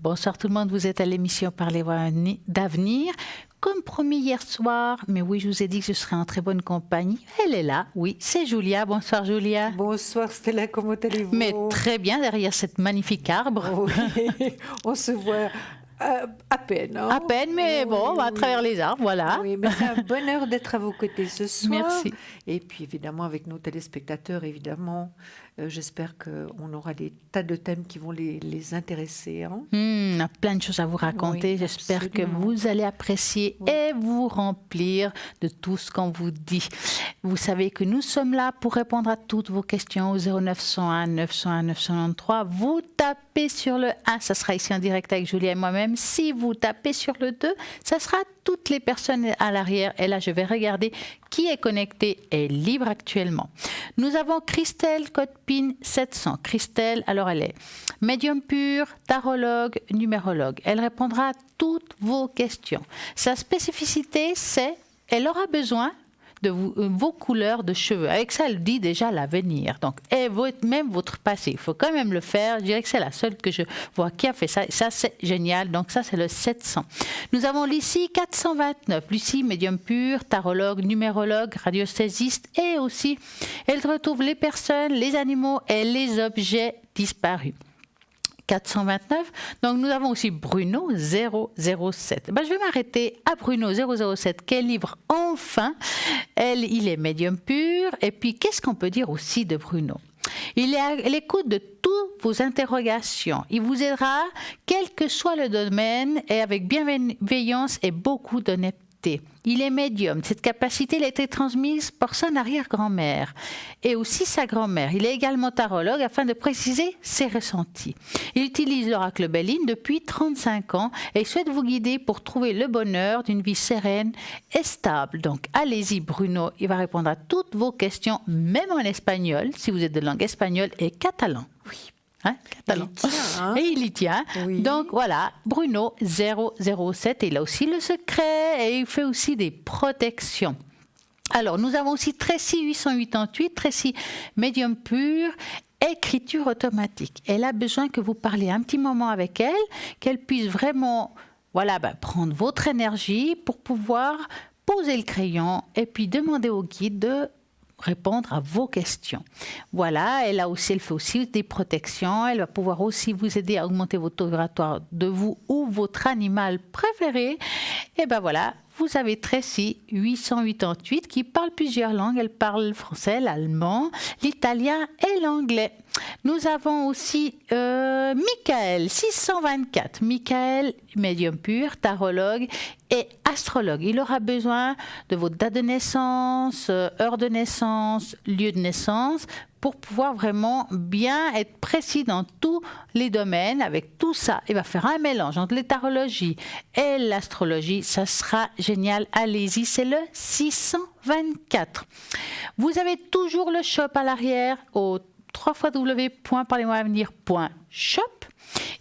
Bonsoir tout le monde, vous êtes à l'émission Parler Voix d'avenir. Comme promis hier soir, mais oui, je vous ai dit que je serais en très bonne compagnie. Elle est là, oui, c'est Julia. Bonsoir Julia. Bonsoir Stella, comment allez-vous? Mais très bien derrière cet magnifique arbre. Oui, on se voit à peine. Hein? À peine, mais oui, bon, à travers les arbres, voilà. Oui, mais c'est un bonheur d'être à vos côtés ce soir. Merci. Et puis évidemment avec nos téléspectateurs, évidemment, j'espère qu'on aura des tas de thèmes qui vont les intéresser. Hein? On a plein de choses à vous raconter. Oui, j'espère absolument. que vous allez apprécier et vous remplir de tout ce qu'on vous dit. Vous savez que nous sommes là pour répondre à toutes vos questions au 0901 901 993. Vous tapez sur le 1, ça sera ici en direct avec Julia et moi-même. Si vous tapez sur le 2, ça sera toutes les personnes à l'arrière. Et là, je vais regarder qui est connecté et libre actuellement. Nous avons Christelle, code PIN 700. Christelle, alors elle est médium pur, tarologue, numérologue. Elle répondra à toutes vos questions. Sa spécificité, c'est elle aura besoin de vos couleurs de cheveux. Avec ça, elle dit déjà l'avenir. Donc, et même votre passé. Il faut quand même le faire. Je dirais que c'est la seule que je vois qui a fait ça. Ça, c'est génial. Donc, ça, c'est le 700. Nous avons Lucie 429. Lucie, médium pur, tarologue, numérologue, radiesthésiste. Et aussi, elle retrouve les personnes, les animaux et les objets disparus. 429. Donc, nous avons aussi Bruno 007. Je vais m'arrêter à Bruno 007, qu'elle livre enfin. Il est médium pur. Et puis, qu'est-ce qu'on peut dire aussi de Bruno? Il est à l'écoute de toutes vos interrogations. Il vous aidera, quel que soit le domaine, et avec bienveillance et beaucoup d'honnêteté. Il est médium. Cette capacité a été transmise par son arrière-grand-mère et aussi sa grand-mère. Il est également tarologue afin de préciser ses ressentis. Il utilise l'oracle Béline depuis 35 ans et souhaite vous guider pour trouver le bonheur d'une vie sereine et stable. Donc, allez-y Bruno, il va répondre à toutes vos questions, même en espagnol, si vous êtes de langue espagnole et catalan. Oui. Hein, catalan. Il y tient, hein? Et il y tient. Oui. Donc voilà, Bruno 007, il a aussi le secret et il fait aussi des protections. Alors, nous avons aussi Tracy 888, Tracy médium pur, écriture automatique. Elle a besoin que vous parliez un petit moment avec elle, qu'elle puisse vraiment prendre votre énergie pour pouvoir poser le crayon et puis demander au guide de répondre à vos questions. Voilà, elle fait aussi des protections. Elle va pouvoir aussi vous aider à augmenter votre taux vibratoire de vous ou votre animal préféré. Et voilà, vous avez Tracy 888 qui parle plusieurs langues. Elle parle le français, l'allemand, l'italien et l'anglais. Nous avons aussi Michael 624. Michael, médium pur, tarologue et astrologue. Il aura besoin de votre date de naissance, heure de naissance, lieu de naissance pour pouvoir vraiment bien être précis dans tous les domaines. Avec tout ça, il va faire un mélange entre les tarologies et l'astrologie. Ça sera génial. Allez-y, c'est le 624. Vous avez toujours le shop à l'arrière au www.parlezmoi-avenir.shop.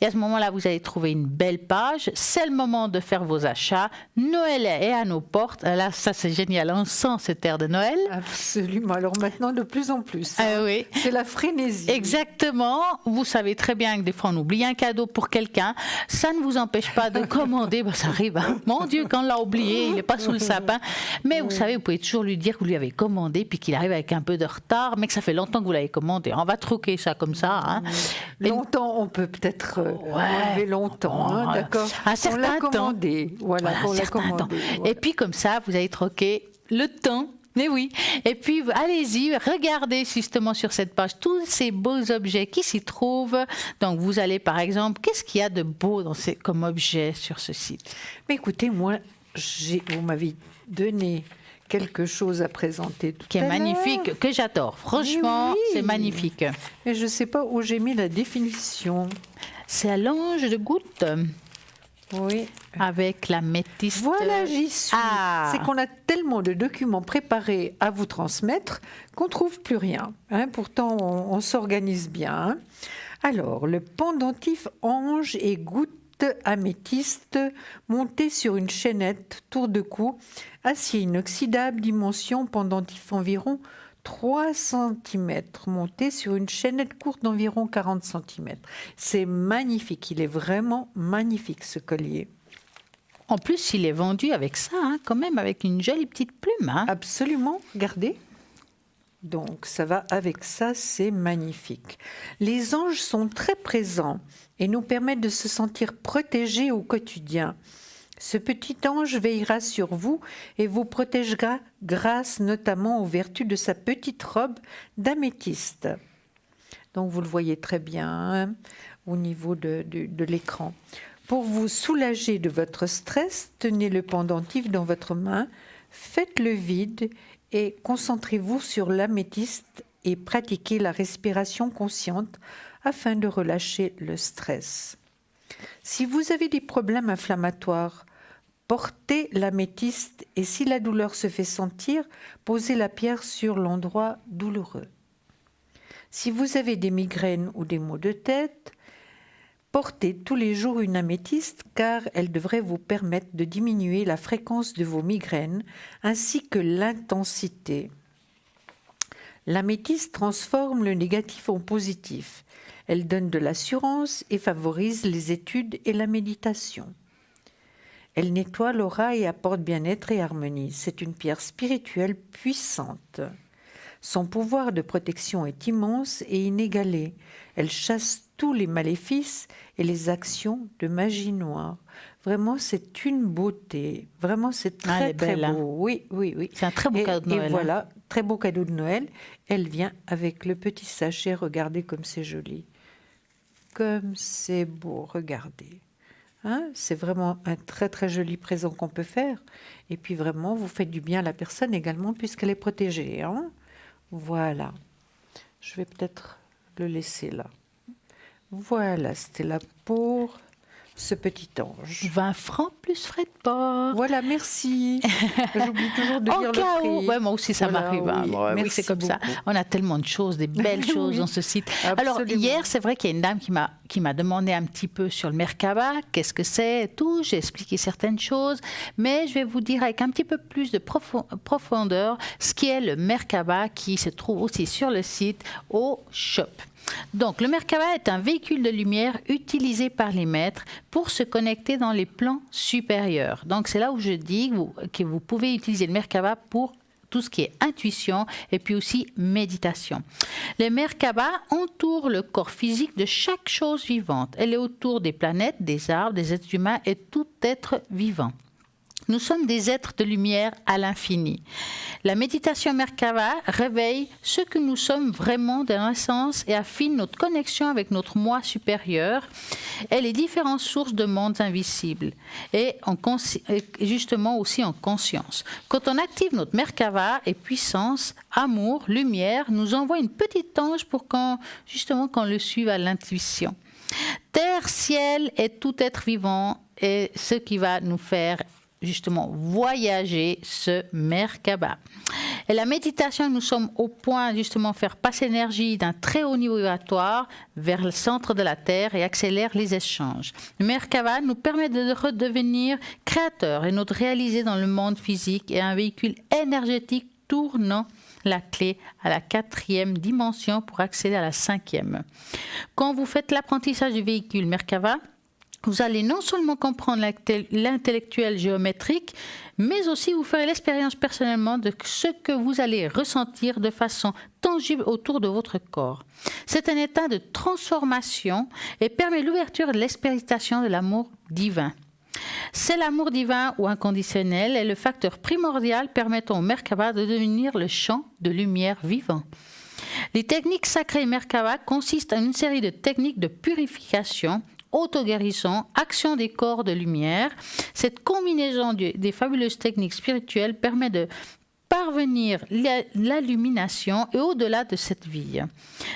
Et à ce moment-là, vous allez trouver une belle page. C'est le moment de faire vos achats. Noël est à nos portes. Là, ça, c'est génial. On sent cette air de Noël. Absolument. Alors maintenant, de plus en plus. Oui. C'est la frénésie. Exactement. Vous savez très bien que des fois, on oublie un cadeau pour quelqu'un. Ça ne vous empêche pas de commander. Ça arrive. Hein. Mon Dieu, quand on l'a oublié, il n'est pas sous le sapin. Mais vous savez, vous pouvez toujours lui dire que vous lui avez commandé puis qu'il arrive avec un peu de retard, mais que ça fait longtemps que vous l'avez commandé. On va troquer ça comme ça. Hein. Longtemps, on peut peut-être enlever longtemps, d'accord. Un certain temps. Voilà, on l'a commandé. Voilà. Et puis comme ça, vous allez troquer le temps. Mais oui. Et puis, allez-y, regardez justement sur cette page tous ces beaux objets qui s'y trouvent. Donc, vous allez, par exemple, qu'est-ce qu'il y a de beau comme objet sur ce site? Mais écoutez, moi, vous m'avez donné quelque chose à présenter tout qui est magnifique, que j'adore. Franchement, c'est magnifique. Mais je ne sais pas où j'ai mis la définition. C'est à l'ange de goutte. Oui. Avec la métiste. Voilà, j'y suis. C'est qu'on a tellement de documents préparés à vous transmettre qu'on ne trouve plus rien. Hein, pourtant, on s'organise bien. Alors, le pendentif ange et goutte améthyste monté sur une chaînette tour de cou, acier inoxydable, dimension pendentif environ 3 cm monté sur une chaînette courte d'environ 40 cm. C'est magnifique, il est vraiment magnifique ce collier. En plus, il est vendu avec ça, hein, quand même, avec une jolie petite plume. Hein. Absolument, regardez. Donc ça va avec ça, c'est magnifique. Les anges sont très présents et nous permettent de se sentir protégés au quotidien. Ce petit ange veillera sur vous et vous protégera grâce notamment aux vertus de sa petite robe d'améthyste. Donc vous le voyez très bien hein, au niveau de l'écran. Pour vous soulager de votre stress, tenez le pendentif dans votre main, faites-le vide et concentrez-vous sur l'améthyste et pratiquez la respiration consciente afin de relâcher le stress. Si vous avez des problèmes inflammatoires, portez l'améthyste et si la douleur se fait sentir, posez la pierre sur l'endroit douloureux. Si vous avez des migraines ou des maux de tête, portez tous les jours une améthyste car elle devrait vous permettre de diminuer la fréquence de vos migraines ainsi que l'intensité. L'améthyste transforme le négatif en positif. Elle donne de l'assurance et favorise les études et la méditation. Elle nettoie l'aura et apporte bien-être et harmonie. C'est une pierre spirituelle puissante. Son pouvoir de protection est immense et inégalé. Elle chasse tous les maléfices et les actions de magie noire. Vraiment, c'est une beauté. Vraiment, c'est très, très beau. Hein. Oui, oui, oui. C'est un très beau cadeau de Noël. Et voilà, très beau cadeau de Noël. Elle vient avec le petit sachet. Regardez comme c'est joli. Comme c'est beau, regardez. Hein, c'est vraiment un très, très joli présent qu'on peut faire. Et puis vraiment, vous faites du bien à la personne également puisqu'elle est protégée. Hein. Voilà. Je vais peut-être le laisser là. Voilà, c'était là pour ce petit ange. 20 francs plus frais de port. Voilà, merci. J'oublie toujours de dire le prix. Ouais, moi aussi, ça m'arrive. Hein. Oui, c'est comme beaucoup. Ça. On a tellement de choses, des belles choses dans ce site. Absolument. Alors, hier, c'est vrai qu'il y a une dame qui m'a demandé un petit peu sur le Merkaba, qu'est-ce que c'est et tout. J'ai expliqué certaines choses, mais je vais vous dire avec un petit peu plus de profondeur ce qui est le Merkaba qui se trouve aussi sur le site au shop. Donc, le Merkaba est un véhicule de lumière utilisé par les maîtres pour se connecter dans les plans supérieurs. Donc, c'est là où je dis que vous pouvez utiliser le Merkaba pour tout ce qui est intuition et puis aussi méditation. Le Merkaba entoure le corps physique de chaque chose vivante. Elle est autour des planètes, des arbres, des êtres humains et tout être vivant. Nous sommes des êtres de lumière à l'infini. La méditation Merkaba réveille ce que nous sommes vraiment dans l'essence et affine notre connexion avec notre moi supérieur et les différentes sources de mondes invisibles et justement aussi en conscience. Quand on active notre Merkaba et puissance, amour, lumière, nous envoie une petite ange pour qu'on le suive à l'intuition. Terre, ciel et tout être vivant est ce qui va nous faire justement voyager ce Merkaba. Et la méditation, nous sommes au point justement faire passer l'énergie d'un très haut niveau vibratoire vers le centre de la Terre et accélère les échanges. Le Merkaba nous permet de redevenir créateurs et nous de réaliser dans le monde physique et un véhicule énergétique tournant la clé à la 4e dimension pour accéder à la 5e. Quand vous faites l'apprentissage du véhicule Merkaba, vous allez non seulement comprendre l'intellectuel géométrique, mais aussi vous faire l'expérience personnellement de ce que vous allez ressentir de façon tangible autour de votre corps. C'est un état de transformation et permet l'ouverture et l'expérimentation de l'amour divin. C'est l'amour divin ou inconditionnel et le facteur primordial permettant au Merkaba de devenir le champ de lumière vivant. Les techniques sacrées Merkaba consistent en une série de techniques de purification, auto-guérison, action des corps de lumière. Cette combinaison des fabuleuses techniques spirituelles permet de parvenir l'illumination et au-delà de cette vie.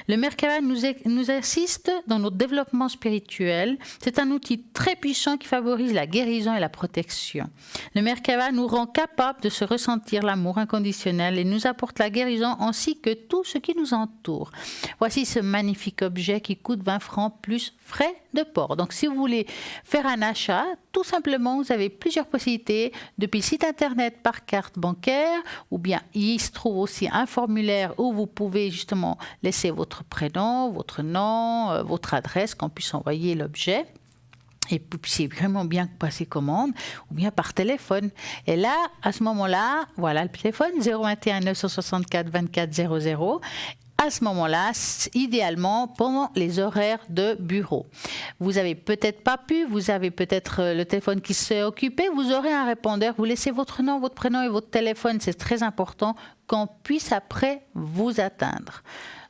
Le Merkaba nous assiste dans notre développement spirituel. C'est un outil très puissant qui favorise la guérison et la protection. Le Merkaba nous rend capable de se ressentir l'amour inconditionnel et nous apporte la guérison ainsi que tout ce qui nous entoure. Voici ce magnifique objet qui coûte 20 francs plus frais de port. Donc, si vous voulez faire un achat, tout simplement, vous avez plusieurs possibilités, depuis le site internet par carte bancaire, ou bien il se trouve aussi un formulaire où vous pouvez justement laisser votre prénom, votre nom, votre adresse, qu'on puisse envoyer l'objet. Et puis, c'est vraiment bien passer commande, ou bien par téléphone. Et là, à ce moment-là, voilà le téléphone, 021 964 24 00. À ce moment-là, idéalement, pendant les horaires de bureau. Vous avez peut-être pas pu, vous avez peut-être le téléphone qui s'est occupé, vous aurez un répondeur, vous laissez votre nom, votre prénom et votre téléphone, c'est très important qu'on puisse après vous atteindre.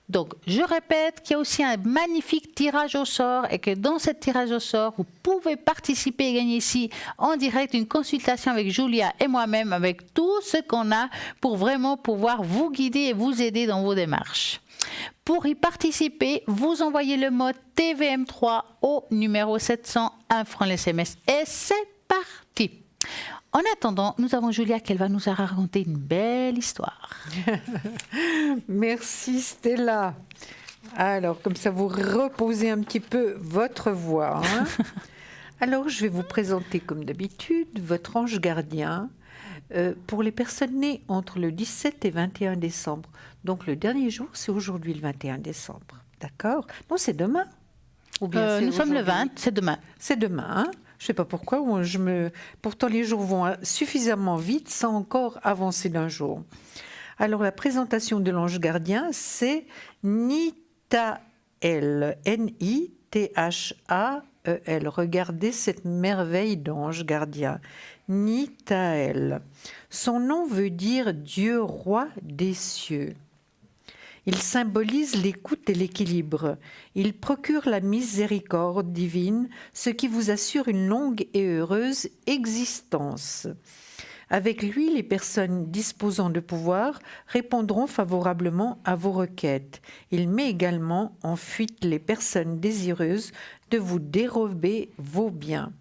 Donc, je répète qu'il y a aussi un magnifique tirage au sort et que dans ce tirage au sort, vous pouvez participer et gagner ici en direct une consultation avec Julia et moi-même avec tout ce qu'on a pour vraiment pouvoir vous guider et vous aider dans vos démarches. Pour y participer, vous envoyez le mot TVM3 au numéro 700, 1 franc SMS et c'est parti. En attendant, nous avons Julia qui va nous raconter une belle histoire. Merci Stella. Alors, comme ça, vous reposez un petit peu votre voix. Alors, je vais vous présenter, comme d'habitude, votre ange gardien pour les personnes nées entre le 17 et 21 décembre. Donc, le dernier jour, c'est aujourd'hui, le 21 décembre. D'accord? Non, c'est demain. Ou bien nous sommes le 20, c'est demain. C'est demain, hein? Je ne sais pas pourquoi. Pourtant, les jours vont suffisamment vite sans encore avancer d'un jour. Alors, la présentation de l'ange gardien, c'est Nithael. N-I-T-H-A-E-L. Regardez cette merveille d'ange gardien. Nithael. Son nom veut dire Dieu roi des cieux. Il symbolise l'écoute et l'équilibre. Il procure la miséricorde divine, ce qui vous assure une longue et heureuse existence. Avec lui, les personnes disposant de pouvoir répondront favorablement à vos requêtes. Il met également en fuite les personnes désireuses de vous dérober vos biens.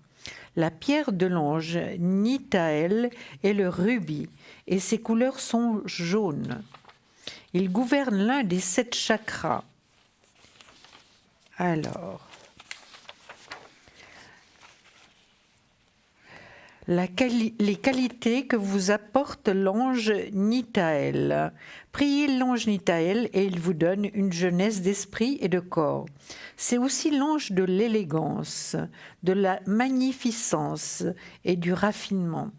La pierre de l'ange Nithael est le rubis et ses couleurs sont jaunes. Il gouverne l'un des 7 chakras. Alors, les qualités que vous apporte l'ange Nithael. Priez l'ange Nithael et il vous donne une jeunesse d'esprit et de corps. C'est aussi l'ange de l'élégance, de la magnificence et du raffinement.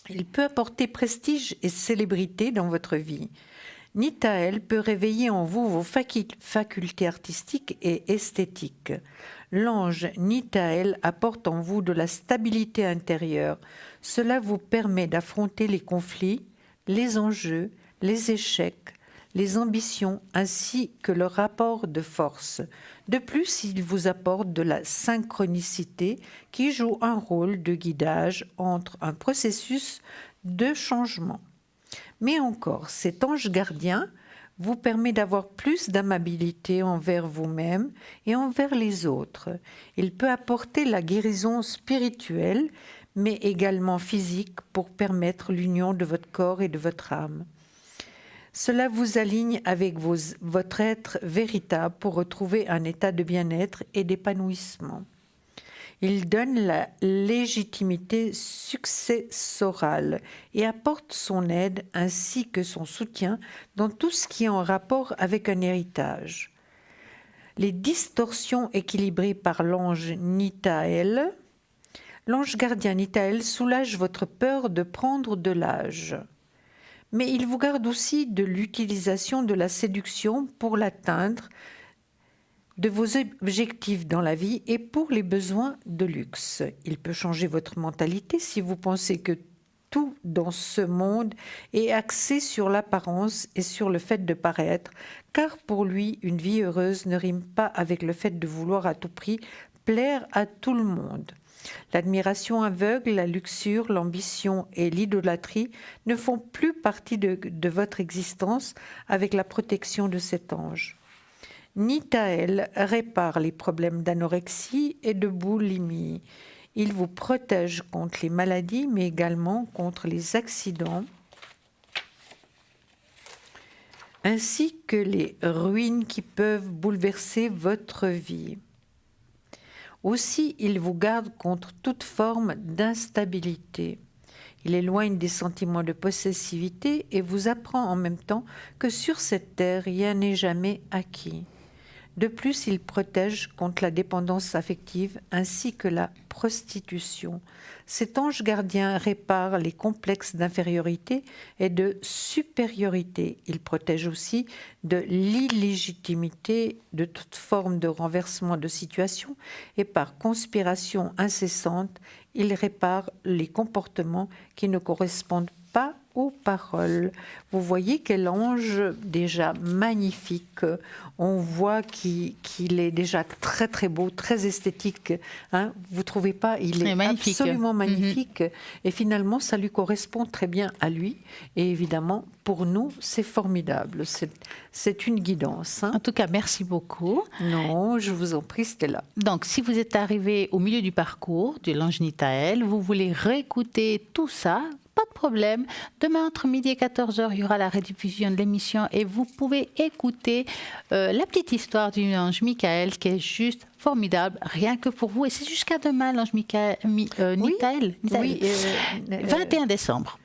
Il peut apporter prestige et célébrité dans votre vie. Nithael peut réveiller en vous vos facultés artistiques et esthétiques. L'ange Nithael apporte en vous de la stabilité intérieure. Cela vous permet d'affronter les conflits, les enjeux, les échecs, les ambitions ainsi que le rapport de force. De plus, il vous apporte de la synchronicité qui joue un rôle de guidage entre un processus de changement. Mais encore, cet ange gardien vous permet d'avoir plus d'amabilité envers vous-même et envers les autres. Il peut apporter la guérison spirituelle, mais également physique pour permettre l'union de votre corps et de votre âme. Cela vous aligne avec votre être véritable pour retrouver un état de bien-être et d'épanouissement. Il donne la légitimité successorale et apporte son aide ainsi que son soutien dans tout ce qui est en rapport avec un héritage. Les distorsions équilibrées par l'ange Nithael. L'ange gardien Nithael soulage votre peur de prendre de l'âge. Mais il vous garde aussi de l'utilisation de la séduction pour l'atteindre, de vos objectifs dans la vie et pour les besoins de luxe. Il peut changer votre mentalité si vous pensez que tout dans ce monde est axé sur l'apparence et sur le fait de paraître, car pour lui, une vie heureuse ne rime pas avec le fait de vouloir à tout prix plaire à tout le monde. L'admiration aveugle, la luxure, l'ambition et l'idolâtrie ne font plus partie de votre existence avec la protection de cet ange. Nithael répare les problèmes d'anorexie et de boulimie. Il vous protège contre les maladies, mais également contre les accidents, ainsi que les ruines qui peuvent bouleverser votre vie. Aussi, il vous garde contre toute forme d'instabilité. Il éloigne des sentiments de possessivité et vous apprend en même temps que sur cette terre, rien n'est jamais acquis. De plus, il protège contre la dépendance affective ainsi que la prostitution. Cet ange gardien répare les complexes d'infériorité et de supériorité. Il protège aussi de l'illégitimité, de toute forme de renversement de situation et par conspiration incessante, il répare les comportements qui ne correspondent pas aux paroles. Vous voyez quel ange déjà magnifique. On voit qu'il est déjà très très beau, très esthétique. Hein, vous trouvez pas? Il est magnifique. Absolument magnifique. Et finalement, ça lui correspond très bien à lui. Et évidemment, pour nous, c'est formidable. C'est une guidance. Hein. En tout cas, merci beaucoup. Non, je vous en prie, Stella. Donc, si vous êtes arrivé au milieu du parcours de l'ange Nitaël, vous voulez réécouter tout ça, pas de problème. Demain, entre midi et 14h, il y aura la rediffusion de l'émission et vous pouvez écouter la petite histoire du ange Michael qui est juste formidable, rien que pour vous. Et c'est jusqu'à demain, l'ange Nitaël. Oui, 21 décembre.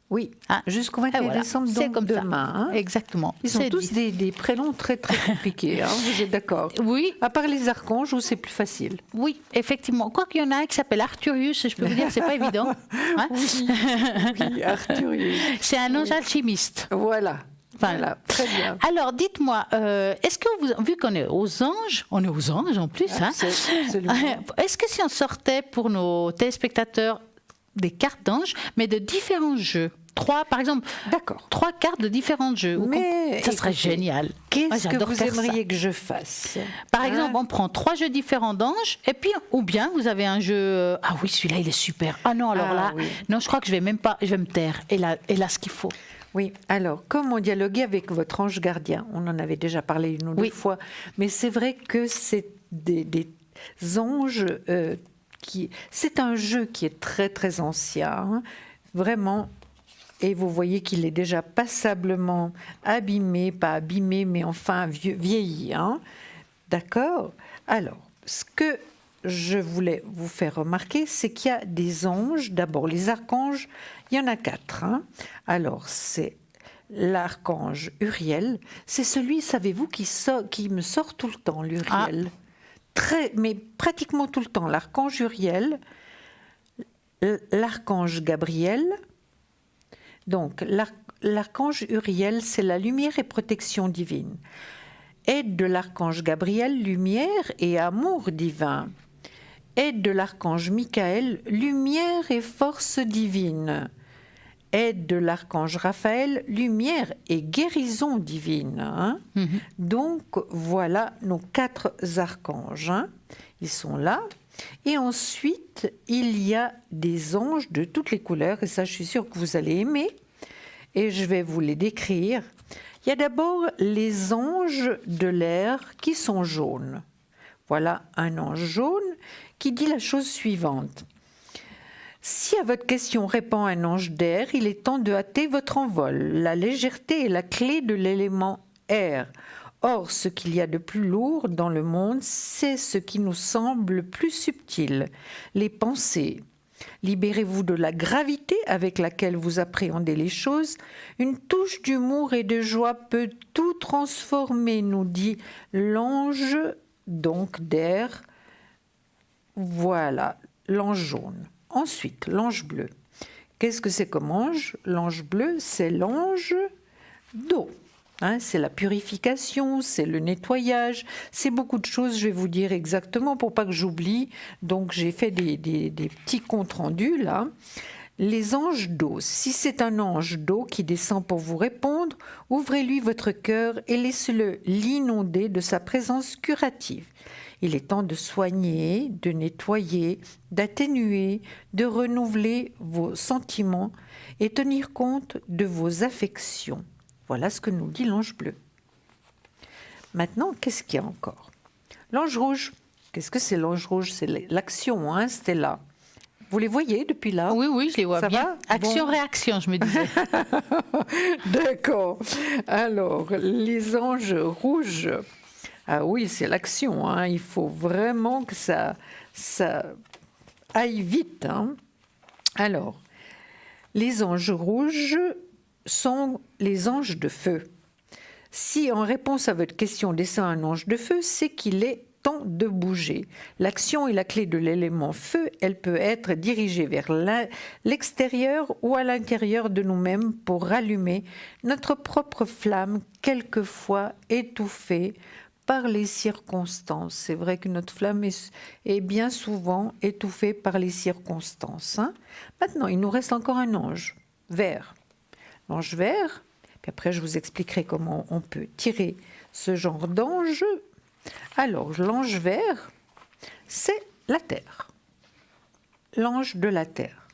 Oui, jusqu'au 21 décembre, donc comme demain. Hein. Exactement. Ils sont tous des prénoms très très compliqués, hein, vous êtes d'accord? Oui. À part les archanges où c'est plus facile. Oui, effectivement. Quoi qu'il y en a un qui s'appelle Arthurius, je peux vous dire, c'est pas évident. Hein. Oui, Arthurius. C'est un ange alchimiste. Voilà. Voilà, très bien. Alors, dites-moi, est-ce que vous, vu qu'on est aux anges en plus, Absolument. Est-ce que si on sortait pour nos téléspectateurs des cartes d'anges, mais de différents jeux? Par exemple, 3 cartes de différents jeux. Mais ça serait génial. Qu'est-ce que vous aimeriez que je fasse? Par exemple, on prend 3 jeux différents d'anges, et puis, ou bien vous avez un jeu. Ah oui, celui-là, il est super. Ah non, alors là, non, je crois que je vais me taire. Et là, ce qu'il faut. Oui, alors, comment dialoguer avec votre ange gardien? On en avait déjà parlé une ou deux fois, mais c'est vrai que c'est des anges c'est un jeu qui est très très ancien, hein, vraiment, et vous voyez qu'il est déjà passablement abîmé, pas abîmé, mais enfin vieilli. Hein. D'accord? Alors, ce que je voulais vous faire remarquer, c'est qu'il y a des anges. D'abord, les archanges, il y en a 4. Hein. Alors, c'est l'archange Uriel. C'est celui, savez-vous, qui me sort tout le temps, l'Uriel. Mais pratiquement tout le temps. L'archange Uriel, l'archange Gabriel. Donc, l'archange Uriel, c'est la lumière et protection divine. Aide de l'archange Gabriel, lumière et amour divin. Aide de l'archange Michael, lumière et force divine. Aide de l'archange Raphaël, lumière et guérison divine. Hein. Donc, voilà nos 4 archanges. Hein. Ils sont là. Et ensuite, il y a des anges de toutes les couleurs. Et ça, je suis sûre que vous allez aimer. Et je vais vous les décrire. Il y a d'abord les anges de l'air qui sont jaunes. Voilà un ange jaune qui dit la chose suivante. Si à votre question répond un ange d'air, il est temps de hâter votre envol. La légèreté est la clé de l'élément air. Or, ce qu'il y a de plus lourd dans le monde, c'est ce qui nous semble plus subtil, les pensées. Libérez-vous de la gravité avec laquelle vous appréhendez les choses. Une touche d'humour et de joie peut tout transformer, nous dit l'ange donc d'air. Voilà, l'ange jaune. Ensuite, l'ange bleu. Qu'est-ce que c'est comme ange? L'ange bleu, c'est l'ange d'eau. Hein, c'est la purification, c'est le nettoyage, c'est beaucoup de choses, je vais vous dire exactement pour pas que j'oublie. Donc j'ai fait des petits comptes rendus là. Les anges d'eau. Si c'est un ange d'eau qui descend pour vous répondre, ouvrez-lui votre cœur et laissez-le l'inonder de sa présence curative. Il est temps de soigner, de nettoyer, d'atténuer, de renouveler vos sentiments et tenir compte de vos affections. Voilà ce que nous dit l'ange bleu. Maintenant, qu'est-ce qu'il y a encore? L'ange rouge. Qu'est-ce que c'est l'ange rouge? C'est l'action, hein, Stella. Vous les voyez depuis là? Oui, je les vois Ça bien. va? Action-réaction, je me disais. D'accord. Alors, les anges rouges. Ah oui, c'est l'action, hein. Il faut vraiment que ça aille vite, hein. Alors, les anges rouges sont les anges de feu. Si, en réponse à votre question, descend un ange de feu, c'est qu'il est temps de bouger. L'action est la clé de l'élément feu. Elle peut être dirigée vers l'extérieur ou à l'intérieur de nous-mêmes pour rallumer notre propre flamme, quelquefois étouffée par les circonstances. C'est vrai que notre flamme est bien souvent étouffée par les circonstances, hein. Maintenant, il nous reste encore un ange vert. L'ange vert, puis après je vous expliquerai comment on peut tirer ce genre d'ange. Alors, l'ange vert, c'est la terre. L'ange de la terre.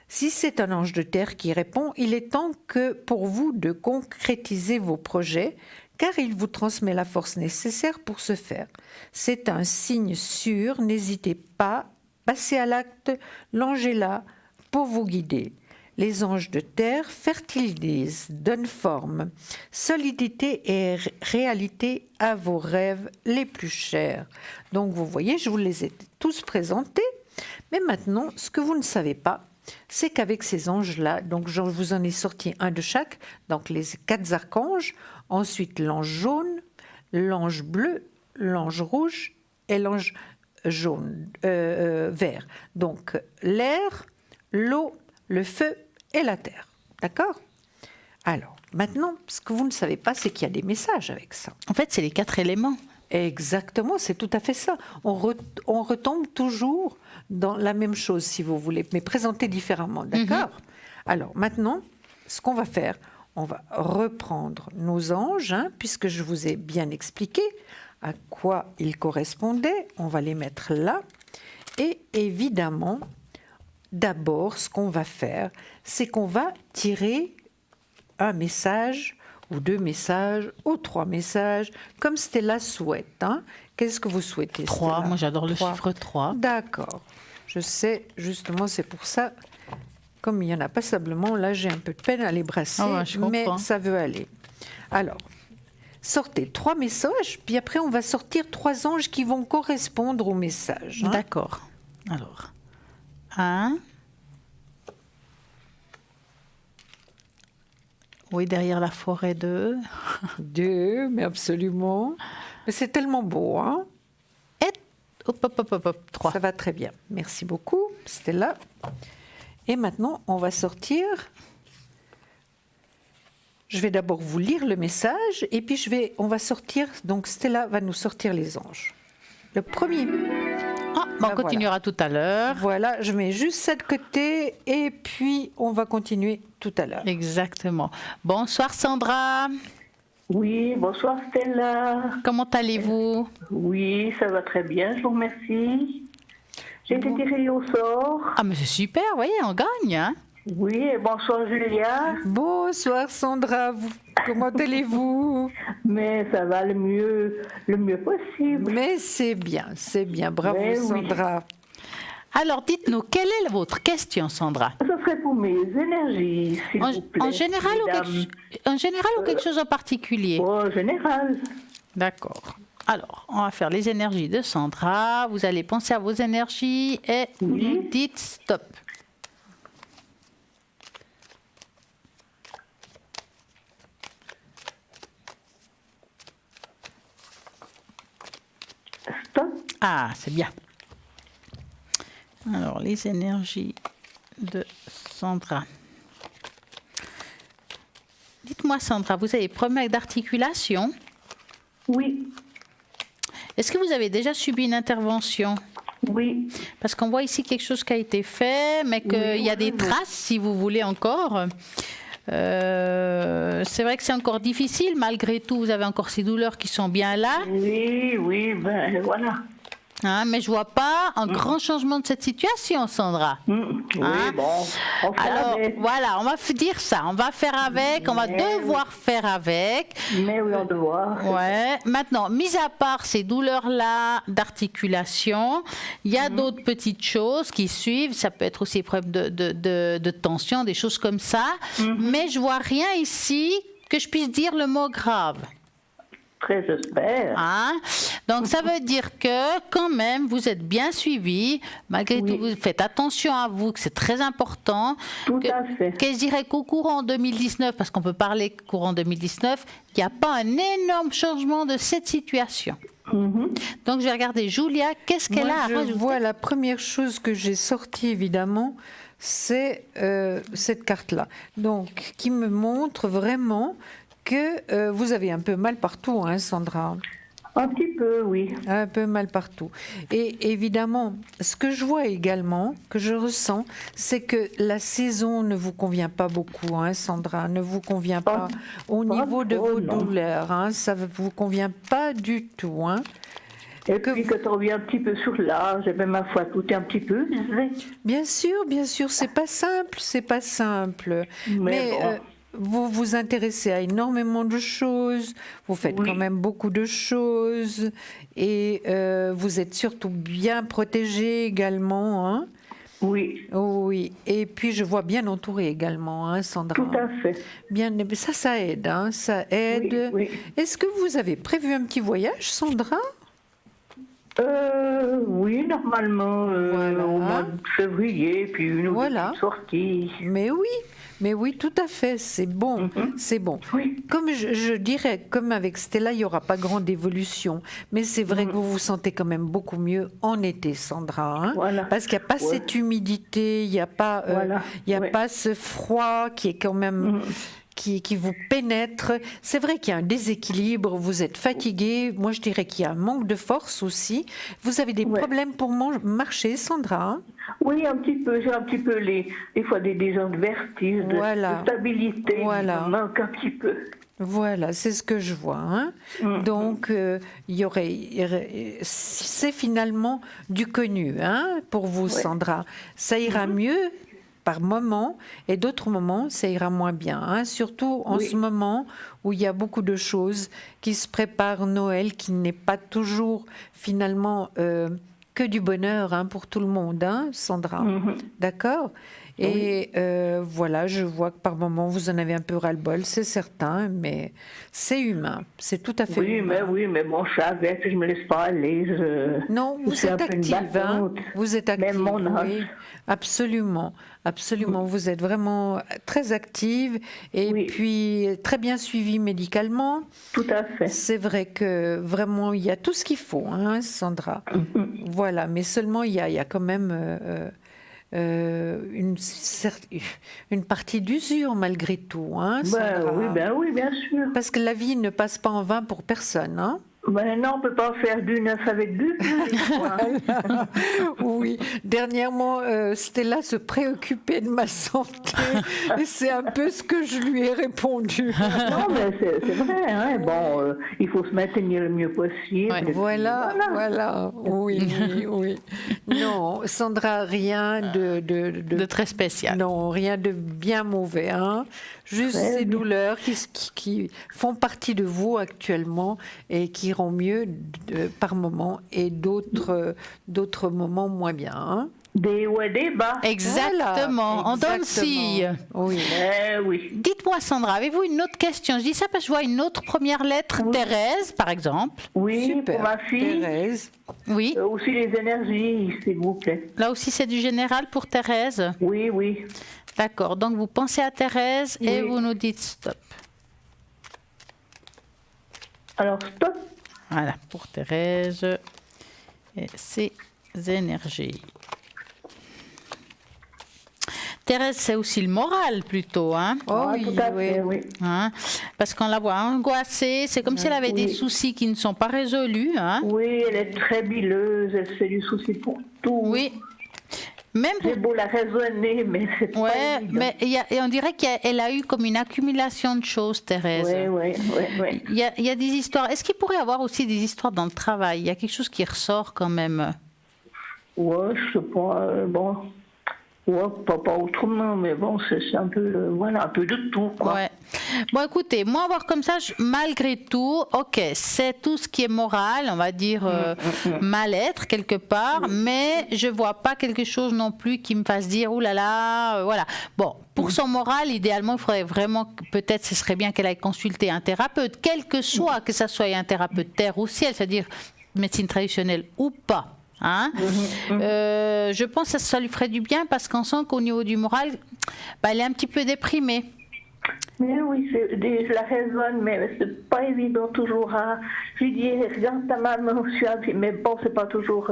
Si c'est un ange de terre qui répond, il est temps que pour vous de concrétiser vos projets, car il vous transmet la force nécessaire pour ce faire. C'est un signe sûr, n'hésitez pas, passez à l'acte, l'ange est là pour vous guider. Les anges de terre fertilisent, donnent forme, solidité et réalité à vos rêves les plus chers. Donc vous voyez, je vous les ai tous présentés, mais maintenant, ce que vous ne savez pas, c'est qu'avec ces anges-là, donc je vous en ai sorti un de chaque, donc les 4 archanges, ensuite l'ange jaune, l'ange bleu, l'ange rouge et l'ange vert. Donc l'air, l'eau, le feu et la terre. D'accord ? Alors, maintenant, ce que vous ne savez pas, c'est qu'il y a des messages avec ça. En fait, c'est les 4 éléments. Exactement, c'est tout à fait ça. On retombe toujours dans la même chose, si vous voulez, mais présenté différemment. D'accord ? Alors, maintenant, ce qu'on va faire, on va reprendre nos anges, hein, puisque je vous ai bien expliqué à quoi ils correspondaient. On va les mettre là. Et évidemment, d'abord, ce qu'on va faire, c'est qu'on va tirer un message, ou 2 messages, ou 3 messages, comme Stella souhaite. Hein. Qu'est-ce que vous souhaitez, 3, Stella ? moi j'adore le 3. chiffre 3. D'accord. Je sais, justement, c'est pour ça, comme il n'y en a pas passablement, là j'ai un peu de peine à les brasser, mais ça veut aller. Alors, sortez 3 messages, puis après on va sortir 3 anges qui vont correspondre aux messages. Hein. D'accord. Alors, 1. Oui, derrière la forêt 2. 2, mais absolument. Mais c'est tellement beau, hein. Et hop, 3. Ça va très bien. Merci beaucoup, Stella. Et maintenant, on va sortir. Je vais d'abord vous lire le message, et puis on va sortir. Donc Stella va nous sortir les anges. Le premier. On continuera tout à l'heure. Voilà, je mets juste ça de côté et puis on va continuer tout à l'heure. Exactement. Bonsoir Sandra. Oui, bonsoir Stella. Comment allez-vous? Oui, ça va très bien, je vous remercie. J'ai été tirée au sort. Ah mais c'est super, vous voyez, on gagne. Hein? Oui, et bonsoir Julia. Bonsoir Sandra, comment allez-vous? Mais ça va le mieux possible. Mais c'est bien, bravo mais Sandra. Oui. Alors dites-nous, quelle est votre question Sandra? Ça serait pour mes énergies, s'il vous plaît. En général ou quelque chose en particulier? En général. D'accord. Alors, on va faire les énergies de Sandra. Vous allez penser à vos énergies et vous nous dites stop. Ah, c'est bien. Alors, les énergies de Sandra. Dites-moi, Sandra, vous avez des problèmes d'articulation? Oui. Est-ce que vous avez déjà subi une intervention? Oui. Parce qu'on voit ici quelque chose qui a été fait, mais qu'il y a des traces, si vous voulez encore. C'est vrai que c'est encore difficile, malgré tout, vous avez encore ces douleurs qui sont bien là. Oui, ben voilà. Hein, mais je vois pas un grand changement de cette situation, Sandra. Oui, bon. Alors, voilà, on va dire ça. On va faire avec, on va devoir faire avec. Mais oui, on doit. Ouais. Maintenant, mis à part ces douleurs-là d'articulation, il y a d'autres petites choses qui suivent. Ça peut être aussi des problèmes de tension, des choses comme ça. Mais je vois rien ici que je puisse dire le mot grave. très j'espère. Hein? Donc, ça veut dire que, quand même, vous êtes bien suivi. Malgré tout, vous faites attention à vous, que c'est très important. Tout à fait. Que je dirais qu'au courant 2019, parce qu'on peut parler courant 2019, il n'y a pas un énorme changement de cette situation. Donc, je vais regarder Julia, qu'est-ce qu'elle a à Je rajouter? vois la première chose que j'ai sortie, évidemment, c'est cette carte-là. Donc, qui me montre vraiment que vous avez un peu mal partout, hein, Sandra? Un petit peu, oui. Un peu mal partout. Et évidemment, ce que je vois également, que je ressens, c'est que la saison ne vous convient pas beaucoup, hein, Sandra, ne vous convient pas au niveau de vos douleurs, hein, ça ne vous convient pas du tout. Hein. Et puis que ça revient un petit peu sur l'âge, et même ma foi, tout est un petit peu, je sais. Bien sûr, c'est pas simple, c'est pas simple. Mais bon. vous vous intéressez à énormément de choses, vous faites quand même beaucoup de choses, et vous êtes surtout bien protégé également. Hein. Oui. Oui, et puis je vois bien entouré également, hein, Sandra. Tout à fait. Bien, ça aide, hein, ça aide. Oui. Est-ce que vous avez prévu un petit voyage, Sandra? Oui, normalement, au mois de février, puis une ou deux petites sorties. Mais oui, tout à fait, c'est bon, c'est bon. Oui. Comme je dirais, comme avec Stella, il n'y aura pas grande évolution, mais c'est vrai que vous vous sentez quand même beaucoup mieux en été, Sandra, hein, Voilà. parce qu'il n'y a pas cette humidité, il n'y a pas, pas ce froid qui est quand même... Qui vous pénètre. C'est vrai qu'il y a un déséquilibre, vous êtes fatigué, moi je dirais qu'il y a un manque de force aussi. Vous avez des problèmes pour marcher, Sandra? Hein? Oui, un petit peu. J'ai un petit peu des fois des gens de vertige, de stabilité. Voilà. Il me manque un petit peu. Voilà, c'est ce que je vois. Hein. Donc, il y aurait, c'est finalement du connu, hein, pour vous, Sandra. Ça ira mieux par moments, et d'autres moments, ça ira moins bien. Hein. Surtout en ce moment où il y a beaucoup de choses qui se préparent, Noël, qui n'est pas toujours finalement que du bonheur, hein, pour tout le monde, hein, Sandra. D'accord? Et voilà, je vois que par moments, vous en avez un peu ras-le-bol, c'est certain, mais c'est humain, c'est tout à fait humain. Mais bon, je savais que je ne me laisse pas aller. Non, vous êtes active, hein, vous êtes active, même mon âge. oui, absolument, absolument, vous êtes vraiment très active et puis très bien suivie médicalement. Tout à fait. C'est vrai que vraiment, il y a tout ce qu'il faut, hein, Sandra. Voilà, mais seulement il y a quand même... une partie d'usure malgré tout, hein, Sandra. Oui, bien sûr. Parce que la vie ne passe pas en vain pour personne, hein. Non, on ne peut pas faire du neuf avec du Oui, dernièrement, Stella se préoccupait de ma santé et c'est un peu ce que je lui ai répondu. Non, mais c'est vrai, hein. Bon, il faut se maintenir le mieux possible. Voilà. Oui. Non, Sandra, rien de très spécial. Non, rien de bien mauvais, hein. Juste ces douleurs qui font partie de vous actuellement et qui iront mieux par moment et d'autres moments moins bien. Hein. Des hauts et des bas. Exactement, en dents de scie. Oui. Oui. Dites-moi, Sandra, avez-vous une autre question? Je dis ça parce que je vois une autre première lettre, Thérèse, par exemple. Oui, Super. pour ma fille. Thérèse. Oui. Aussi les énergies, s'il vous plaît. Là aussi, c'est du général pour Thérèse? Oui. D'accord, donc vous pensez à Thérèse et vous nous dites stop. Alors, stop. Voilà, pour Thérèse et ses énergies. Thérèse, c'est aussi le moral plutôt, hein? Tout à fait, oui. Hein? Parce qu'on la voit angoissée, c'est comme si elle avait des soucis qui ne sont pas résolus, hein? Oui, elle est très bileuse, elle se fait du souci pour tout. Oui. Même J'ai beau la raisonner, mais c'est pas évident. mais et on dirait qu'elle a eu comme une accumulation de choses, Thérèse. Oui. Il y a des histoires. Est-ce qu'il pourrait y avoir aussi des histoires dans le travail? Il y a quelque chose qui ressort quand même. Ouais, je sais pas. Bon, Ouais, pas autrement, mais bon, c'est un peu, voilà, un peu de tout, quoi. Ouais. Bon, écoutez, moi, voir comme ça, malgré tout, ok, c'est tout ce qui est moral, on va dire mal-être quelque part, mais je vois pas quelque chose non plus qui me fasse dire, ouh là là, voilà. Bon, pour son moral, idéalement, il faudrait vraiment, peut-être, ce serait bien qu'elle aille consulter un thérapeute, quel que soit, que ça soit un thérapeute terre ou ciel, c'est-à-dire médecine traditionnelle ou pas. Hein? Je pense que ça lui ferait du bien parce qu'on sent qu'au niveau du moral, elle est un petit peu déprimée. Mais oui, je la raisonne, mais c'est pas évident toujours. Je lui dis, regarde ta maman, mais bon, c'est pas toujours.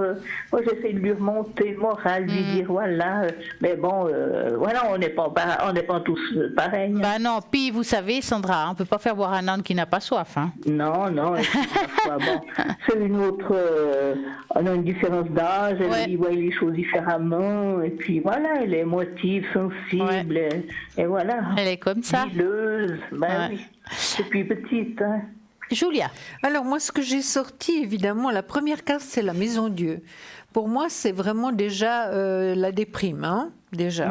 Moi, j'essaie de lui remonter le moral, lui dire, voilà, mais bon, voilà, on n'est pas tous pareils. Bah non, puis vous savez, Sandra, on peut pas faire boire un âne qui n'a pas soif. Hein. Non, et puis, parfois, bon, c'est une autre. On a une différence d'âge, elle voit les choses différemment, et puis voilà, elle est émotive, sensible, et voilà. Elle est comme ça. Oui, depuis petite. Hein. Julia. Alors moi, ce que j'ai sorti, évidemment, la première carte, c'est la Maison Dieu. Pour moi, c'est vraiment déjà la déprime, hein, déjà.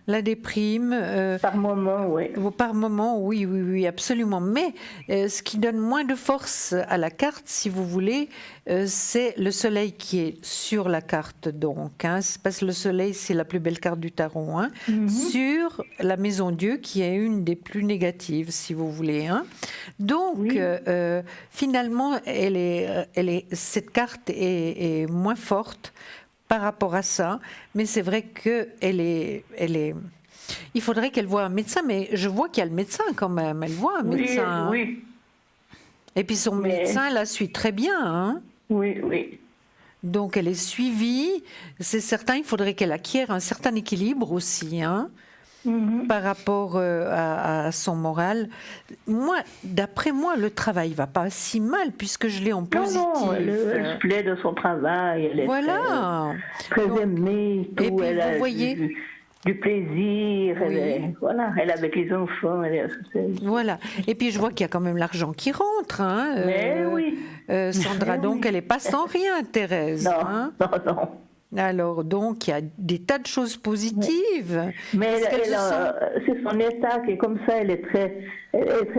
La déprime. Par moment, oui. Par moment, oui, absolument. Mais ce qui donne moins de force à la carte, si vous voulez, c'est le soleil qui est sur la carte, donc. Hein, parce que le soleil, c'est la plus belle carte du tarot. Hein, sur la Maison Dieu, qui est une des plus négatives, si vous voulez. Hein. Donc, finalement, cette carte est moins forte par rapport à ça, mais c'est vrai qu'elle est. Il faudrait qu'elle voie un médecin, mais je vois qu'il y a le médecin quand même. Elle voit un médecin. Oui. Et puis son médecin la suit très bien. Hein. Oui. Donc elle est suivie. C'est certain, il faudrait qu'elle acquiert un certain équilibre aussi. Hein. Par rapport à son moral. Moi, d'après moi, le travail va pas si mal puisque je l'ai en positif. Non, elle se plaît de son travail. Elle est très aimée. Tout, et puis, elle vous voyez... du plaisir. Elle est avec les enfants. Voilà. Et puis je vois qu'il y a quand même l'argent qui rentre. Hein, mais oui. Sandra, donc elle n'est pas sans rien, Thérèse. Non, hein. non. Alors, donc, il y a des tas de choses positives. Mais c'est son état qui est comme ça, elle est très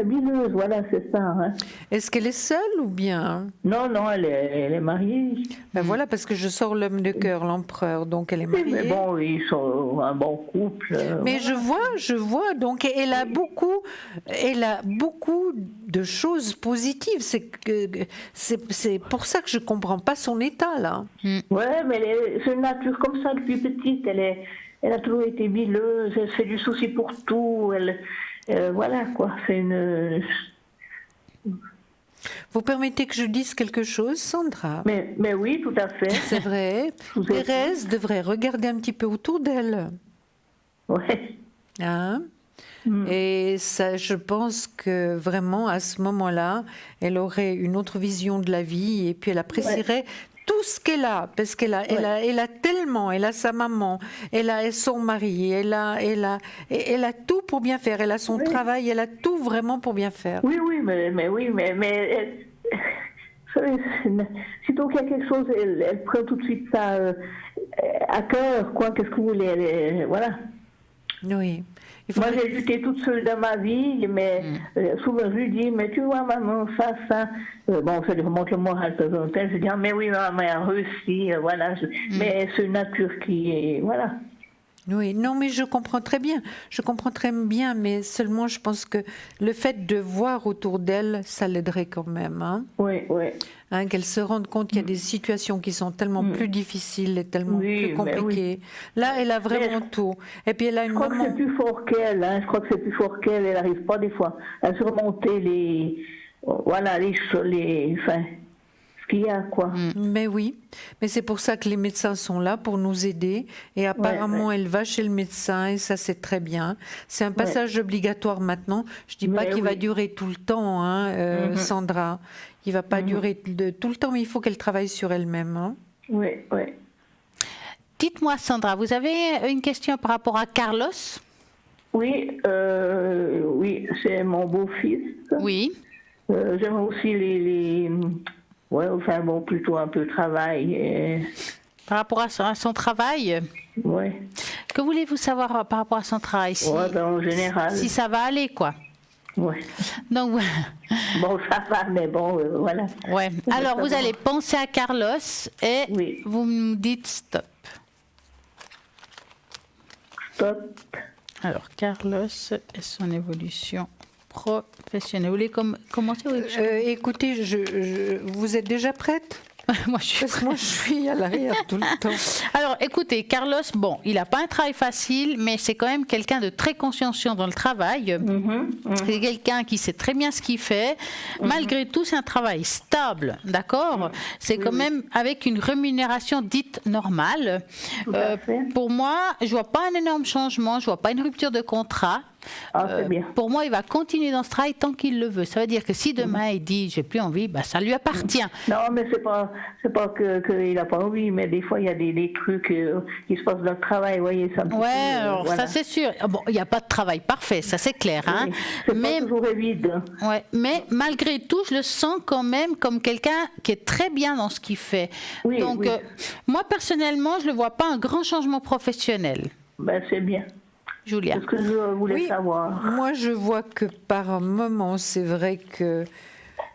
bileuse, voilà, c'est ça. Hein. Est-ce qu'elle est seule ou bien? Non, elle est mariée. Ben voilà, parce que je sors l'homme de cœur, l'empereur, donc elle est mariée. Mais bon, ils sont un bon couple. Mais voilà. je vois, donc elle a beaucoup de choses positives. C'est pour ça que je comprends pas son état, là. Ouais, mais c'est une nature comme ça depuis petite. Elle a toujours été bileuse, elle fait du souci pour tout. Voilà quoi, c'est une. Vous permettez que je dise quelque chose, Sandra? Mais oui, tout à fait. C'est vrai. Thérèse devrait regarder un petit peu autour d'elle. Ouais. Hein? Et ça, je pense que vraiment, à ce moment-là, elle aurait une autre vision de la vie et puis elle apprécierait tout ce qu'elle a, parce qu'elle a tellement, elle a sa maman, elle a son mari, elle a tout pour bien faire, elle a son travail, elle a tout vraiment pour bien faire. Oui, mais sitôt qu'il y a quelque chose, elle prend tout de suite ça à cœur, quoi, qu'est-ce que vous voulez, voilà. Oui. Moi, j'ai lutté toute seule dans ma vie, mais souvent je lui dis, mais tu vois, maman, ça. Bon, ça lui remonte le moral de temps en temps. Je dis, mais oui, maman a réussi, voilà. Mais c'est une nature qui est, voilà. Oui, non, mais je comprends très bien. Je comprends très bien, mais seulement je pense que le fait de voir autour d'elle, ça l'aiderait quand même. Hein. Oui. Hein, qu'elle se rende compte qu'il y a des situations qui sont tellement plus difficiles et tellement plus compliquées. Là, elle a vraiment tout. Et puis elle a une maman. Je crois que c'est plus fort qu'elle. Hein. Je crois que c'est plus fort qu'elle. Elle n'arrive pas des fois à surmonter les ce qu'il y a, quoi. Mais oui, mais c'est pour ça que les médecins sont là pour nous aider. Et apparemment, elle va chez le médecin et ça, c'est très bien. C'est un passage obligatoire maintenant. Je dis pas qu'il va durer tout le temps, hein, Sandra. Il va pas durer tout le temps, mais il faut qu'elle travaille sur elle-même. Hein. Oui. Dites-moi, Sandra, vous avez une question par rapport à Carlos? Oui, c'est mon beau-fils. Oui. J'aimerais aussi plutôt un peu de travail. Par rapport à son travail, Oui. que voulez-vous savoir par rapport à son travail? Ouais, ben, en général. Si ça va aller, quoi. Oui. Donc, Bon, ça va, mais bon, voilà. ouais. Alors, vous Ça va. allez penser à Carlos et Oui. vous me dites stop. Stop. Alors, Carlos et son évolution professionnelle. Vous voulez commencer? Oui. Écoutez, vous êtes déjà prête? Moi, je suis Parce que moi, je suis à l'arrière tout le temps. Alors, écoutez, Carlos, bon, il n'a pas un travail facile, mais c'est quand même quelqu'un de très consciencieux dans le travail. C'est quelqu'un qui sait très bien ce qu'il fait. Malgré tout, c'est un travail stable, d'accord? C'est quand même avec une rémunération dite normale. Tout à fait. Pour moi, je vois pas un énorme changement, je vois pas une rupture de contrat. Ah, c'est bien. Pour moi, il va continuer dans ce travail tant qu'il le veut. Ça veut dire que si demain il dit j'ai plus envie, bah, ça lui appartient. Non, mais c'est pas qu'il n'a pas envie, mais des fois, il y a des trucs qui se passent dans le travail, vous voyez, ça. Ouais, alors voilà. ça c'est sûr. Ah bon, il n'y a pas de travail parfait, ça c'est clair. Hein. Oui, c'est pas toujours évident. Ouais, mais malgré tout, je le sens quand même comme quelqu'un qui est très bien dans ce qu'il fait. Oui, Donc, oui. moi personnellement, je ne vois pas un grand changement professionnel. Ben, c'est bien. Julia. C'est ce que je voulais Oui, savoir. moi je vois que par moment, c'est vrai que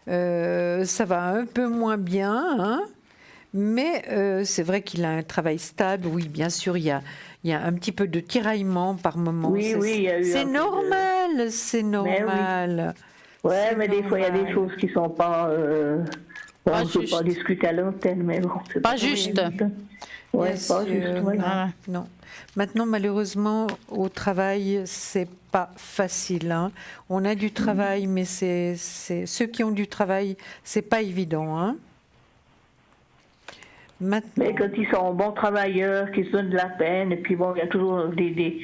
ça va un peu moins bien, hein, mais c'est vrai qu'il a un travail stable. Oui, bien sûr, il y a un petit peu de tiraillement par moment. Oui, oui, il y a eu c'est un peu normal, c'est normal. Ouais, mais des fois, il y a des normal. choses qui sont pas. Pas On ne peut juste. pas discuter à l'antenne, mais bon. C'est Pas juste. Ouais, Bien pas sûr, juste, voilà. Voilà. Non. Maintenant, malheureusement, au travail, c'est pas facile, hein. On a du travail, mais c'est ceux qui ont du travail, c'est pas évident, hein. Maintenant, Mais quand ils sont bons travailleurs, qui se donnent de la peine, et puis bon, il y a toujours des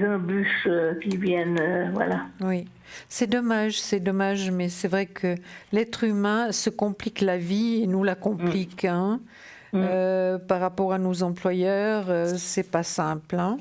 embûches qui viennent, voilà. oui, c'est dommage, mais c'est vrai que l'être humain se complique la vie et nous la complique, hein. Par rapport à nos employeurs, c'est pas simple, hein.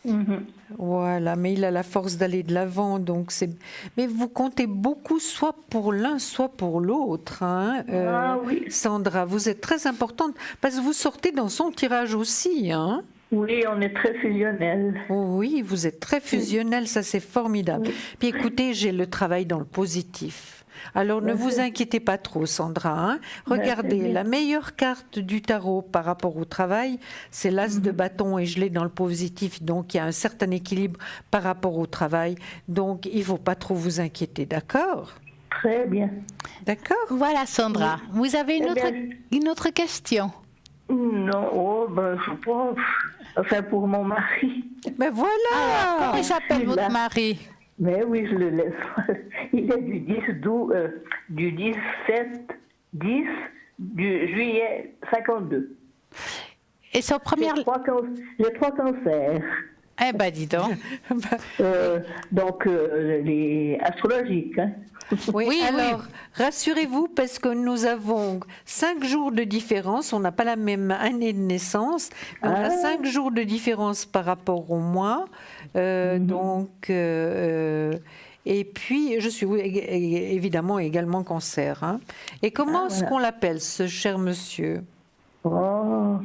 Mhm. Voilà, mais il a la force d'aller de l'avant, donc c'est. Mais vous comptez beaucoup, soit pour l'un, soit pour l'autre, hein. Ah oui. Sandra, vous êtes très importante parce que vous sortez dans son tirage aussi, hein. Oui, on est très fusionnels. Oh oui, vous êtes très fusionnel, ça c'est formidable. Oui. Puis écoutez, j'ai le travail dans le positif. Alors ne vous inquiétez pas trop, Sandra, hein. Regardez, bien. la meilleure carte du tarot par rapport au travail, c'est l'as de bâton et je l'ai dans le positif, donc il y a un certain équilibre par rapport au travail. Donc il ne faut pas trop vous inquiéter, d'accord? Très bien. D'accord? Voilà, Sandra. Vous avez Eh bien, une autre question? Non, oh, ben, je sais pas. Enfin, pour mon mari. Mais voilà! Comment il s'appelle là. votre mari? Mais oui, je le laisse. Il est du 17-10 du juillet 52. Et son premier... J'ai trois cancers. Eh ben, dis donc. Donc, les astrologiques. Hein. Oui, Oui, alors, rassurez-vous, parce que nous avons 5 jours de différence, on n'a pas la même année de naissance, mais on a 5 jours de différence par rapport au mois, donc, et puis, je suis évidemment également cancer, hein. Et comment est-ce qu'on l'appelle, ce cher monsieur? Oh,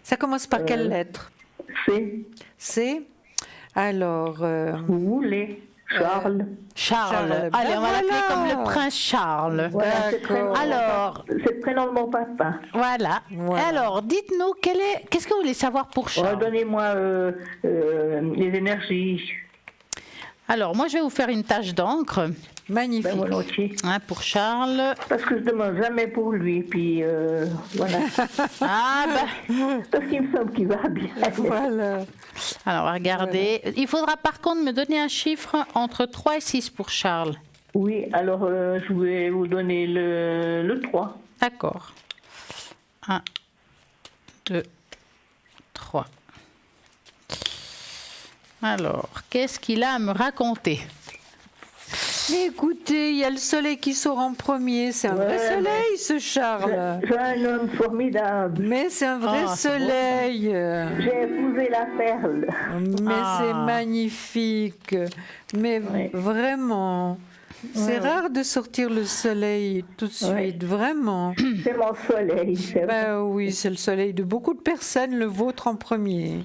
Ça commence par quelle lettre? c'est Alors... vous voulez. Charles. Charles. Charles. Allez, on va Ben l'appeler voilà. comme le prince Charles. Voilà, c'est le prénom de mon Alors, papa. C'est le prénom de mon papa. voilà. Voilà. Alors, dites-nous, qu'est-ce que vous voulez savoir pour Charles? Donnez-moi les énergies. Alors, moi, je vais vous faire une tache d'encre, Magnifique. Ben, volontiers. hein, pour Charles. Parce que je demande jamais pour lui, puis voilà. Ah, ben, Parce qu'il me semble qu'il va bien. Voilà. alors, regardez. Il faudra par contre me donner un chiffre entre 3 et 6 pour Charles. Oui, alors je vais vous donner le 3. D'accord. 1, 2, 3. Alors, qu'est-ce qu'il a à me raconter? Mais écoutez, il y a le soleil qui sort en premier. C'est un vrai Ouais, soleil, ce Charles. J'ai un homme formidable. Mais c'est un vrai Ah, c'est soleil. J'ai épousé la perle. Mais Ah. c'est magnifique. Mais Ouais. vraiment. C'est rare de sortir le soleil tout de suite, vraiment. C'est mon soleil. Ben oui, c'est le soleil de beaucoup de personnes, le vôtre en premier.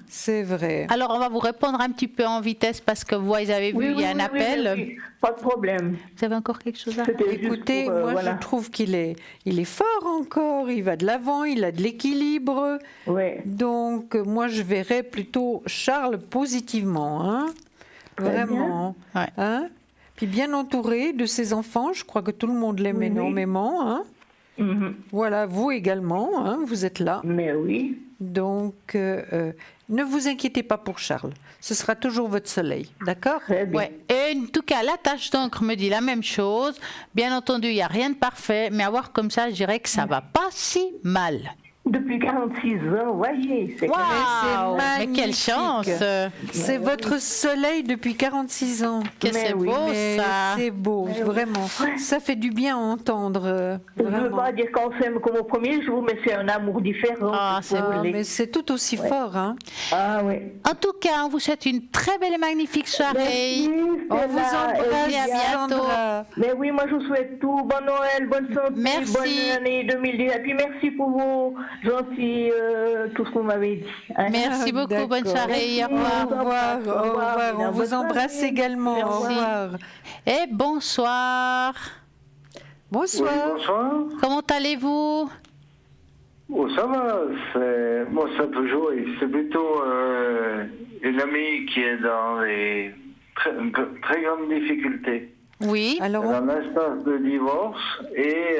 C'est vrai. Alors, on va vous répondre un petit peu en vitesse parce que vous avez vu, il y a un appel. Oui, pas de problème. Vous avez encore quelque chose à C'était juste Écoutez, pour, moi voilà. je trouve qu'il est fort encore, il va de l'avant, il a de l'équilibre. Oui. Donc moi je verrais plutôt Charles positivement, hein. Très Vraiment. bien. Ouais. Hein. Puis bien entouré de ses enfants, je crois que tout le monde l'aime Oui. énormément. Hein. Mhm. Voilà, vous également, hein, vous êtes là. Mais oui. Donc ne vous inquiétez pas pour Charles, ce sera toujours votre soleil, d'accord? Très bien. Ouais. Et en tout cas, la tâche d'encre me dit la même chose. Bien entendu, il n'y a rien de parfait, mais à voir comme ça, je dirais que ça va pas si mal. Depuis 46 ans, voyez. C'est Waouh, mais quelle magnifique. chance! C'est votre soleil depuis 46 ans. Que Mais c'est oui, beau Mais ça! c'est beau, vraiment. Ça fait du bien à entendre. Je ne veux Vraiment. pas dire qu'on s'aime comme au premier jour, mais c'est un amour différent. Ah, si vous c'est voulez. Mais c'est tout aussi fort. Hein. Ah oui. En tout cas, on vous souhaite une très belle et magnifique soirée. Merci, On vous Stella, embrasse, et à bientôt. Sandra. Mais oui, moi je vous souhaite tout. Bon Noël, bonne santé, Merci. bonne année 2010. Et puis merci pour vos gentils, tout ce que vous m'avez dit. Hein. Merci beaucoup, D'accord. bonne soirée, au Au revoir. revoir, au revoir. On vous Bonne embrasse soirée. également. Au Merci. revoir. Et bonsoir. Bonsoir. Oui, bonsoir. Comment allez-vous? Oh, ça va, moi ça peut jouer. C'est plutôt une amie qui est dans les très grandes difficultés. Oui. Alors, Elle a un instance de divorce et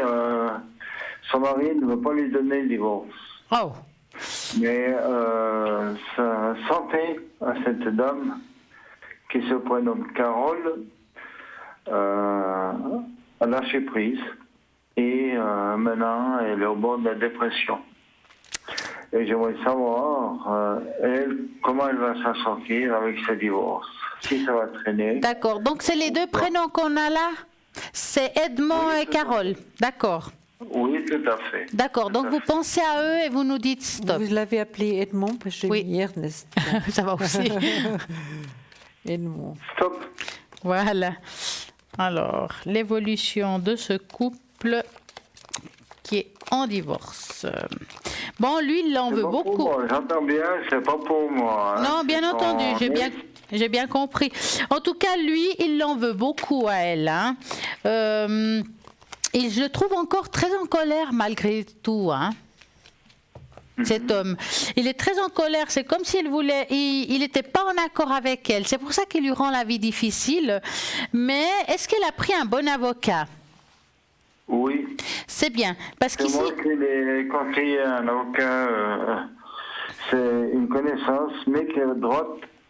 son mari ne veut pas lui donner le divorce. Oh. Mais sa santé à cette dame, qui se prénomme Carole, a lâché prise. Et maintenant, elle est au bord de la dépression. Et j'aimerais savoir, elle, comment elle va s'en sortir avec ce divorce. Si ça va traîner. D'accord. Donc, c'est les deux prénoms qu'on a là? C'est Edmond et Carole. D'accord. Oui, tout à fait. D'accord. Donc, vous pensez à eux et vous nous dites stop. vous l'avez appelé Edmond, parce que j'ai Oui. mis Ernest. Ça va aussi. Edmond. Stop. Voilà. Alors, l'évolution de ce couple qui est en divorce. Bon, lui, il en C'est veut pas pour beaucoup. moi. J'entends bien, c'est pas pour moi. hein. Non, bien C'est entendu, son- j'ai bien compris. En tout cas, lui, il l'en veut beaucoup à elle. Hein. Et je le trouve encore très en colère malgré tout. Hein. Cet homme, il est très en colère. C'est comme s'il voulait, il n'était pas en accord avec elle. C'est pour ça qu'il lui rend la vie difficile. Mais est-ce qu'elle a pris un bon avocat? Oui. C'est bien, parce C'est qu'ici, moi qui l'ai conseillé à un avocat. C'est une connaissance, mais qui est droite,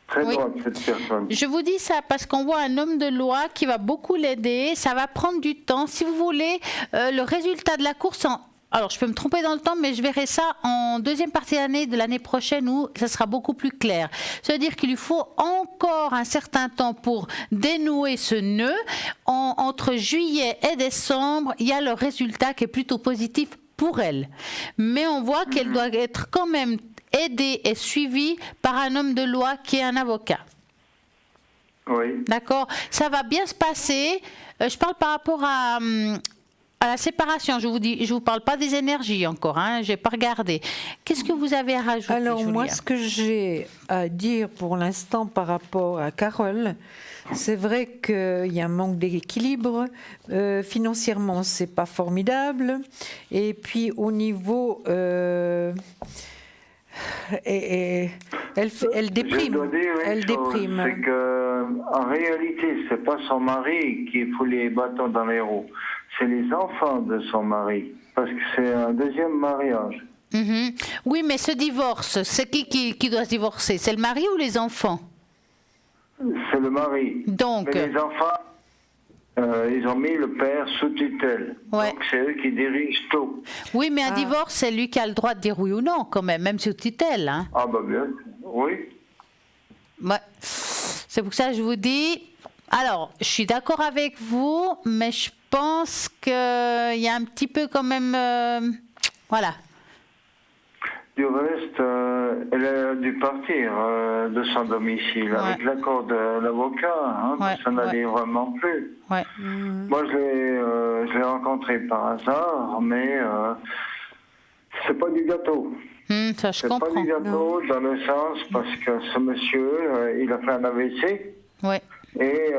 très Oui. droite, cette personne. je vous dis ça parce qu'on voit un homme de loi qui va beaucoup l'aider. Ça va prendre du temps. Si vous voulez, le résultat de la course, alors je peux me tromper dans le temps, mais je verrai ça en deuxième partie d'année de l'année prochaine où ça sera beaucoup plus clair. Ça veut dire qu'il lui faut encore un certain temps pour dénouer ce nœud. Entre juillet et décembre, il y a le résultat qui est plutôt positif pour elle. Mais on voit qu'elle doit être quand même aidée et suivie par un homme de loi qui est un avocat. Oui. D'accord? Ça va bien se passer. Je parle par rapport à la séparation. Je vous dis, je vous parle pas des énergies encore. Hein, j'ai pas regardé. Qu'est-ce que vous avez à rajouter? Alors moi, Julia? ce que j'ai à dire pour l'instant par rapport à Carole, c'est vrai qu'il y a un manque d'équilibre. Financièrement, c'est pas formidable. Et puis au niveau... elle déprime. Je dois dire une Elle chose, déprime. c'est que, en réalité, c'est pas son mari qui fout les bâtons dans les roues. C'est les enfants de son mari. Parce que c'est un deuxième mariage. Mhm. Oui, mais ce divorce, c'est qui doit se divorcer? C'est le mari ou les enfants? C'est le mari. Donc, Mais les enfants, ils ont mis le père sous tutelle. Ouais. Donc c'est eux qui dirigent tout. oui, mais un divorce, c'est lui qui a le droit de dire oui ou non, quand même sous tutelle. Hein. Ah bah bien, oui. Ouais. C'est pour ça que je vous dis. Alors, je suis d'accord avec vous, mais je pense qu'il y a un petit peu quand même. Voilà. Du reste, elle a dû partir de son domicile avec l'accord de l'avocat, parce que ça n'allait vraiment plus. Ouais. Moi, je l'ai rencontré par hasard, mais c'est pas du gâteau. Ça, je C'est comprends. pas du gâteau dans le sens parce que ce monsieur, il a fait un AVC Ouais. et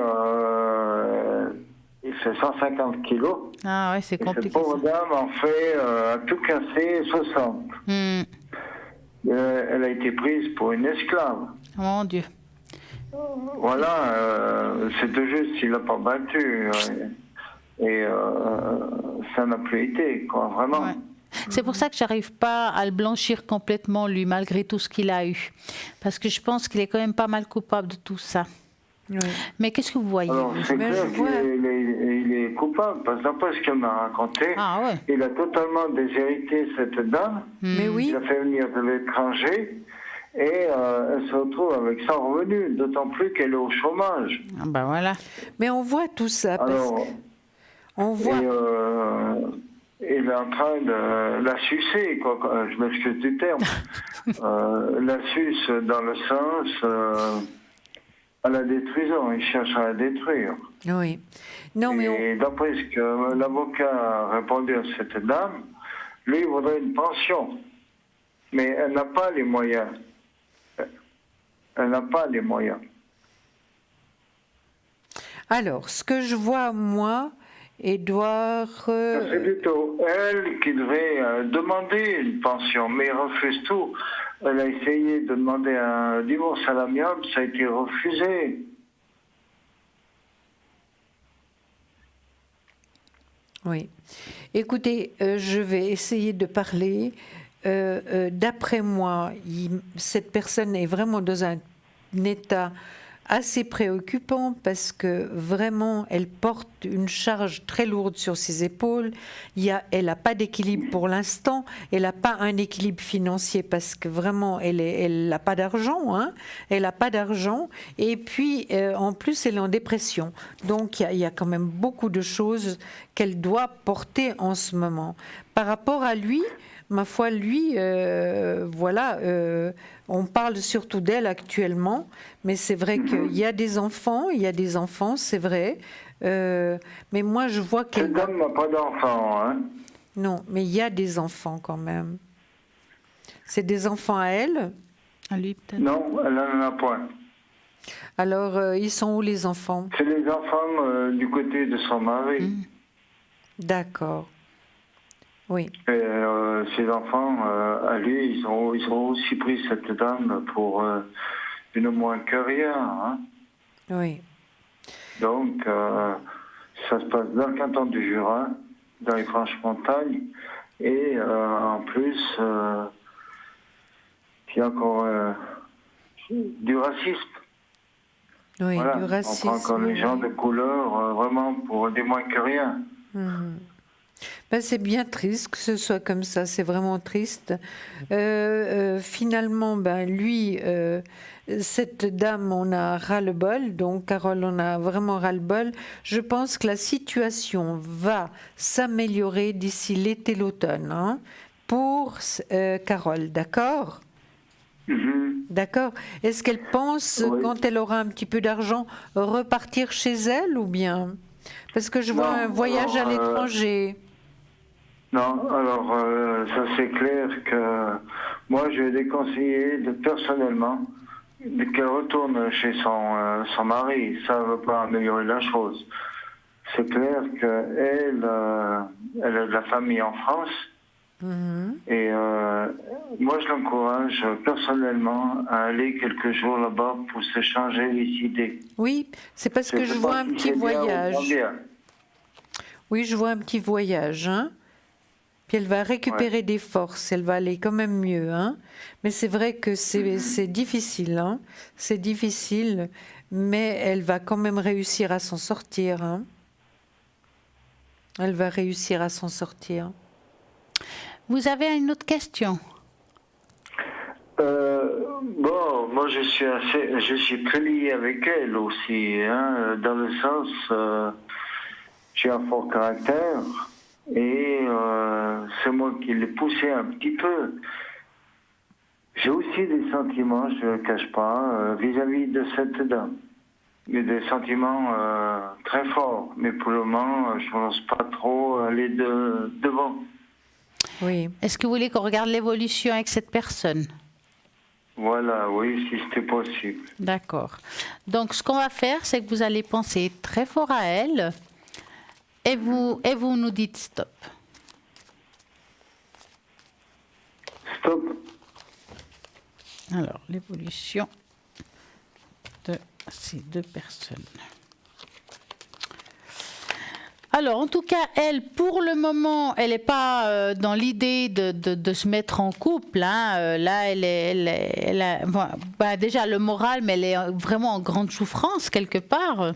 il fait 150 kilos. Ah ouais, c'est Et compliqué. cette pauvre dame en fait à tout casser 60. Elle a été prise pour une esclave. Mon Dieu. Voilà, c'est tout juste, il l'a pas battu. Et ça n'a plus été, quoi, vraiment. Ouais. C'est pour ça que j'arrive pas à le blanchir complètement, lui, malgré tout ce qu'il a eu. Parce que je pense qu'il est quand même pas mal coupable de tout ça. Oui. Mais qu'est-ce que vous voyez? Alors, c'est clair qu'il est coupable, parce que d'après ce qu'elle m'a raconté, il a totalement déshérité cette dame. Mais oui. Il a fait venir de l'étranger et elle se retrouve avec sans revenu, d'autant plus qu'elle est au chômage. Ah ben voilà. Mais on voit tout ça. Alors, on voit. Il est en train de la sucer, quoi. Je m'excuse du terme. La suce dans le sens à la détruisant. Il cherche à la détruire. Oui. Non, et d'après ce que l'avocat a répondu à cette dame, lui, il voudrait une pension. Mais elle n'a pas les moyens. Elle n'a pas les moyens. Alors, ce que je vois, moi, Édouard... C'est plutôt elle qui devrait demander une pension, mais elle refuse tout. Elle a essayé de demander un divorce à l'amiable, ça a été refusé. Oui. Écoutez, je vais essayer de parler. D'après moi, cette personne est vraiment dans un état assez préoccupant parce que vraiment, elle porte une charge très lourde sur ses épaules. Elle n'a pas d'équilibre pour l'instant. Elle n'a pas un équilibre financier parce que vraiment, elle n'a pas d'argent. Elle n'a pas d'argent. Et puis, en plus, elle est en dépression. Donc, il y a quand même beaucoup de choses qu'elle doit porter en ce moment. Par rapport à lui, ma foi, lui, on parle surtout d'elle actuellement, mais c'est vrai qu'il y a des enfants, c'est vrai. Mais moi, je vois qu'elle... Cette dame n'a pas d'enfants, Non, mais il y a des enfants quand même. C'est des enfants à elle? À lui, peut-être. Non, elle n'en a point. Alors, ils sont où les enfants? C'est les enfants du côté de son mari. D'accord. Oui. Et ses enfants, à lui, ils ont aussi pris cette dame pour une moins que rien. Oui. Donc, ça se passe dans le canton du Jura, dans les Franches-Montagnes, et en plus, il y a encore du racisme. Oui, voilà. du racisme. On prend encore les gens de couleur vraiment pour des moins que rien. C'est bien triste que ce soit comme ça, c'est vraiment triste. Finalement, lui, cette dame, on a ras-le-bol, donc Carole, on a vraiment ras-le-bol. Je pense que la situation va s'améliorer d'ici l'été, l'automne, pour Carole, d'accord? D'accord. Est-ce qu'elle pense, quand elle aura un petit peu d'argent, repartir chez elle ou bien? Parce que je vois un voyage à l'étranger. Non, alors ça c'est clair que moi je vais déconseiller personnellement qu'elle retourne chez son mari. Ça ne va pas améliorer la chose. C'est clair qu'elle elle a de la famille en France. Et moi je l'encourage personnellement à aller quelques jours là-bas pour se changer les idées. Oui, c'est parce que je vois un petit voyage. Oui, je vois un petit voyage, Puis elle va récupérer des forces, elle va aller quand même mieux, Mais c'est vrai que c'est difficile, C'est difficile, mais elle va quand même réussir à s'en sortir, Elle va réussir à s'en sortir. Vous avez une autre question? Bon, moi je suis très lié avec elle aussi, dans le sens, j'ai un fort caractère. Et c'est moi qui l'ai poussé un petit peu. J'ai aussi des sentiments, je ne le cache pas, vis-à-vis de cette dame. Il y a des sentiments très forts, mais pour le moment, je n'ose pas trop aller devant. Oui. Est-ce que vous voulez qu'on regarde l'évolution avec cette personne? Voilà, oui, si c'était possible. D'accord. Donc, ce qu'on va faire, c'est que vous allez penser très fort à elle et vous nous dites stop. Stop. Alors, l'évolution de ces deux personnes. Alors, en tout cas, elle, pour le moment, elle n'est pas dans l'idée de se mettre en couple. Hein. Là, elle a, bon, déjà le moral, mais elle est vraiment en grande souffrance quelque part.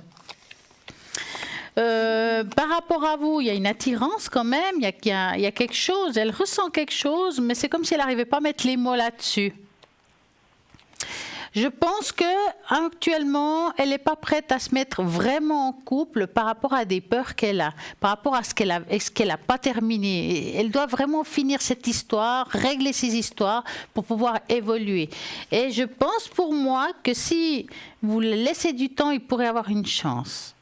Par rapport à vous, il y a une attirance quand même, il y a quelque chose, elle ressent quelque chose, mais c'est comme si elle n'arrivait pas à mettre les mots là-dessus. Je pense qu'actuellement, elle n'est pas prête à se mettre vraiment en couple par rapport à des peurs qu'elle a, par rapport à ce qu'elle n'a pas terminé. Elle doit vraiment finir cette histoire, régler ses histoires pour pouvoir évoluer. Et je pense pour moi que si vous le laissez du temps, il pourrait avoir une chance.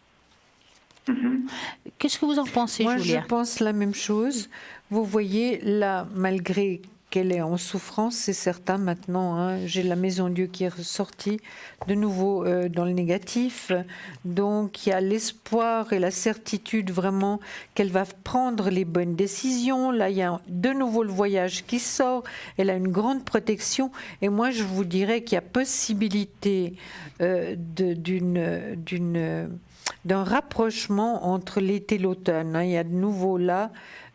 Qu'est-ce que vous en pensez, Moi, Julia? je pense la même chose. Vous voyez, là, malgré qu'elle est en souffrance, c'est certain maintenant, hein, j'ai la Maison Dieu qui est ressortie de nouveau dans le négatif. Donc, il y a l'espoir et la certitude vraiment qu'elle va prendre les bonnes décisions. Là, il y a de nouveau le voyage qui sort. Elle a une grande protection. Et moi, je vous dirais qu'il y a possibilité d'un rapprochement entre l'été et l'automne. Hein. Il y a de nouveau là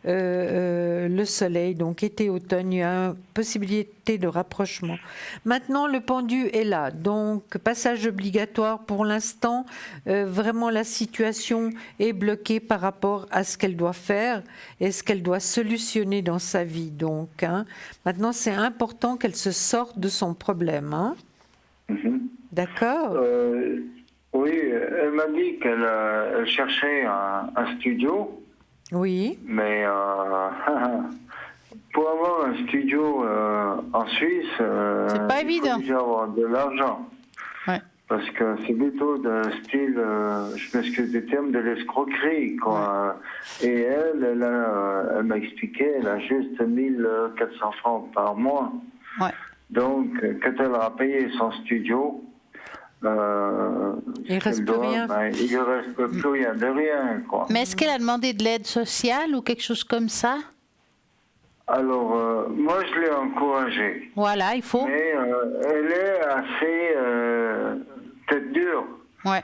le soleil, donc été-automne, il y a une possibilité de rapprochement. Maintenant, le pendu est là, donc passage obligatoire pour l'instant. Vraiment, la situation est bloquée par rapport à ce qu'elle doit faire et ce qu'elle doit solutionner dans sa vie. Donc, hein. Maintenant, c'est important qu'elle se sorte de son problème. Hein. D'accord. Oui, elle m'a dit qu'elle cherchait un studio. Oui. Mais pour avoir un studio en Suisse, c'est pas évident. Il faut déjà avoir de l'argent. Ouais. Parce que c'est plutôt de style, je m'excuse du terme, de l'escroquerie, quoi. Ouais. Et elle m'a expliqué, elle a juste 1400 francs par mois. Ouais. Donc, quand elle aura payé son studio, il reste plus rien. Il ne reste plus rien de rien, quoi. Mais est-ce qu'elle a demandé de l'aide sociale ou quelque chose comme ça? Alors, moi, je l'ai encouragée. Voilà, il faut. Mais elle est assez tête dure. Ouais.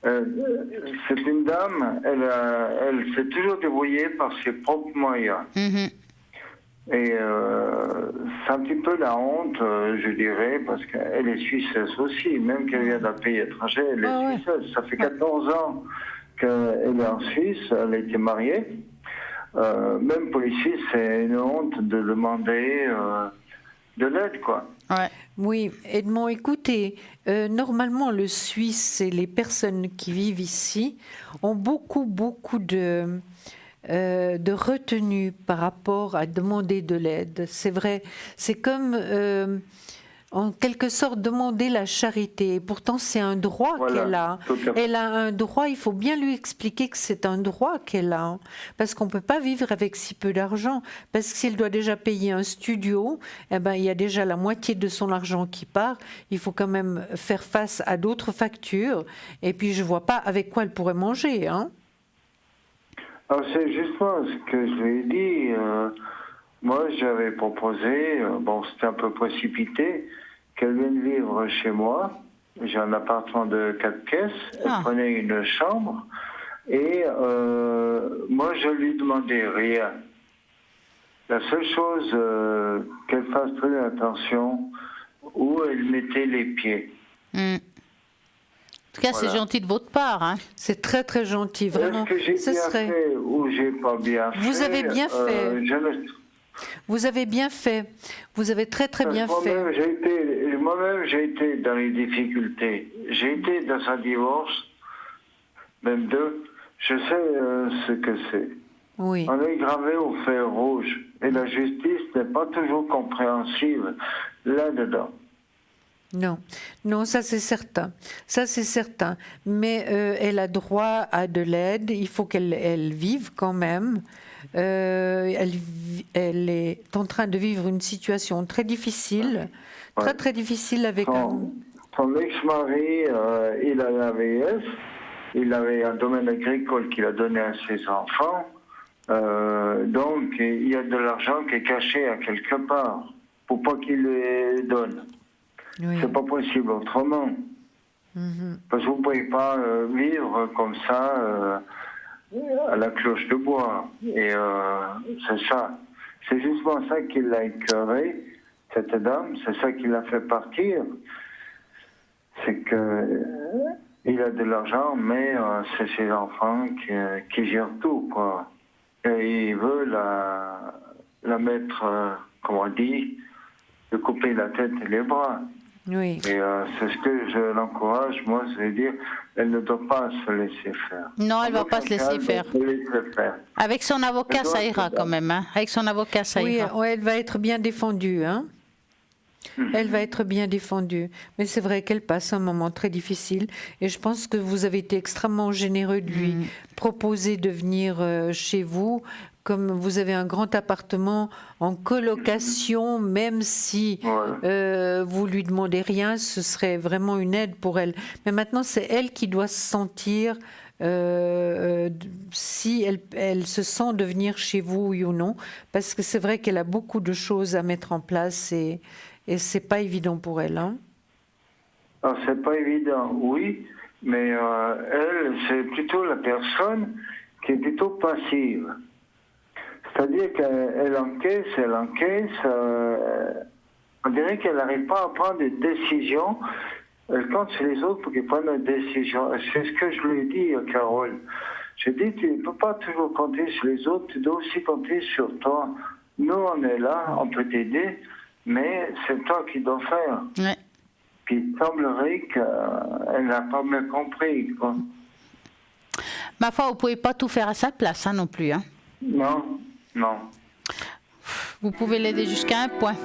C'est une dame, elle s'est toujours débrouillée par ses propres moyens. Mm-hmm. Et c'est un petit peu la honte, je dirais, parce qu'elle est suissesse aussi, même qu'elle vient d'un pays étranger, elle est suissesse. Ça fait 14 ans qu'elle est en Suisse, elle a été mariée. Même pour les Suisses, c'est une honte de demander de l'aide, quoi. Ouais. Oui, Edmond, écoutez, normalement, le Suisse et les personnes qui vivent ici ont beaucoup de retenue par rapport à demander de l'aide. C'est vrai, c'est comme en quelque sorte demander la charité. Pourtant, c'est un droit qu'elle a. Elle a un droit, il faut bien lui expliquer que c'est un droit qu'elle a. Parce qu'on ne peut pas vivre avec si peu d'argent. Parce que s'il doit déjà payer un studio, eh ben, il y a déjà la moitié de son argent qui part. Il faut quand même faire face à d'autres factures. Et puis, je ne vois pas avec quoi elle pourrait manger, hein. Alors c'est justement ce que je lui ai dit. Moi, j'avais proposé, bon, c'était un peu précipité, qu'elle vienne vivre chez moi. J'ai un appartement de 4 pièces. Elle prenait une chambre. Et moi, je lui demandais rien. La seule chose, qu'elle fasse très attention où elle mettait les pieds. Mm. En tout cas, c'est gentil de votre part. Hein. C'est très, très gentil, vraiment. Est-ce que j'ai bien fait ou j'ai pas bien fait? Vous avez bien fait. Vous avez bien fait. Vous avez très, très bien fait. Moi-même, j'ai été dans les difficultés. J'ai été dans un divorce, même deux. Je sais ce que c'est. Oui. On est gravé au fer rouge. Et la justice n'est pas toujours compréhensive. là-dedans. Non, non, ça c'est certain. Ça c'est certain. Mais elle a droit à de l'aide. Il faut qu'elle vive quand même. Elle est en train de vivre une situation très difficile, très très difficile avec son ex-mari, il a la AVS. Il avait un domaine agricole qu'il a donné à ses enfants. Donc, il y a de l'argent qui est caché à quelque part pour pas qu'il les donne. Oui. C'est pas possible autrement. Parce que vous pouvez pas vivre comme ça à la cloche de bois. Et c'est ça. C'est justement ça qui l'a écœuré, cette dame. C'est ça qui l'a fait partir. C'est que il a de l'argent, mais c'est ses enfants qui gèrent tout, quoi. Et il veut la mettre, comme on dit, de couper la tête et les bras. Oui. Et c'est ce que je l'encourage, moi, c'est dire, elle ne doit pas se laisser faire. Non, elle ne va pas se laisser faire. Avec son avocat, ça ira quand même. Hein. Avec son avocat, ça ira. Oui, elle va être bien défendue, hein. Elle va être bien défendue. Mais c'est vrai qu'elle passe un moment très difficile. Et je pense que vous avez été extrêmement généreux de lui proposer de venir chez vous. Comme vous avez un grand appartement en colocation, même si vous lui demandez rien, ce serait vraiment une aide pour elle. Mais maintenant, c'est elle qui doit se sentir si elle se sent de venir chez vous, oui ou non. Parce que c'est vrai qu'elle a beaucoup de choses à mettre en place et c'est pas évident pour elle. Hein. Alors, c'est pas évident, oui, mais elle, c'est plutôt la personne qui est plutôt passive. C'est-à-dire qu'elle encaisse, on dirait qu'elle n'arrive pas à prendre des décisions. Elle compte sur les autres pour qu'ils prennent des décisions. C'est ce que je lui ai dit à Carole. J'ai dit, tu ne peux pas toujours compter sur les autres, tu dois aussi compter sur toi. Nous, on est là, on peut t'aider, mais c'est toi qui dois faire. Ouais. Puis il semblerait qu'elle n'a pas bien compris, quoi. Ma foi, vous ne pouvez pas tout faire à sa place, hein, non plus. Hein. Non. Vous pouvez l'aider jusqu'à un point.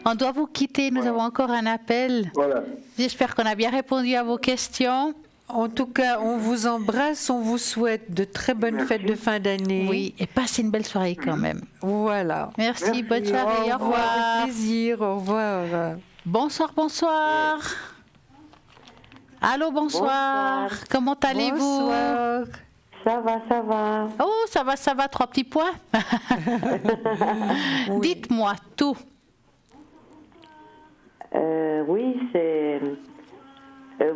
On doit vous quitter, nous avons encore un appel. Voilà. J'espère qu'on a bien répondu à vos questions. En tout cas, on vous embrasse, on vous souhaite de très bonnes fêtes de fin d'année. Oui, et passez une belle soirée quand même. Voilà. Merci. Bonne soirée, au revoir. Avec plaisir, au revoir. Bonsoir. Allô, bonsoir. Comment allez-vous? Bonsoir. Ça va. Oh, ça va, 3 petits points. Oui. Dites-moi tout. Oui, c'est...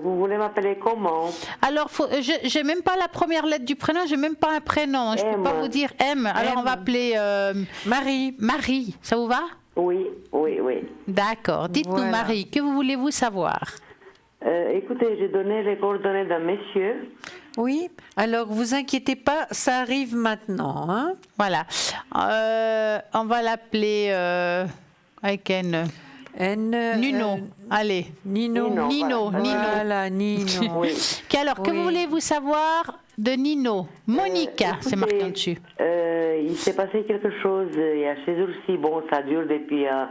vous voulez m'appeler comment? Alors, je n'ai même pas la première lettre du prénom, j'ai même pas un prénom. Je ne peux pas vous dire M. Alors, on va appeler Marie. Marie, ça vous va? Oui. D'accord. Dites-nous, Voilà. Marie, que voulez-vous savoir? Écoutez, j'ai donné les coordonnées d'un monsieur. Oui, alors vous inquiétez pas, ça arrive maintenant. Hein. Voilà. On va l'appeler avec N. Nino. Allez. Nino. Voilà, Nino. Oui. Alors, que Oui. voulez-vous savoir de Nino? Monica, c'est marqué Écoutez, dessus. Il s'est passé quelque chose il y a ces jours-ci. Bon, ça dure depuis un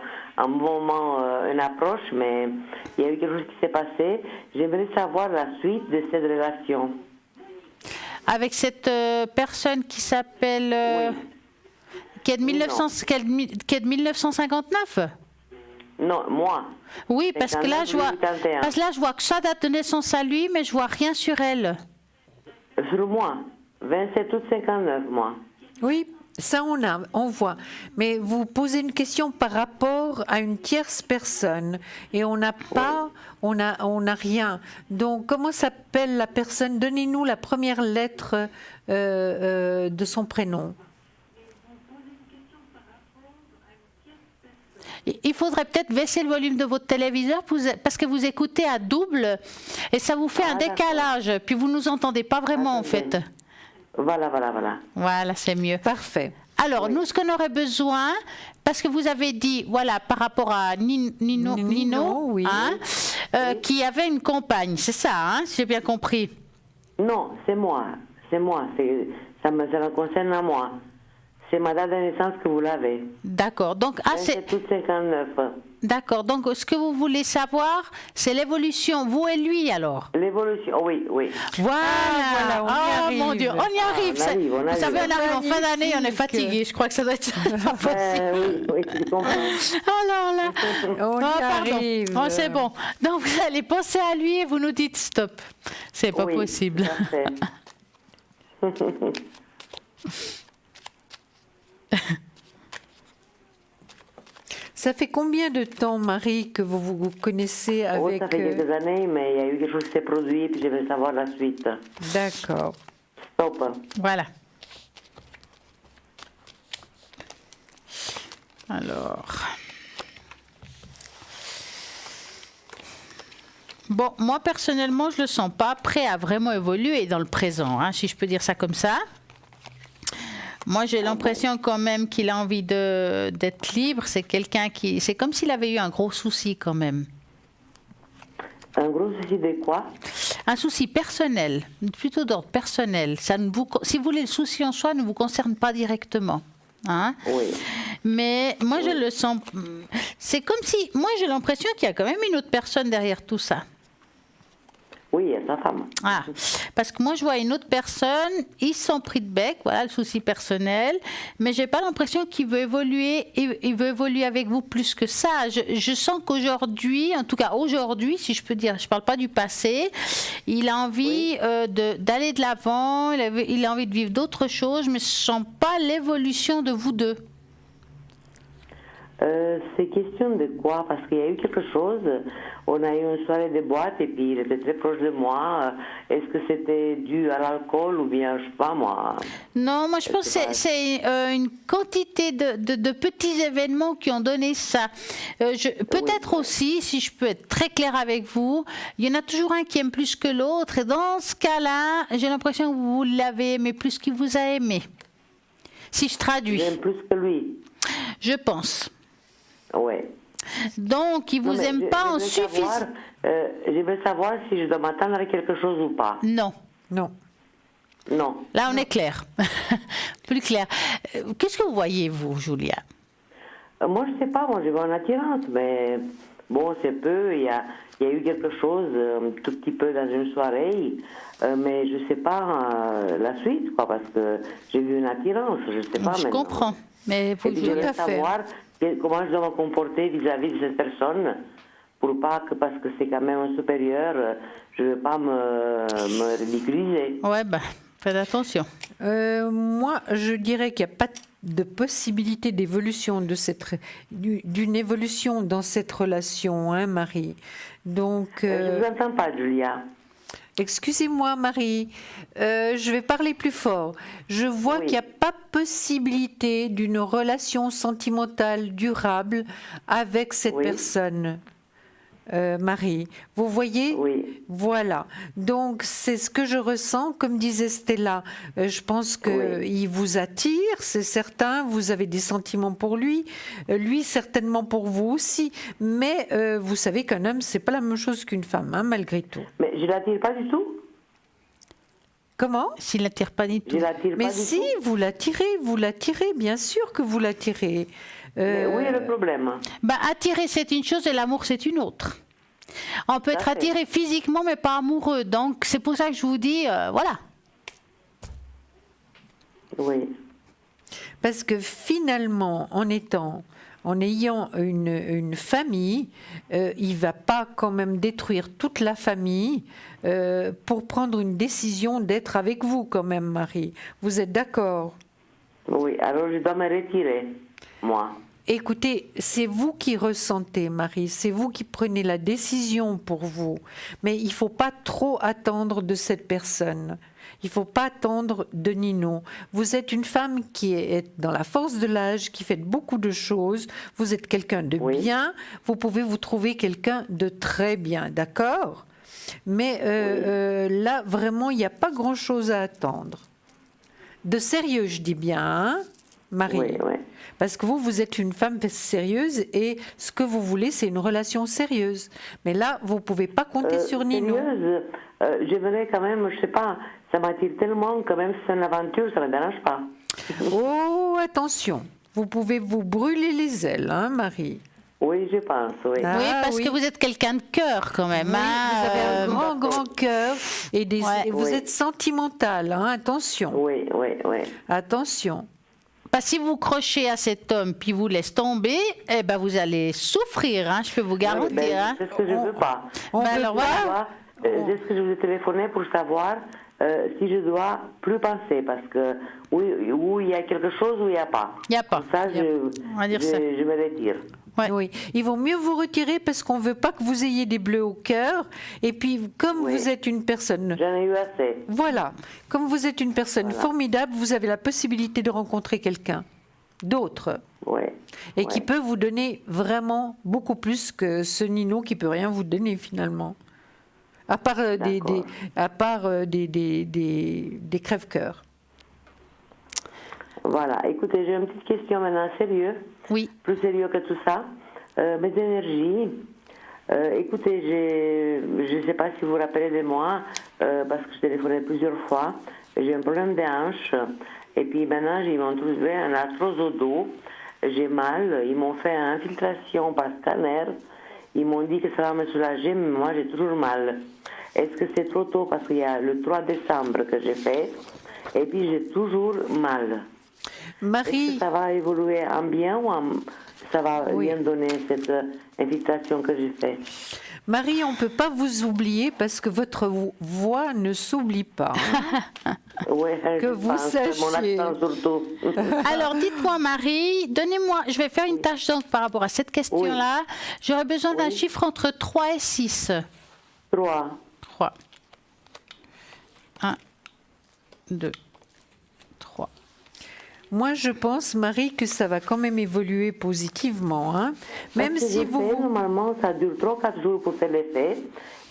moment, une approche, mais il y a eu quelque chose qui s'est passé. J'aimerais savoir la suite de cette relation. Avec cette personne qui s'appelle... qui est de 1959? Non, moi. Oui, parce que là, je vois... 2081. Parce que là, je vois que sa date de naissance à lui, mais je vois rien sur elle. Sur moi. 27 août 59, moi. Oui, ça on voit. Mais vous posez une question par rapport à une tierce personne et on n'a pas, on n'a rien. Donc comment s'appelle la personne? Donnez-nous la première lettre de son prénom. Il faudrait peut-être baisser le volume de votre téléviseur parce que vous écoutez à double et ça vous fait un décalage. Puis vous ne nous entendez pas vraiment en fait. Voilà. Voilà, c'est mieux. Parfait. Alors, nous, ce qu'on aurait besoin, parce que vous avez dit, voilà, par rapport à Nino oui. hein, qui avait une compagne, c'est ça, hein, si j'ai bien compris. Non, c'est moi. Ça me concerne à moi. C'est ma date de naissance que vous l'avez. D'accord. Donc, 57,59. D'accord. Donc, ce que vous voulez savoir, c'est l'évolution, vous et lui, alors. L'évolution, oui. Voilà. voilà, on y arrive. Mon Dieu, on y arrive. On arrive. Vous savez, on arrive en fin d'année, on est Magnifique. fatigué. Je crois que ça doit être pas possible. Oui, je comprends. Alors là. On y Pardon. arrive. Oh, c'est bon. Donc, vous allez penser à lui et vous nous dites stop. C'est pas Oui, possible. parfait. Ça fait combien de temps, Marie, que vous vous connaissez avec... Ça fait quelques années, mais il y a eu quelque chose qui s'est produit et puis je veux savoir la suite. D'accord. Stop. Voilà. Alors. Bon, moi personnellement, je le sens pas prêt à vraiment évoluer dans le présent, hein, si je peux dire ça comme ça. Moi, j'ai l'impression quand même qu'il a envie d'être libre. C'est quelqu'un qui... C'est comme s'il avait eu un gros souci quand même. Un gros souci de quoi? Un souci personnel, plutôt d'ordre personnel. Ça ne vous, si vous voulez, le souci en soi ne vous concerne pas directement. Hein? Oui. Mais moi, je le sens... C'est comme si... Moi, j'ai l'impression qu'il y a quand même une autre personne derrière tout ça. Oui, il y a sa femme. Ah, parce que moi je vois une autre personne, ils sont pris de bec, voilà le souci personnel, mais j'ai pas l'impression qu'il veut évoluer, il veut évoluer avec vous plus que ça. Je sens qu'aujourd'hui, en tout cas aujourd'hui, si je peux dire, je parle pas du passé, il a envie d'aller de l'avant, il a envie de vivre d'autres choses, mais je sens pas l'évolution de vous deux. C'est question de quoi? Parce qu'il y a eu quelque chose. On a eu une soirée de boîte et puis il était très proche de moi. Est-ce que c'était dû à l'alcool ou bien, je sais pas moi? Non, moi je pense que c'est une quantité de petits événements qui ont donné ça. Peut-être aussi, si je peux être très claire avec vous, il y en a toujours un qui aime plus que l'autre. Et dans ce cas-là, j'ai l'impression que vous l'avez aimé plus qu'il vous a aimé. Si je traduis. J'aime plus que lui. Je pense. Oui. Donc, il vous aime pas en suffisant. Je veux savoir si je dois m'attendre à quelque chose ou pas. Non. Non. Non. Là, on est clair. Plus clair. Qu'est-ce que vous voyez, vous, Julia? Moi, je sais pas. Moi, je vois une attirance, mais bon, c'est peu. Il y a eu quelque chose, un tout petit peu dans une soirée, mais je sais pas la suite, quoi, parce que j'ai vu une attirance. Je sais pas. Je maintenant. comprends. Mais Et puis, je veux savoir comment je dois me comporter vis-à-vis de cette personne pour pas que, parce que c'est quand même un supérieur, je ne veux pas me ridiculiser. Ouais, faites attention. Moi, je dirais qu'il n'y a pas de possibilité d'évolution d'une évolution dans cette relation, hein, Marie. Donc, Je ne vous entends pas, Julia. Excusez-moi, Marie, je vais parler plus fort. Je vois qu'il n'y a pas possibilité d'une relation sentimentale durable avec cette personne, Marie. Vous voyez? Oui. Voilà. Donc, c'est ce que je ressens. Comme disait Stella, je pense qu'il vous attire, c'est certain. Vous avez des sentiments pour lui. Lui, certainement pour vous aussi. Mais vous savez qu'un homme, c'est pas la même chose qu'une femme, hein, malgré tout. Mais je ne l'attire pas du tout. Comment? S'il l'attire pas du tout. Je l'attire Mais pas du si, tout. vous l'attirez, bien sûr que vous l'attirez. Mais où est le problème? Attirer, c'est une chose et l'amour, c'est une autre. On peut être attiré physiquement, mais pas amoureux. Donc, c'est pour ça que je vous dis, voilà. Oui. Parce que finalement, en ayant une famille, il ne va pas quand même détruire toute la famille pour prendre une décision d'être avec vous quand même, Marie. Vous êtes d'accord? Oui, alors je dois me retirer, moi. Écoutez, c'est vous qui ressentez, Marie, c'est vous qui prenez la décision pour vous. Mais il ne faut pas trop attendre de cette personne. Il ne faut pas attendre de Nino. Vous êtes une femme qui est dans la force de l'âge, qui fait beaucoup de choses. Vous êtes quelqu'un de bien. Vous pouvez vous trouver quelqu'un de très bien, d'accord? Mais là, vraiment, il n'y a pas grand-chose à attendre. De sérieux, je dis bien, hein, Marie? Oui, oui. Parce que vous êtes une femme sérieuse et ce que vous voulez, c'est une relation sérieuse. Mais là, vous ne pouvez pas compter sur Nino. Sérieuse, j'aimerais quand même, je ne sais pas, ça m'attire tellement, quand même, si c'est une aventure, ça ne me dérange pas. Oh, attention, vous pouvez vous brûler les ailes, hein, Marie. Oui, je pense, oui. Ah, oui, parce oui. que vous êtes quelqu'un de cœur quand même. Oui, vous avez un grand cœur et, Ouais. et vous Oui. êtes sentimentale, hein, attention. Oui, oui, oui. Attention. Parce que si vous crochez à cet homme puis vous laisse tomber, eh ben vous allez souffrir, hein, je peux vous garantir. Ben, Hein. c'est ce que je veux pas. On Ben veut alors pas- voilà. C'est ce que je vous ai téléphoné pour savoir si je dois plus penser, parce que où il y a quelque chose ou il n'y a pas. Il n'y a pas. Pour ça, On va dire ça. je me retire. Ouais. Oui, il vaut mieux vous retirer parce qu'on ne veut pas que vous ayez des bleus au cœur. Et puis, comme Oui. vous êtes une personne... J'en ai eu assez. Voilà, comme vous êtes une personne formidable, vous avez la possibilité de rencontrer quelqu'un d'autre Oui. et qui peut vous donner vraiment beaucoup plus que ce Nino qui peut rien vous donner finalement. À part des crève-cœurs. Voilà. Écoutez, j'ai une petite question maintenant, sérieux. Oui. Plus sérieux que tout ça. Mes énergies. Écoutez, je ne sais pas si vous vous rappelez de moi, parce que je téléphonais plusieurs fois. J'ai un problème de hanche. Et puis maintenant, ils m'ont trouvé un arthrose au dos. J'ai mal. Ils m'ont fait une infiltration par scanner. Ils m'ont dit que ça va me soulager, mais moi, j'ai toujours mal. Est-ce que c'est trop tôt? Parce qu'il y a le 3 décembre que j'ai fait. Et puis, j'ai toujours mal. Est-ce Marie, que ça va évoluer en bien ou ça va Oui. rien donner, cette infiltration que j'ai faite? Marie, on ne peut pas vous oublier parce que votre voix ne s'oublie pas. hein. Ouais, Que je vous pense, mon sachiez. accent surtout. Alors dites-moi Marie, donnez-moi, je vais faire une tâche d'encre par rapport à cette question-là. J'aurais besoin d'un chiffre entre 3 et 6. 3. 3. 1, 2, 3. Moi, je pense, Marie, que ça va quand même évoluer positivement. hein. Même Parce que si je vous... fais, normalement, ça dure 3-4 jours pour faire l'effet.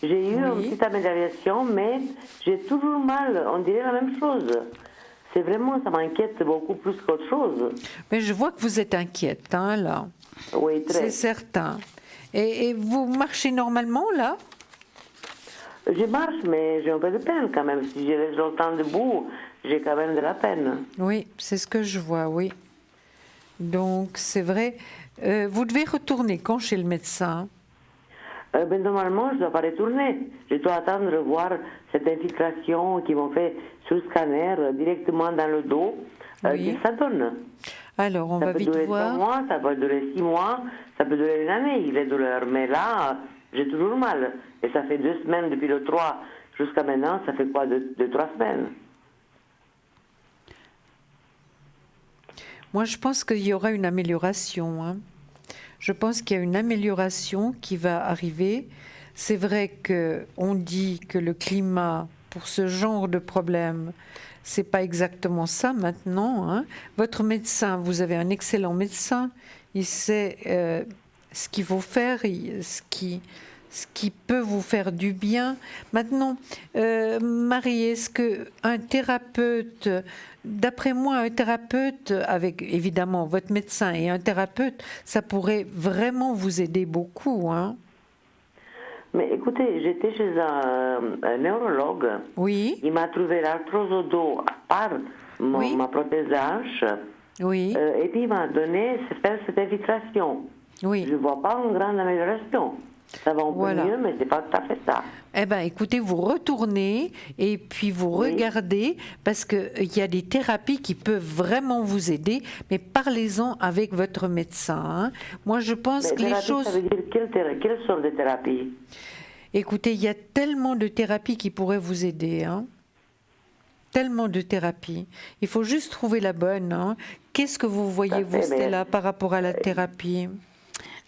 J'ai eu une petite amélioration, mais j'ai toujours mal. On dirait la même chose. C'est vraiment, ça m'inquiète beaucoup plus qu'autre chose. Mais je vois que vous êtes inquiète, hein, là. Oui, C'est très. certain. Et vous marchez normalement, là? Je marche, mais j'ai un peu de peine quand même. Si je reste longtemps debout, j'ai quand même de la peine. Oui, c'est ce que je vois, oui. Donc, c'est vrai. Vous devez retourner quand chez le médecin? Ben, normalement, je ne dois pas retourner. Je dois attendre voir cette infiltration qu'ils m'ont fait sur le scanner directement dans le dos. Oui. Que ça donne. Alors, on Ça va peut vite durer 3 voir. mois, ça peut durer 6 mois, ça peut durer une année, les douleurs. Mais là, j'ai toujours mal. Et ça fait 2 semaines depuis le 3 jusqu'à maintenant, ça fait quoi, 2-3 semaines? Moi, je pense qu'il y aura une amélioration. hein. Je pense qu'il y a une amélioration qui va arriver. C'est vrai qu'on dit que le climat, pour ce genre de problème, c'est pas exactement ça maintenant. hein. Votre médecin, vous avez un excellent médecin. Il sait ce qu'il faut faire, ce qui peut vous faire du bien. Maintenant, Marie, est-ce qu'un thérapeute, d'après moi, un thérapeute, avec évidemment votre médecin et un thérapeute, ça pourrait vraiment vous aider beaucoup, hein? Mais écoutez, j'étais chez un neurologue. Oui, Il m'a trouvé l'arthrose au dos par Oui. ma prothèse de hanche. oui, Et puis il m'a donné faire cette infiltration. oui. Je ne vois pas une grande amélioration. Ça va un peu Voilà. mieux, mais c'est pas tout à fait ça. Eh bien, écoutez, vous retournez et puis vous Oui. regardez parce qu'il y a des thérapies qui peuvent vraiment vous aider, mais parlez-en avec votre médecin. hein. Moi, je pense Mais que les thérapie, choses... ça veut dire quelle sorte de thérapie? Écoutez, il y a tellement de thérapies qui pourraient vous aider. hein. Tellement de thérapies. Il faut juste trouver la bonne. hein. Qu'est-ce que vous voyez, vous, fait, mais- Stella, par rapport à la thérapie?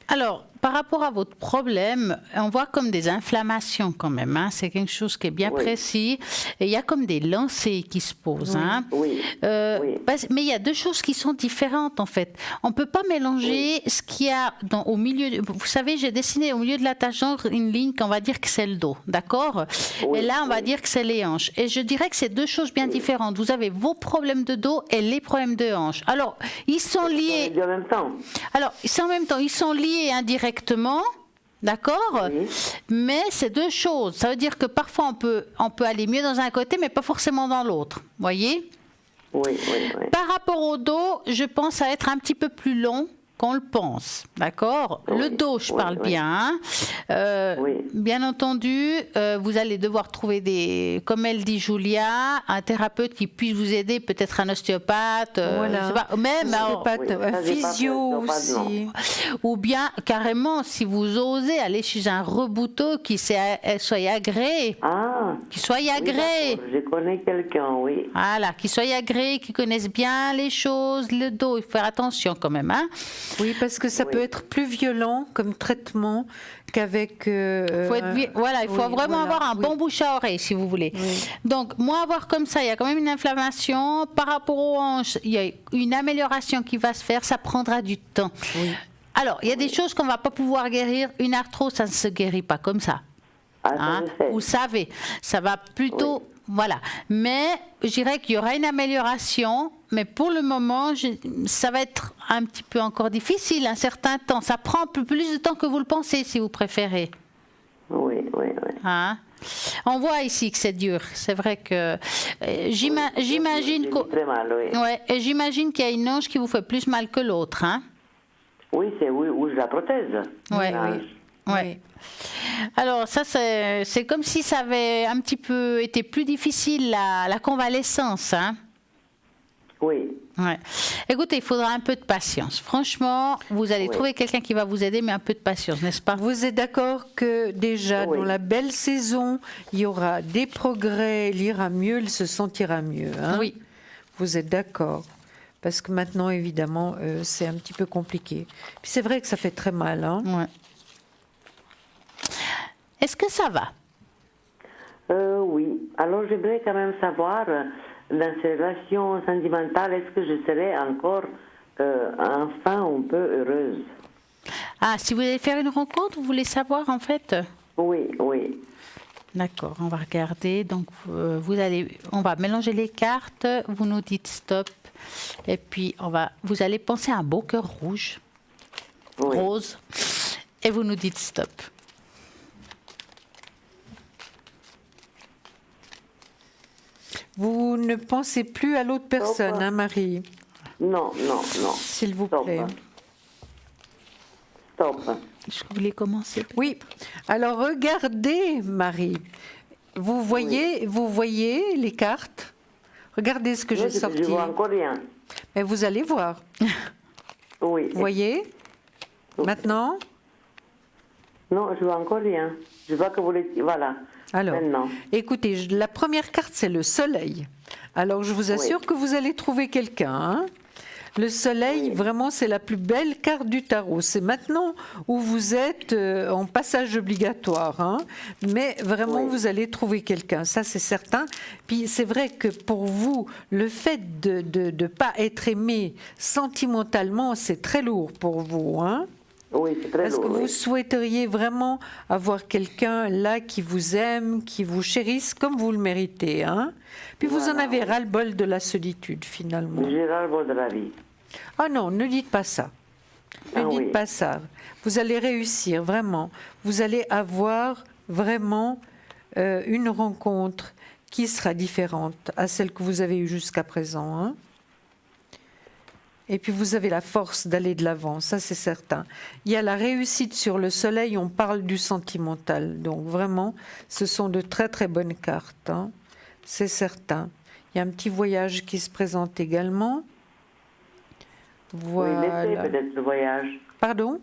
Alors, par rapport à votre problème, on voit comme des inflammations quand même. hein. C'est quelque chose qui est bien Oui. précis. Et il y a comme des lancers qui se posent. hein. Oui. Oui. Mais il y a deux choses qui sont différentes en fait. On ne peut pas mélanger ce qu'il y a au milieu. Vous savez, j'ai dessiné au milieu de la tache d'encre une ligne qu'on va dire que c'est le dos, d'accord? Oui, Et là, on va oui. dire que c'est les hanches. Et je dirais que c'est deux choses bien différentes. Vous avez vos problèmes de dos et les problèmes de hanches. Alors, ils sont liés. En même temps. Alors, c'est en même temps, ils sont liés indirectement, d'accord? Oui. Mais c'est deux choses. Ça veut dire que parfois on peut aller mieux dans un côté, mais pas forcément dans l'autre. Voyez? Oui, oui, oui. Par rapport au dos, je pense à être un petit peu plus long qu'on le pense, d'accord? Oui, Le dos, je oui, parle oui. bien. Hein. Oui. Bien entendu, vous allez devoir trouver comme elle dit Julia, un thérapeute qui puisse vous aider, peut-être un ostéopathe, Voilà. je sais pas, même Ostéopathe, Oui, un ça, j'ai pas physio fait, aussi. ou bien carrément, si vous osez aller chez un rebouteau qui soit agréé, Ah. qui soit Oui, agréé. d'accord. Je connais quelqu'un, oui. Voilà, qui soit agréé, qui connaisse bien les choses, le dos, il faut faire attention quand même, hein. Oui, parce que ça Oui. peut être plus violent comme traitement qu'avec... Voilà, il faut oui, vraiment voilà, avoir un oui. bon bouche à oreille, si vous voulez. Oui. Donc, moi, avoir comme ça, il y a quand même une inflammation. Par rapport aux hanches, il y a une amélioration qui va se faire, ça prendra du temps. Alors, il y a des choses qu'on ne va pas pouvoir guérir. Une arthrose, ça ne se guérit pas comme ça. Ah, ça, Hein, je sais. vous savez, ça va plutôt... Voilà. Mais je dirais qu'il y aura une amélioration, mais pour le moment, ça va être un petit peu encore difficile, un certain temps. Ça prend un peu plus de temps que vous le pensez, si vous préférez. Oui, oui, oui. Hein? On voit ici que c'est dur. C'est vrai que j'imagine J'ai qu'au- très mal, oui. ouais, et j'imagine qu'il y a une hanche qui vous fait plus mal que l'autre. Hein? Oui, c'est où je la prothèse. Ouais, Ah, oui. Ouais. Alors ça, c'est comme si ça avait un petit peu été plus difficile la convalescence. Hein? Oui. Ouais. Écoutez, il faudra un peu de patience. Franchement, vous allez Oui. trouver quelqu'un qui va vous aider, mais un peu de patience, n'est-ce pas? Vous êtes d'accord que déjà Oui. dans la belle saison, il y aura des progrès, il ira mieux, il se sentira mieux. Hein? Oui. Vous êtes d'accord? Parce que maintenant, évidemment, c'est un petit peu compliqué. Puis c'est vrai que ça fait très mal. Hein? Ouais. Est-ce que ça va? Oui. Alors, j'aimerais quand même savoir, dans ces relations sentimentales, est-ce que je serai encore enfin un peu heureuse? Ah, si vous allez faire une rencontre, vous voulez savoir en fait? Oui, oui. D'accord, on va regarder. Donc, on va mélanger les cartes. Vous nous dites stop. Et puis, vous allez penser à un beau cœur rouge, Oui. rose. Et vous nous dites stop. Vous ne pensez plus à l'autre personne, hein, Marie? Non, non, non. S'il vous Stop. plaît. Stop. Est-ce que vous voulez commencer? Oui. Alors regardez, Marie. Vous voyez les cartes? Regardez ce que j'ai Non, sorti. je vois encore rien. Mais vous allez voir. Oui. Vous voyez? Maintenant? Non, je vois encore rien. Je vois que vous les... Voilà. Alors, Maintenant. écoutez, la première carte, c'est le soleil. Alors, je vous assure que vous allez trouver quelqu'un. Hein. Le soleil, vraiment, c'est la plus belle carte du tarot. C'est maintenant où vous êtes en passage obligatoire. Hein. Mais vraiment, vous allez trouver quelqu'un. Ça, c'est certain. Puis, c'est vrai que pour vous, le fait de ne pas être aimé sentimentalement, c'est très lourd pour vous. Hein. Oui, c'est très Est-ce que lourd, vous oui. souhaiteriez vraiment avoir quelqu'un là qui vous aime, qui vous chérisse comme vous le méritez, hein? Puis vous en Voilà, avez oui. ras-le-bol de la solitude finalement. J'ai ras-le-bol de la vie. Ah non, ne dites pas ça. Ne Ah dites oui. pas ça. Vous allez réussir, vraiment. Vous allez avoir vraiment une rencontre qui sera différente à celle que vous avez eue jusqu'à présent, hein? Et puis vous avez la force d'aller de l'avant, ça c'est certain. Il y a la réussite sur le soleil, on parle du sentimental. Donc vraiment, ce sont de très très bonnes cartes, hein. C'est certain. Il y a un petit voyage qui se présente également. Oui, Voilà. l'été peut-être le voyage. Pardon?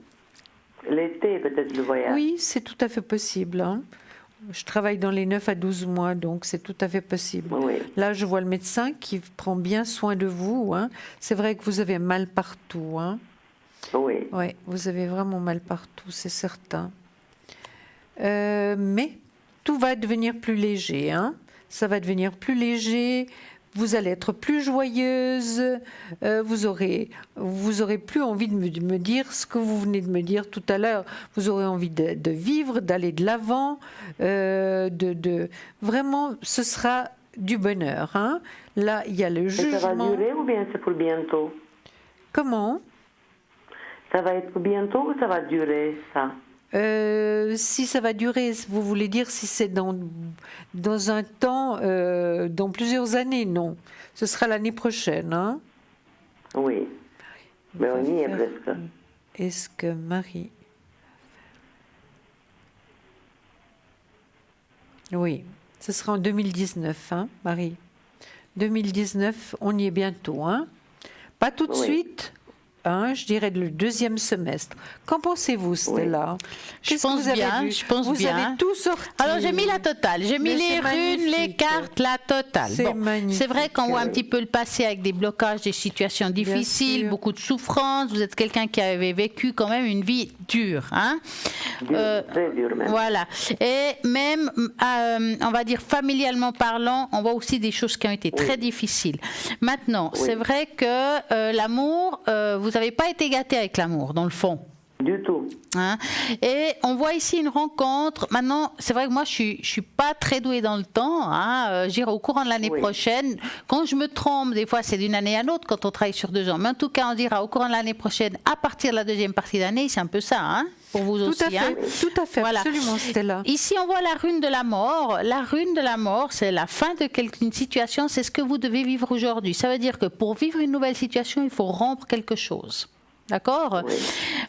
L'été peut-être le voyage. Oui, c'est tout à fait possible, hein. Je travaille dans les 9 à 12 mois, donc c'est tout à fait possible. Oui. Là, je vois le médecin qui prend bien soin de vous, hein. C'est vrai que vous avez mal partout, hein. Oui. Oui, vous avez vraiment mal partout, c'est certain. Mais tout va devenir plus léger, hein. Ça va devenir plus léger. Vous allez être plus joyeuse. Vous aurez plus envie de me dire ce que vous venez de me dire tout à l'heure. Vous aurez envie de vivre, d'aller de l'avant. Vraiment, ce sera du bonheur, hein. Là, il y a le Et ça va jugement. durer ou bien c'est pour bientôt? Comment? Ça va être pour bientôt ou ça va durer, ça? Si ça va durer, vous voulez dire si c'est dans un temps, dans plusieurs années, non. Ce sera l'année prochaine, hein? Oui. Mais on y est presque. Est-ce que Marie... Oui, ce sera en 2019, hein, Marie? 2019, on y est bientôt, hein? Pas tout de suite, hein, je dirais le deuxième semestre. Qu'en pensez-vous, Stella? Je pense bien, je pense vous bien. Vous avez tout sorti. Alors j'ai mis la totale, j'ai mis Mais les c'est runes, les magnifique. cartes, la totale. C'est magnifique. C'est vrai qu'on voit un petit peu le passé avec des blocages, des situations difficiles, sûr. beaucoup de souffrances. Vous êtes quelqu'un qui avait vécu quand même une vie dure, hein. Très dur même. Voilà. Et même, on va dire familialement parlant, on voit aussi des choses qui ont été très difficiles. Maintenant, c'est vrai que l'amour, vous n'avez pas été gâté avec l'amour, dans le fond. Du tout. Hein. Et on voit ici une rencontre. Maintenant, c'est vrai que moi, je suis pas très douée dans le temps. Hein. Je dirais au courant de l'année prochaine. Quand je me trompe, des fois, c'est d'une année à l'autre quand on travaille sur 2 ans. Mais en tout cas, on dira au courant de l'année prochaine, à partir de la deuxième partie d'année, c'est un peu ça, hein, pour vous aussi. Tout à fait, Voilà. absolument, Stella. Ici, on voit la rune de la mort. La rune de la mort, c'est la fin de une situation. C'est ce que vous devez vivre aujourd'hui. Ça veut dire que pour vivre une nouvelle situation, il faut rompre quelque chose. D'accord?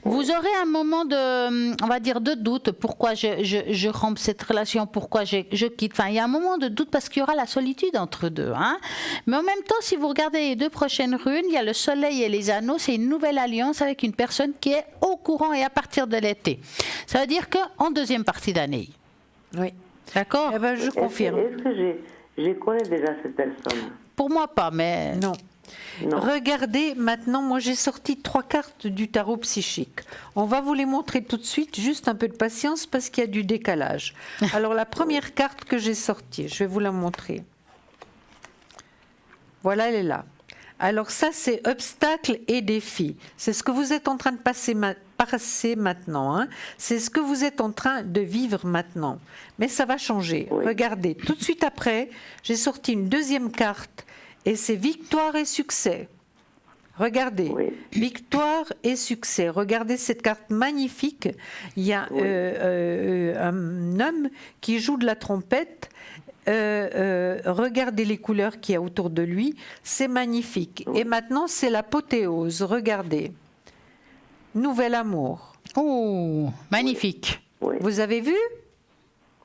Vous aurez un moment de, on va dire, de doute. Pourquoi je romps cette relation? Pourquoi je quitte? Enfin, il y a un moment de doute parce qu'il y aura la solitude entre deux. Hein? Mais en même temps, si vous regardez les 2 prochaines runes, il y a le soleil et les anneaux. C'est une nouvelle alliance avec une personne qui est au courant et à partir de l'été. Ça veut dire qu'en deuxième partie d'année. Oui. D'accord? Eh ben, je confirme. Est-ce que je connais déjà cette personne? Pour moi, pas, mais... Non. Non. Regardez, maintenant, moi j'ai sorti 3 cartes du tarot psychique. On va vous les montrer tout de suite, juste un peu de patience parce qu'il y a du décalage. Alors la première carte que j'ai sortie, je vais vous la montrer. Voilà, elle est là. Alors ça, c'est obstacles et défis. C'est ce que vous êtes en train de passer maintenant. Hein. C'est ce que vous êtes en train de vivre maintenant. Mais ça va changer. Oui. Regardez, tout de suite après, j'ai sorti une deuxième carte. Et c'est victoire et succès. Regardez, victoire et succès. Regardez cette carte magnifique. Il y a un homme qui joue de la trompette. Regardez les couleurs qu'il y a autour de lui. C'est magnifique. Et maintenant, c'est l'apothéose. Regardez. Nouvel amour. Oh, magnifique. Oui. Vous avez vu?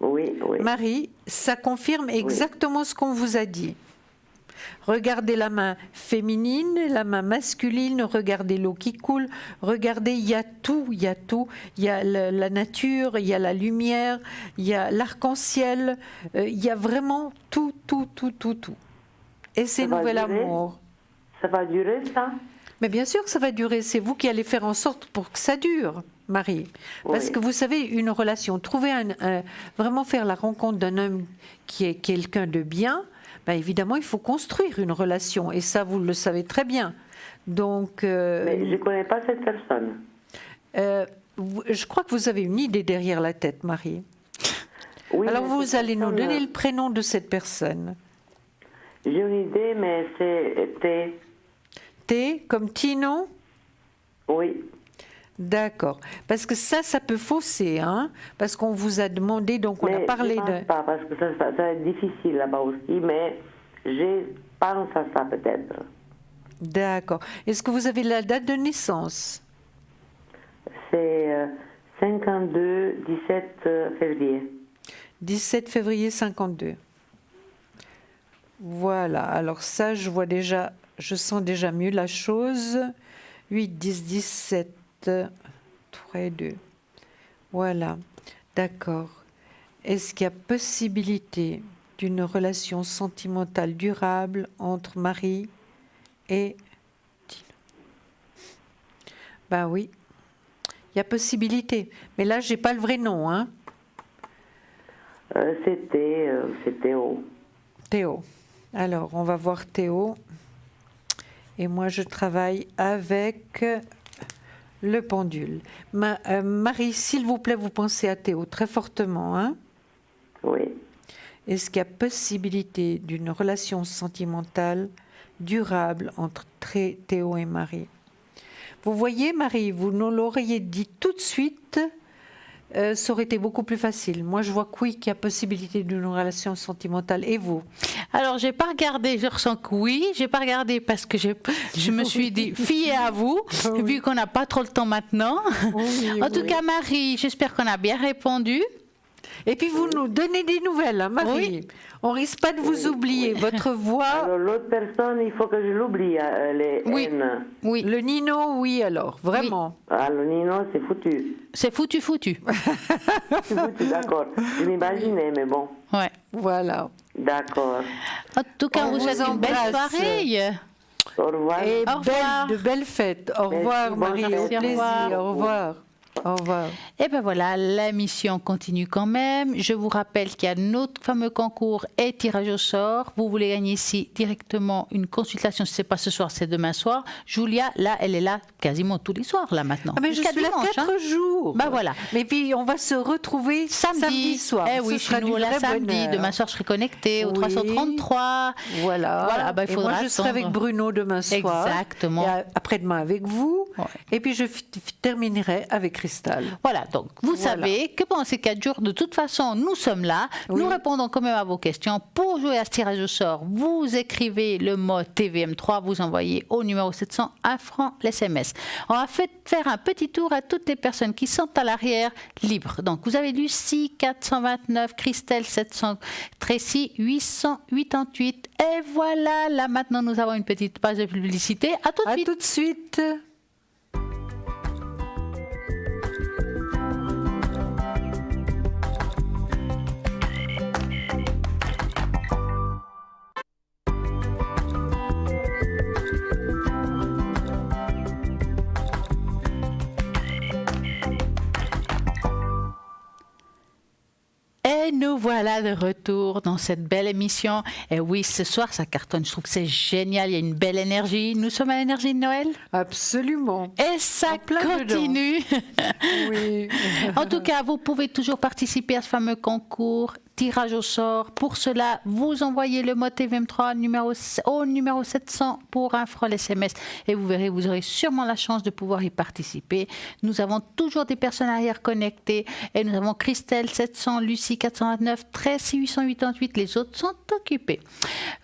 Oui. Marie, ça confirme exactement ce qu'on vous a dit. Regardez la main féminine, la main masculine, regardez l'eau qui coule, regardez, il y a tout. Il y a la nature, il y a la lumière, il y a l'arc-en-ciel, il y a vraiment tout. Et c'est nouvel amour. Ça va durer, ça? Mais bien sûr que ça va durer, c'est vous qui allez faire en sorte pour que ça dure, Marie. Parce que vous savez, une relation, vraiment faire la rencontre d'un homme qui est quelqu'un de bien, ben évidemment, il faut construire une relation, et ça, vous le savez très bien. Donc, mais je ne connais pas cette personne. Je crois que vous avez une idée derrière la tête, Marie. Oui, alors, vous allez nous personne, donner le prénom de cette personne. J'ai une idée, mais c'est T. T, comme Tino? Oui. D'accord. Parce que ça peut fausser, hein? Parce qu'on vous a demandé, donc on a parlé je pense pas, parce que ça va être difficile là-bas aussi, mais je pense à ça peut-être. D'accord. Est-ce que vous avez la date de naissance? C'est 52, 17 février. 17 février 52. Voilà. Alors ça, je sens déjà mieux la chose. 8, 10, 17. 3 et 2. Voilà, d'accord. Est-ce qu'il y a possibilité d'une relation sentimentale durable entre Marie et Tino? Ben oui, il y a possibilité. Mais là, j'ai pas le vrai nom, hein? C'est Théo. Théo. Alors, on va voir Théo. Et moi, je travaille avec le pendule. Marie, s'il vous plaît, vous pensez à Théo très fortement, hein? Oui. Est-ce qu'il y a possibilité d'une relation sentimentale durable entre Théo et Marie? Vous voyez, Marie, vous nous l'auriez dit tout de suite ça aurait été beaucoup plus facile. Moi, je vois que oui, qu'il y a possibilité d'une relation sentimentale. Et vous? Alors, j'ai pas regardé, je ressens que oui. J'ai pas regardé parce que je me suis dit, fiez à vous, vu qu'on n'a pas trop le temps maintenant. Oui, En tout cas, Marie, j'espère qu'on a bien répondu. Et puis, vous nous donnez des nouvelles, hein, Marie. Oui. On risque pas de vous oublier. Votre voix... Alors, l'autre personne, il faut que je l'oublie, les Oui. N. Oui, Le Nino, oui, alors, vraiment. Ah, le Nino, c'est foutu. c'est foutu. C'est foutu, d'accord. Je m'imaginais, mais bon. Ouais. Voilà. D'accord. En tout cas, On on vous vous souhaite une belle embrasse. soirée. Au revoir. Et Au revoir. de belles fêtes. Au revoir, bonne Marie. Au fête. plaisir. Au revoir. Au revoir. Au revoir. Et ben voilà, l'émission continue quand même. Je vous rappelle qu'il y a notre fameux concours et tirage au sort. Vous voulez gagner ici directement une consultation. Si ce n'est pas ce soir, c'est demain soir. Julia, là, elle est là quasiment tous les soirs, là, maintenant. Ah, mais je Jusqu'à suis là dimanche, 4 jours. Ben voilà. Mais puis, on va se retrouver samedi soir. Eh oui, Ce sera chez nous, du là, vrai samedi. bonheur. Demain soir, je serai connectée au Oui. 333. Voilà. Ben, il Et faudra moi, je serai attendre. avec Bruno demain soir. Exactement. Et après-demain avec vous. Ouais. Et puis, je terminerai avec Cristal. Voilà, donc vous Voilà. savez que pendant ces 4 jours, de toute façon, nous sommes là. Oui. Nous répondons quand même à vos questions. Pour jouer à ce tirage au sort, vous écrivez le mot TVM3, vous envoyez au numéro 700 1 franc l'SMS. On va faire un petit tour à toutes les personnes qui sont à l'arrière libres. Donc vous avez Lucie 429, Christelle 700, Tracy 888. Et voilà, là maintenant nous avons une petite page de publicité. À tout de À suite. tout de suite. Et nous voilà de retour dans cette belle émission. Et oui, ce soir, ça cartonne. Je trouve que c'est génial. Il y a une belle énergie. Nous sommes à l'énergie de Noël. Absolument. Et ça En plein continue. Oui. En tout cas, vous pouvez toujours participer à ce fameux concours. Tirage au sort. Pour cela, vous envoyez le mot TVM3 au numéro 700 pour 1 franc SMS. Et vous verrez, vous aurez sûrement la chance de pouvoir y participer. Nous avons toujours des personnes arrière connectées. Et nous avons Christelle 700, Lucie 429, 13 888. Les autres sont occupés.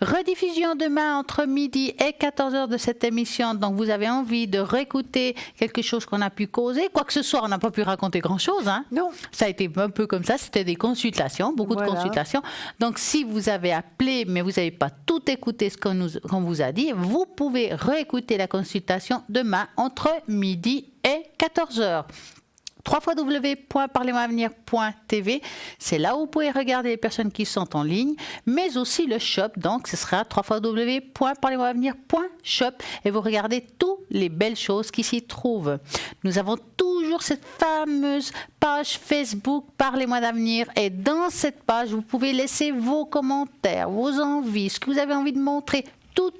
Rediffusion demain entre midi et 14h de cette émission. Donc vous avez envie de réécouter quelque chose qu'on a pu causer. Quoi que ce soit, on n'a pas pu raconter grand-chose. Hein. Non. Ça a été un peu comme ça. C'était des consultations, beaucoup de consultations. Donc, si vous avez appelé, mais vous n'avez pas tout écouté ce qu'on vous a dit, vous pouvez réécouter la consultation demain entre midi et 14h. www.parlez-moi-avenir.tv, c'est là où vous pouvez regarder les personnes qui sont en ligne, mais aussi le shop, donc ce sera www.parlez-moi-avenir.shop et vous regardez toutes les belles choses qui s'y trouvent. Nous avons toujours cette fameuse page Facebook Parlez-moi d'avenir et dans cette page, vous pouvez laisser vos commentaires, vos envies, ce que vous avez envie de montrer. Tout.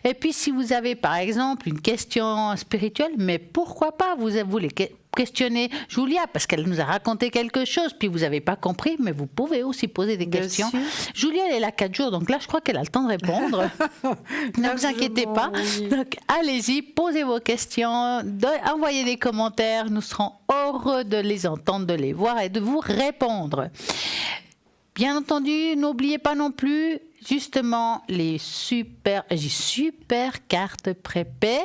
Et puis, si vous avez, par exemple, une question spirituelle, mais pourquoi pas, vous voulez questionner Julia, parce qu'elle nous a raconté quelque chose, puis vous n'avez pas compris, mais vous pouvez aussi poser des questions. sûr. Julia, elle est là 4 jours, donc là, je crois qu'elle a le temps de répondre. Ne vous inquiétez pas. Oui. Donc, allez-y, posez vos questions, envoyez des commentaires, nous serons heureux de les entendre, de les voir et de vous répondre. Bien entendu, n'oubliez pas non plus justement les super cartes prépay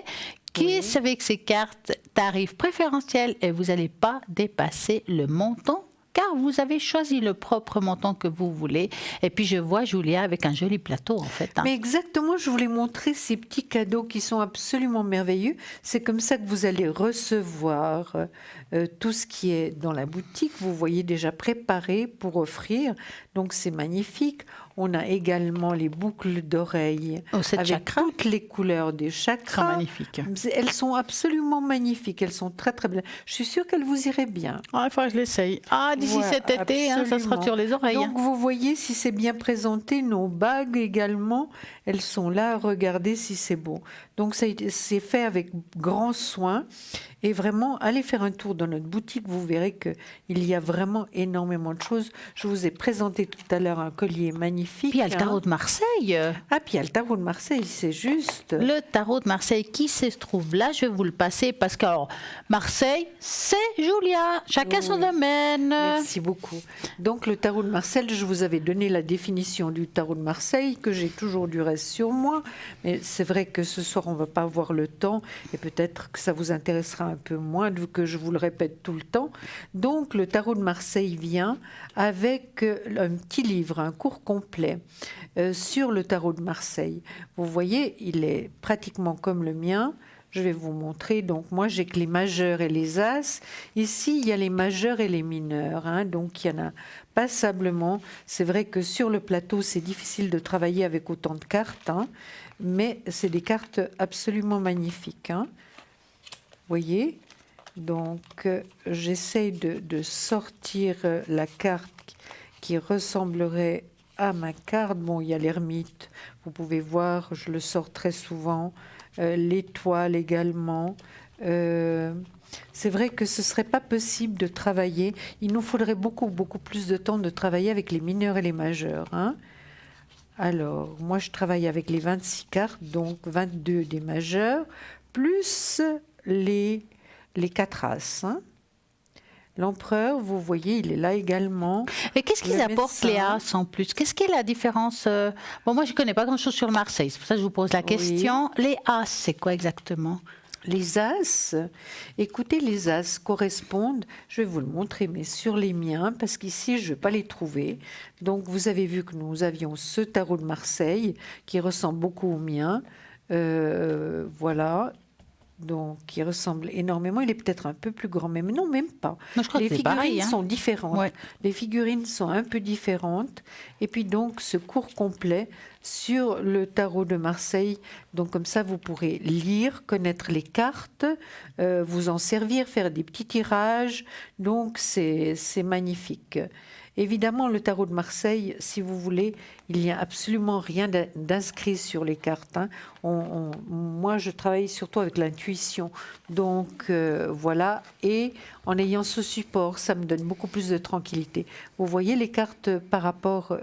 qui avec ces cartes tarifs préférentiels et vous n'allez pas dépasser le montant car vous avez choisi le propre montant que vous voulez. Et puis je vois Julia avec un joli plateau en fait. Hein. Mais exactement, je voulais montrer ces petits cadeaux qui sont absolument merveilleux. C'est comme ça que vous allez recevoir tout ce qui est dans la boutique. Vous voyez déjà préparé pour offrir. Donc c'est magnifique. On a également les boucles d'oreilles Oh, cette avec chakra. toutes les couleurs des Très chakras. magnifique. Elles sont absolument magnifiques. Elles sont très très belles. Je suis sûre qu'elles vous iraient bien. Ah, il faudra que je l'essaye. Ah, d'ici Ouais, cet été, hein, ça sera absolument. sur les oreilles. Donc hein. vous voyez si c'est bien présenté, nos bagues également, elles sont là, regardez si c'est beau. Donc c'est fait avec grand soin et vraiment allez faire un tour dans notre boutique, vous verrez qu'il y a vraiment énormément de choses. Je vous ai présenté tout à l'heure un collier magnifique magnifique. Puis il y a le tarot de Marseille. Ah, puis il y a le tarot de Marseille, c'est juste. Le tarot de Marseille qui se trouve là, je vais vous le passer parce que alors, Marseille, c'est Julia. Chacun son domaine. Merci beaucoup. Donc le tarot de Marseille, je vous avais donné la définition du tarot de Marseille, que j'ai toujours du reste sur moi. Mais c'est vrai que ce soir, on ne va pas avoir le temps et peut-être que ça vous intéressera un peu moins, vu que je vous le répète tout le temps. Donc le tarot de Marseille vient avec un petit livre, un cours complet sur le tarot de Marseille. Vous voyez, il est pratiquement comme le mien. Je vais vous montrer. Donc moi, j'ai que les majeurs et les as. Ici, il y a les majeurs et les mineurs. Donc il y en a passablement. C'est vrai que sur le plateau, c'est difficile de travailler avec autant de cartes. Mais c'est des cartes absolument magnifiques. Vous voyez ? Donc j'essaye de sortir la carte qui ressemblerait à ma carte. Bon, il y a l'ermite. Vous pouvez voir, je le sors très souvent. L'étoile également. C'est vrai que ce ne serait pas possible de travailler. Il nous faudrait beaucoup plus de temps de travailler avec les mineurs et les majeurs. Alors, moi, je travaille avec les 26 cartes, donc 22 des majeurs, plus les 4 as. L'empereur, vous voyez, il est là également. Et qu'est-ce qu'ils apportent, les as, en plus? Qu'est-ce qui est la différence? Bon, moi, je ne connais pas grand-chose sur Marseille, c'est pour ça que je vous pose la question. Les as, c'est quoi exactement? Les as, écoutez, les as correspondent, je vais vous le montrer, mais sur les miens, parce qu'ici, je ne vais pas les trouver. Donc, vous avez vu que nous avions ce tarot de Marseille, qui ressemble beaucoup au mien. Voilà. Donc, il ressemble énormément. Il est peut-être un peu plus grand, mais non, même pas. Non, je crois les que c'est figurines pareil, sont différentes. Ouais. Les figurines sont un peu différentes. Et puis donc, ce cours complet sur le tarot de Marseille. Donc, comme ça, vous pourrez lire, connaître les cartes, vous en servir, faire des petits tirages. Donc, c'est magnifique. Évidemment, le tarot de Marseille, si vous voulez, il n'y a absolument rien d'inscrit sur les cartes. Moi, je travaille surtout avec l'intuition. Donc, voilà. Et en ayant ce support, ça me donne beaucoup plus de tranquillité. Vous voyez les cartes par rapport,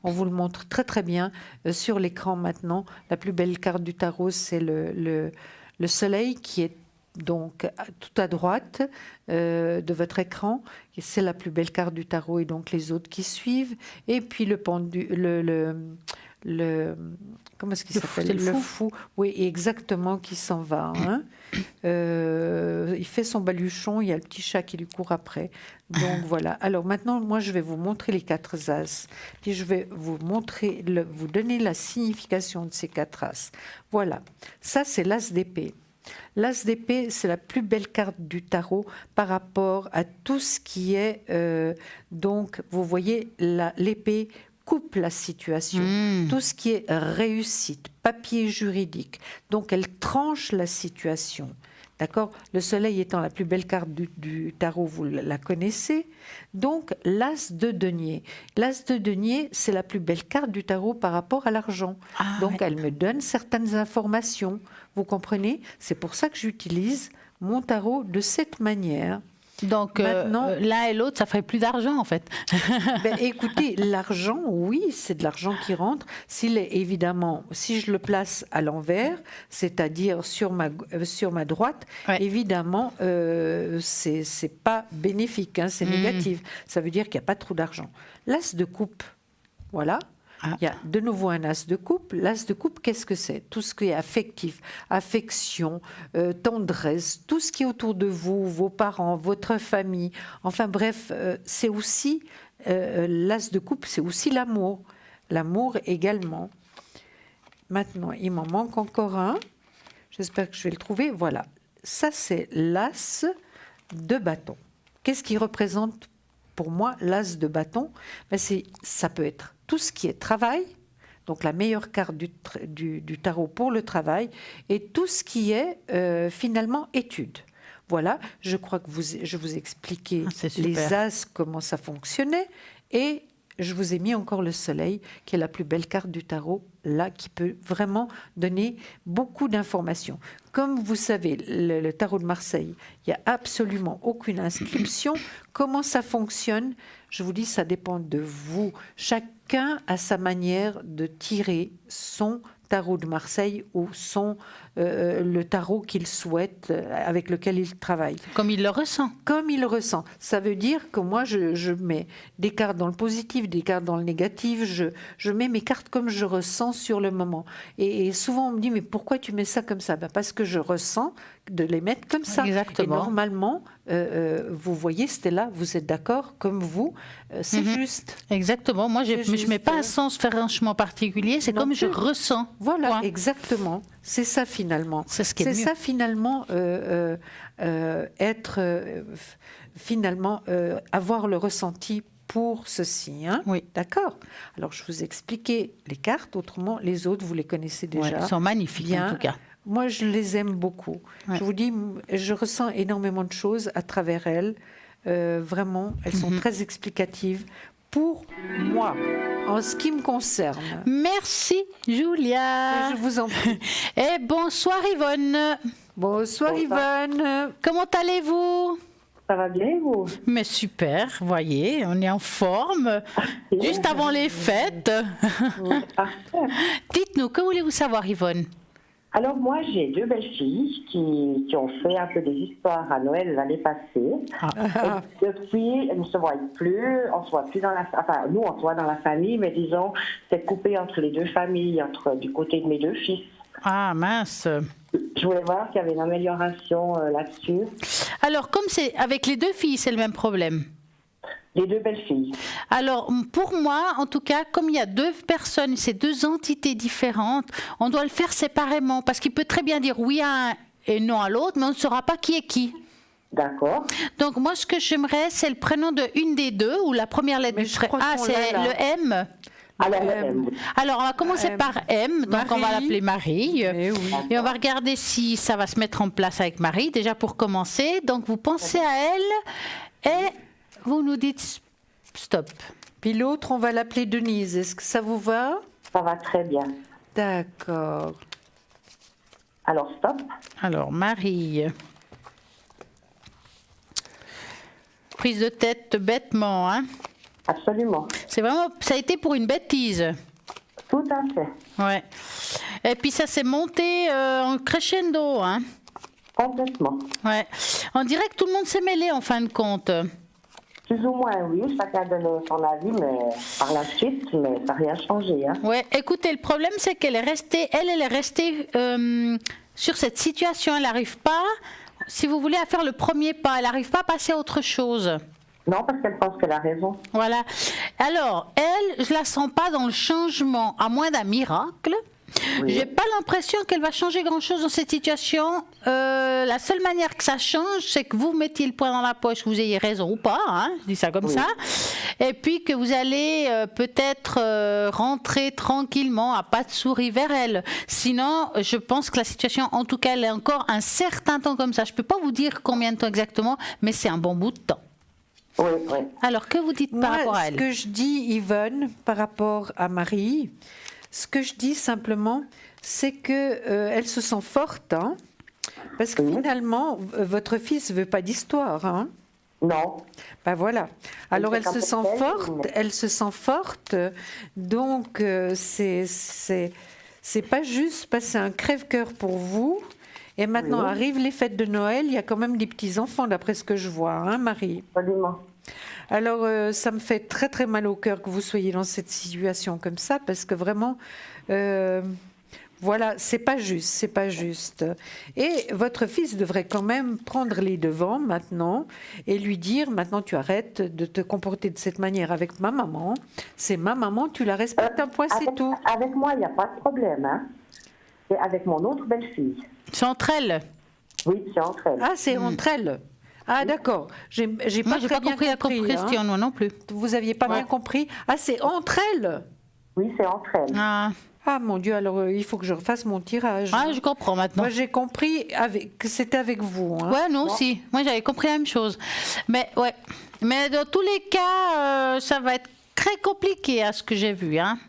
on vous le montre très très bien sur l'écran maintenant. La plus belle carte du tarot, c'est le soleil qui est donc tout à droite de votre écran, c'est la plus belle carte du tarot et donc les autres qui suivent. Et puis le comment est-ce qu'il s'appelle? Le fou. Oui, exactement, qui s'en va. Il fait son baluchon, il y a le petit chat qui lui court après. Donc voilà. Alors maintenant, moi, je vais vous montrer les 4 as. Puis je vais vous montrer, vous donner la signification de ces 4 as. Voilà. Ça, c'est l'as d'épée. L'as d'épée, c'est la plus belle carte du tarot par rapport à tout ce qui est... donc, vous voyez, l'épée coupe la situation. Tout ce qui est réussite, papier juridique. Donc, elle tranche la situation. D'accord? Le soleil étant la plus belle carte du tarot, vous la connaissez. Donc, l'as de denier. L'as de denier, c'est la plus belle carte du tarot par rapport à l'argent. Donc, elle me donne certaines informations. Vous comprenez? C'est pour ça que j'utilise mon tarot de cette manière. Donc, l'un et l'autre, ça ferait plus d'argent, en fait. Écoutez, l'argent, oui, c'est de l'argent qui rentre. S'il est évidemment, si je le place à l'envers, c'est-à-dire sur ma droite, évidemment, c'est pas bénéfique, c'est négatif. Ça veut dire qu'il n'y a pas trop d'argent. L'as de coupe, voilà. Il y a de nouveau un as de coupe. L'as de coupe, qu'est-ce que c'est? Tout ce qui est affectif, affection, tendresse, tout ce qui est autour de vous, vos parents, votre famille. Enfin bref, c'est aussi, l'as de coupe, c'est aussi l'amour. L'amour également. Maintenant, il m'en manque encore un. J'espère que je vais le trouver. Voilà. Ça, c'est l'as de bâton. Qu'est-ce qui représente pour moi l'as de bâton? Ça peut être tout ce qui est travail, donc la meilleure carte du tarot pour le travail, et tout ce qui est finalement études. Voilà, je crois que je vous ai expliqué les as, comment ça fonctionnait, et je vous ai mis encore le soleil, qui est la plus belle carte du tarot, là, qui peut vraiment donner beaucoup d'informations. Comme vous savez, le tarot de Marseille, il n'y a absolument aucune inscription. Comment ça fonctionne? Je vous dis, ça dépend de vous. Chaque chacun a sa manière de tirer son tarot de Marseille ou le tarot qu'il souhaite, avec lequel il travaille. Comme il le ressent. Comme il le ressent. Ça veut dire que moi, je mets des cartes dans le positif, des cartes dans le négatif. Je mets mes cartes comme je ressens sur le moment. Et souvent, on me dit, mais pourquoi tu mets ça comme ça? Parce que je ressens de les mettre comme ça. Exactement. Et normalement, vous voyez, Stella, vous êtes d'accord, comme vous, c'est juste. Exactement. Moi, je ne mets pas un sens franchement particulier, c'est comme je ressens. Voilà, Point. Exactement. C'est ça finalement. C'est ce qui est mieux. Ça finalement, avoir le ressenti pour ceci. Hein? Oui. D'accord. Alors, je vous ai expliqué les cartes, autrement, les autres, vous les connaissez déjà. Ouais, elles sont magnifiques Bien. en tout cas. Moi, je les aime beaucoup. Ouais. Je vous dis, je ressens énormément de choses à travers elles. Vraiment, elles sont très explicatives pour moi, en ce qui me concerne. Merci, Julia. Je vous en prie. Et bonsoir, Yvonne. Bonsoir, Yvonne. Comment allez-vous? Ça va bien, vous? Mais super, voyez, on est en forme. Juste avant les fêtes. Parfait. Dites-nous, que voulez-vous savoir, Yvonne? Alors, moi, j'ai 2 belles-filles qui ont fait un peu des histoires à Noël l'année passée. Et depuis, elles ne se voient plus. On se voit plus dans la... Enfin, nous, on se voit dans la famille, mais disons, c'est coupé entre les 2 familles, du côté de mes 2 fils. Ah, mince. Je voulais voir s'il y avait une amélioration là-dessus. Alors, comme c'est avec les 2 filles, c'est le même problème. Les 2 belles-filles. Alors, pour moi, en tout cas, comme il y a 2 personnes, c'est 2 entités différentes, on doit le faire séparément, parce qu'il peut très bien dire oui à un et non à l'autre, mais on ne saura pas qui est qui. D'accord. Donc, moi, ce que j'aimerais, c'est le prénom de une des 2, ou la première lettre Mais du je prénom. crois Ah, qu'on c'est l'a, là. le M. Alors, Alors, on va commencer par M, donc on va Marie. l'appeler Marie. Mais oui. Et on va regarder si ça va se mettre en place avec Marie, déjà pour commencer. Donc, vous pensez à elle et vous nous dites stop. Puis l'autre, on va l'appeler Denise. Est-ce que ça vous va? ça va très bien. D'accord. Alors, stop. Alors, Marie. Prise de tête bêtement, hein. Absolument. C'est vraiment, ça a été pour une bêtise. Tout à fait. Ouais. Et puis ça s'est monté en crescendo, hein. Complètement. Ouais. On dirait que tout le monde s'est mêlé en fin de compte. Plus ou moins, oui. Chacun donne son avis, mais par la suite, mais ça n'a rien changé. Hein. Ouais. Écoutez, le problème c'est qu'elle est restée, elle est restée sur cette situation. Elle n'arrive pas, si vous voulez, à faire le premier pas. Elle n'arrive pas à passer à autre chose. Non, parce qu'elle pense qu'elle a raison. Voilà. Alors, elle, je la sens pas dans le changement, à moins d'un miracle. Oui. J'ai pas l'impression qu'elle va changer grand-chose dans cette situation. La seule manière que ça change, c'est que vous mettiez le poing dans la poche, que vous ayez raison ou pas, hein, je dis ça comme ça, et puis que vous allez peut-être rentrer tranquillement, à pas de souris vers elle. Sinon, je pense que la situation, en tout cas, elle est encore un certain temps comme ça. Je peux pas vous dire combien de temps exactement, mais c'est un bon bout de temps. Oui, oui. Alors, que vous dites par rapport à Ce elle? que je dis, Yvonne, par rapport à Marie, ce que je dis simplement, c'est que elle se sent forte, hein, parce que finalement, votre fils ne veut pas d'histoire, hein. Non. Ben voilà. Alors elle c'est se sent quand même forte, belle, elle se sent forte. Donc c'est pas juste passer un crève-cœur pour vous. Et maintenant Oui. arrivent les fêtes de Noël. Il y a quand même des petits enfants, d'après ce que je vois, hein, Marie. Absolument. Alors ça me fait très très mal au cœur que vous soyez dans cette situation comme ça, parce que vraiment. Voilà, c'est pas juste, c'est pas juste. Et votre fils devrait quand même prendre les devants maintenant et lui dire, maintenant tu arrêtes de te comporter de cette manière avec ma maman. C'est ma maman, tu la respectes, un point, c'est tout. Avec moi, il n'y a pas de problème. Hein. C'est avec mon autre belle-fille. C'est entre elles. Oui, c'est entre elles. Ah, c'est entre elles. Ah, d'accord. J'ai Moi, pas j'ai très pas bien compris la compris. question, Hein. moi non plus. Vous aviez pas bien compris. Ah, c'est entre elles. Oui, c'est entre elles. Ah, Ah, mon Dieu, alors il faut que je refasse mon tirage. ah, je comprends maintenant. Moi, j'ai compris que c'était avec vous. Hein. Ouais, nous aussi. Moi, j'avais compris la même chose. Mais ouais. Mais dans tous les cas, ça va être très compliqué à ce que j'ai vu. Hein.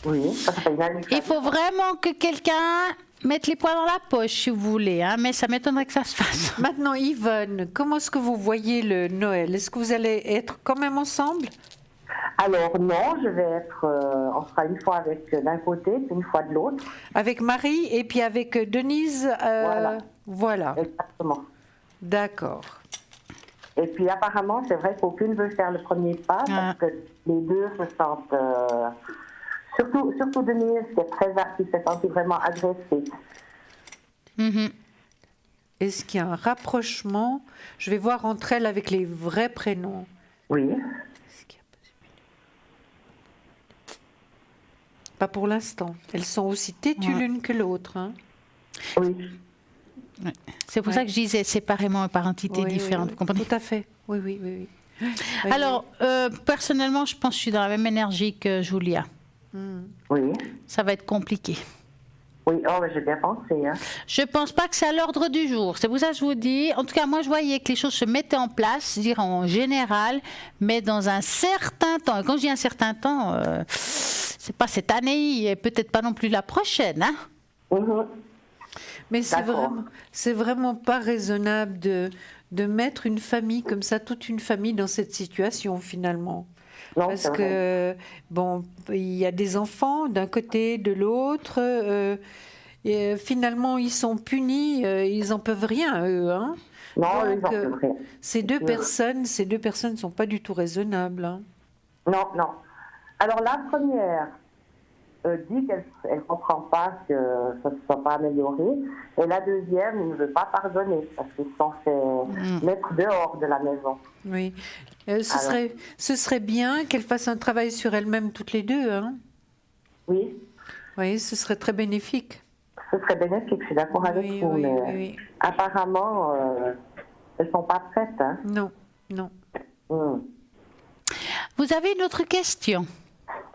Oui, ça fait une année. Il faut vraiment que quelqu'un mette les poings dans la poche, si vous voulez. Hein. Mais ça m'étonnerait que ça se fasse. Maintenant, Yvonne, comment est-ce que vous voyez le Noël? Est-ce que vous allez être quand même ensemble? Alors non, je vais être, on sera une fois avec d'un côté, puis une fois de l'autre. Avec Marie et puis avec Denise. Voilà. Exactement. D'accord. Et puis apparemment, c'est vrai qu'aucune veut faire le premier pas parce que les deux se sentent, surtout Denise qui s'est sentie vraiment agressée. Mhm. Est-ce qu'il y a un rapprochement? Je vais voir entre elles avec les vrais prénoms. Oui. Est-ce qu'il y a possibilité? Pas pour l'instant. Elles sont aussi têtues l'une que l'autre. Hein. Oui. Ouais. C'est pour ça que je disais séparément et par entité différente. Vous comprenez? Tout à fait. Oui, oui, oui. Oui. Alors, personnellement, je pense que je suis dans la même énergie que Julia. Oui. Ça va être compliqué. Oui, mais j'ai bien pensé. Hein. Je ne pense pas que c'est à l'ordre du jour. C'est pour ça que je vous dis. En tout cas, moi, je voyais que les choses se mettaient en place, je dirais en général, mais dans un certain temps. Et quand je dis un certain temps, c'est pas cette année et peut-être pas non plus la prochaine. Hein. Mais c'est vraiment pas raisonnable de mettre une famille comme ça, toute une famille dans cette situation finalement. Non, parce que, bon, il y a des enfants d'un côté, de l'autre. Et finalement, ils sont punis, ils n'en peuvent rien, eux. Hein. Non, donc, ils n'en peuvent rien. Ces deux personnes ne sont pas du tout raisonnables. Hein. Non, non. Alors, la première dit qu'elle ne comprend pas que ça ne se soit pas amélioré. Et la deuxième ne veut pas pardonner parce qu'ils se sont fait mettre dehors de la maison. Oui. Ce serait bien qu'elles fassent un travail sur elles-mêmes toutes les deux. Hein. Oui. Oui, ce serait très bénéfique. Ce serait bénéfique, je suis d'accord avec vous. Mais apparemment, elles ne sont pas prêtes. Hein. Non, non. Vous avez une autre question?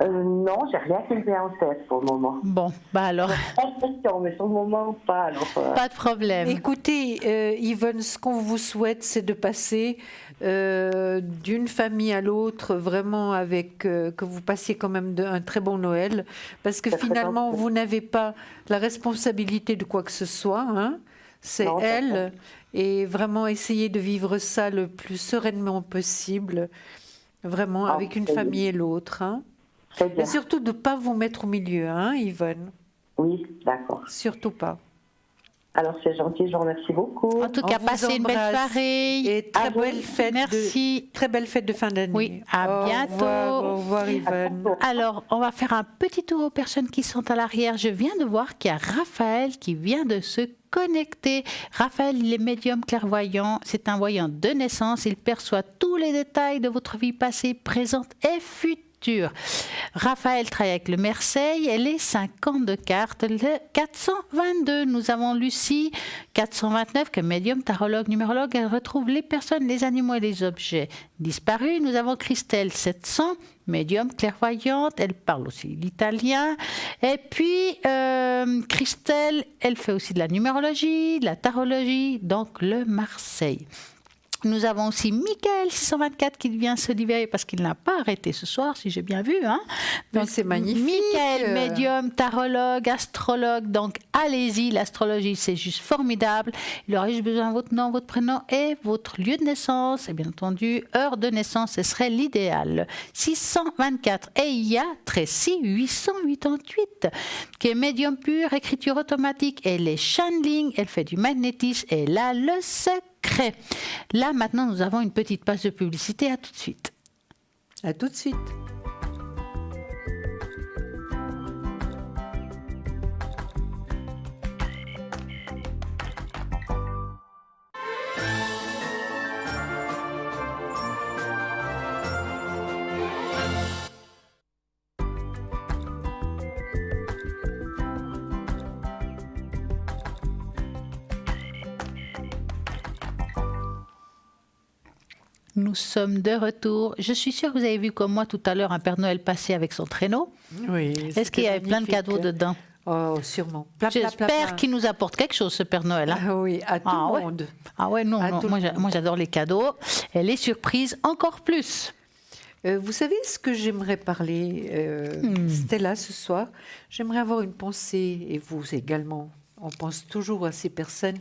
Non, j'ai rien qui me vient en tête pour le moment. Bon, bah alors. Pas de question, mais sur le moment, pas. Alors, Pas de problème. Écoutez, Yvonne, ce qu'on vous souhaite, c'est de passer d'une famille à l'autre, vraiment avec que vous passiez quand même un très bon Noël, parce que finalement, vous n'avez pas la responsabilité de quoi que ce soit. Hein. C'est elle, et vraiment essayer de vivre ça le plus sereinement possible, vraiment avec une famille et l'autre. Hein. Et surtout de ne pas vous mettre au milieu, hein, Yvonne? Oui, d'accord. Surtout pas. Alors c'est gentil, je vous remercie beaucoup. En tout cas, passez une belle soirée. Et très belle fête. Merci. Très belle fête de fin d'année. Oui, à bientôt. Au revoir, Yvonne. Alors, on va faire un petit tour aux personnes qui sont à l'arrière. Je viens de voir qu'il y a Raphaël qui vient de se connecter. Raphaël, il est médium clairvoyant. C'est un voyant de naissance. Il perçoit tous les détails de votre vie passée, présente et future. Raphaël travaille avec le Marseille, elle est 50 de cartes, le 422. Nous avons Lucie, 429, qui est médium, tarologue, numérologue. Elle retrouve les personnes, les animaux et les objets disparus. Nous avons Christelle, 700, médium, clairvoyante. Elle parle aussi l'italien. Et puis, Christelle, elle fait aussi de la numérologie, de la tarologie, donc le Marseille. Nous avons aussi Michael 624 qui vient se libérer parce qu'il n'a pas arrêté ce soir, si j'ai bien vu. Hein. Donc c'est magnifique. Michael, médium, tarologue, astrologue. Donc allez-y, l'astrologie c'est juste formidable. Il aurait juste besoin de votre nom, votre prénom et votre lieu de naissance. Et bien entendu, heure de naissance, ce serait l'idéal. 624. Et il y a Tracy 888 qui est médium pur, écriture automatique. Elle est channeling, elle fait du magnétisme et là le secret. Là, maintenant, nous avons une petite page de publicité. À tout de suite. À tout de suite. Nous sommes de retour. Je suis sûre que vous avez vu comme moi tout à l'heure un Père Noël passer avec son traîneau. Oui. Est-ce qu'il y avait plein de cadeaux dedans? Oh, sûrement. J'espère qu'il nous apporte quelque chose, ce Père Noël. Hein. Ah oui, à tout le monde. Ah ouais, non, moi j'adore les cadeaux. Et les surprises encore plus. Vous savez ce que j'aimerais parler, Stella, ce soir? J'aimerais avoir une pensée, et vous également. On pense toujours à ces personnes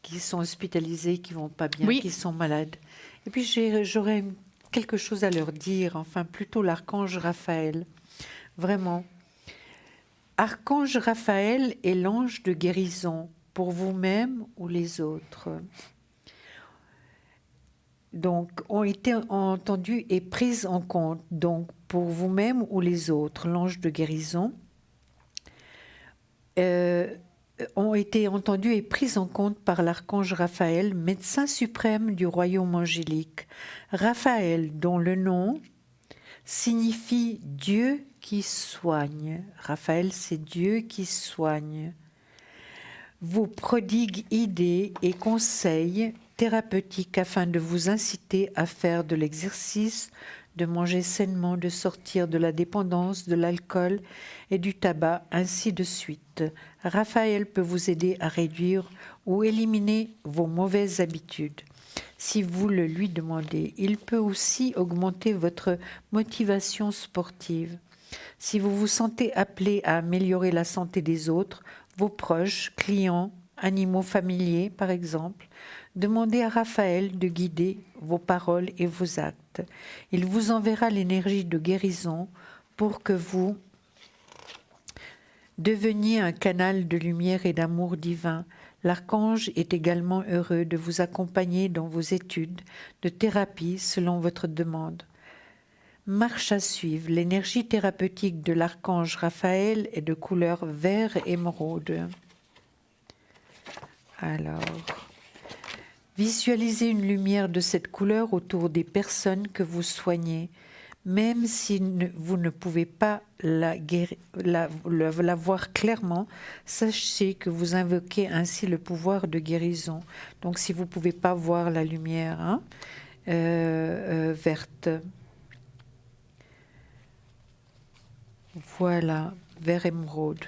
qui sont hospitalisées, qui ne vont pas bien, qui sont malades. Et puis j'aurais une quelque chose à leur dire, enfin plutôt l'archange Raphaël. Vraiment. Archange Raphaël est l'ange de guérison pour vous-même ou les autres. Donc, ont été entendus et pris en compte, donc pour vous-même ou les autres, l'ange de guérison, ont été entendus et pris en compte par l'archange Raphaël, médecin suprême du royaume angélique. Raphaël, dont le nom signifie Dieu qui soigne. Raphaël, c'est Dieu qui soigne. Vous prodigue idées et conseils thérapeutiques afin de vous inciter à faire de l'exercice, de manger sainement, de sortir de la dépendance, de l'alcool et du tabac, ainsi de suite. Raphaël peut vous aider à réduire ou éliminer vos mauvaises habitudes. Si vous le lui demandez, il peut aussi augmenter votre motivation sportive. Si vous vous sentez appelé à améliorer la santé des autres, vos proches, clients, animaux familiers par exemple, demandez à Raphaël de guider vos paroles et vos actes. Il vous enverra l'énergie de guérison pour que vous deveniez un canal de lumière et d'amour divin. L'archange est également heureux de vous accompagner dans vos études de thérapie selon votre demande. Marche à suivre. L'énergie thérapeutique de l'archange Raphaël est de couleur vert émeraude. Alors, visualisez une lumière de cette couleur autour des personnes que vous soignez. Même si vous ne pouvez pas la voir clairement, sachez que vous invoquez ainsi le pouvoir de guérison. Donc si vous ne pouvez pas voir la lumière verte, voilà, vert émeraude.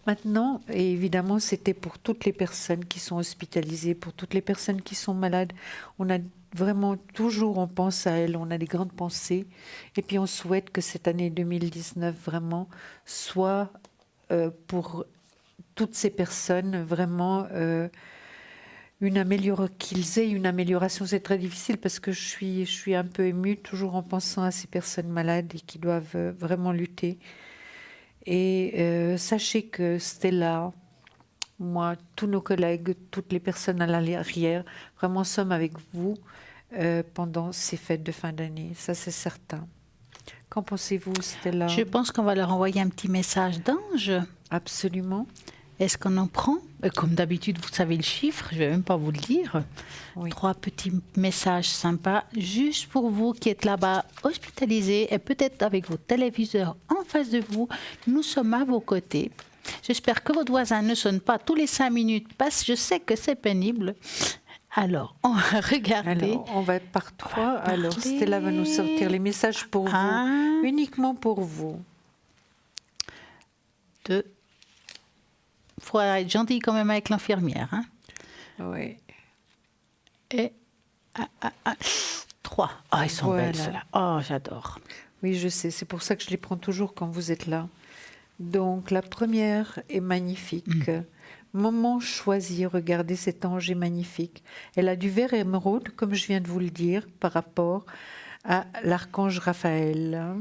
Maintenant, et évidemment, c'était pour toutes les personnes qui sont hospitalisées, pour toutes les personnes qui sont malades. On a vraiment toujours, on pense à elles, on a des grandes pensées. Et puis, on souhaite que cette année 2019, vraiment, soit pour toutes ces personnes, vraiment, qu'ils aient une amélioration. C'est très difficile parce que je suis un peu émue, toujours en pensant à ces personnes malades et qui doivent vraiment lutter. Et sachez que Stella, moi, tous nos collègues, toutes les personnes à l'arrière, vraiment sommes avec vous pendant ces fêtes de fin d'année. Ça, c'est certain. Qu'en pensez-vous, Stella? Je pense qu'on va leur envoyer un petit message d'ange. Absolument. Est-ce qu'on en prend? Comme d'habitude, vous savez le chiffre, je ne vais même pas vous le dire. Oui. 3 petits messages sympas, juste pour vous qui êtes là-bas hospitalisés et peut-être avec vos téléviseurs en face de vous. Nous sommes à vos côtés. J'espère que votre voisin ne sonne pas tous les 5 minutes parce que je sais que c'est pénible. Alors, on va regarder. Alors, on va par 3. Alors, Stella va nous sortir les messages pour vous, uniquement pour vous. 2. Il faut être gentil quand même avec l'infirmière. Hein? Oui. Et 3. Ah, ils sont belles, ceux-là. Oh, j'adore. Oui, je sais. C'est pour ça que je les prends toujours quand vous êtes là. Donc, la première est magnifique. Moment choisi. Regardez, cet ange est magnifique. Elle a du vert émeraude, comme je viens de vous le dire, par rapport à l'archange Raphaël,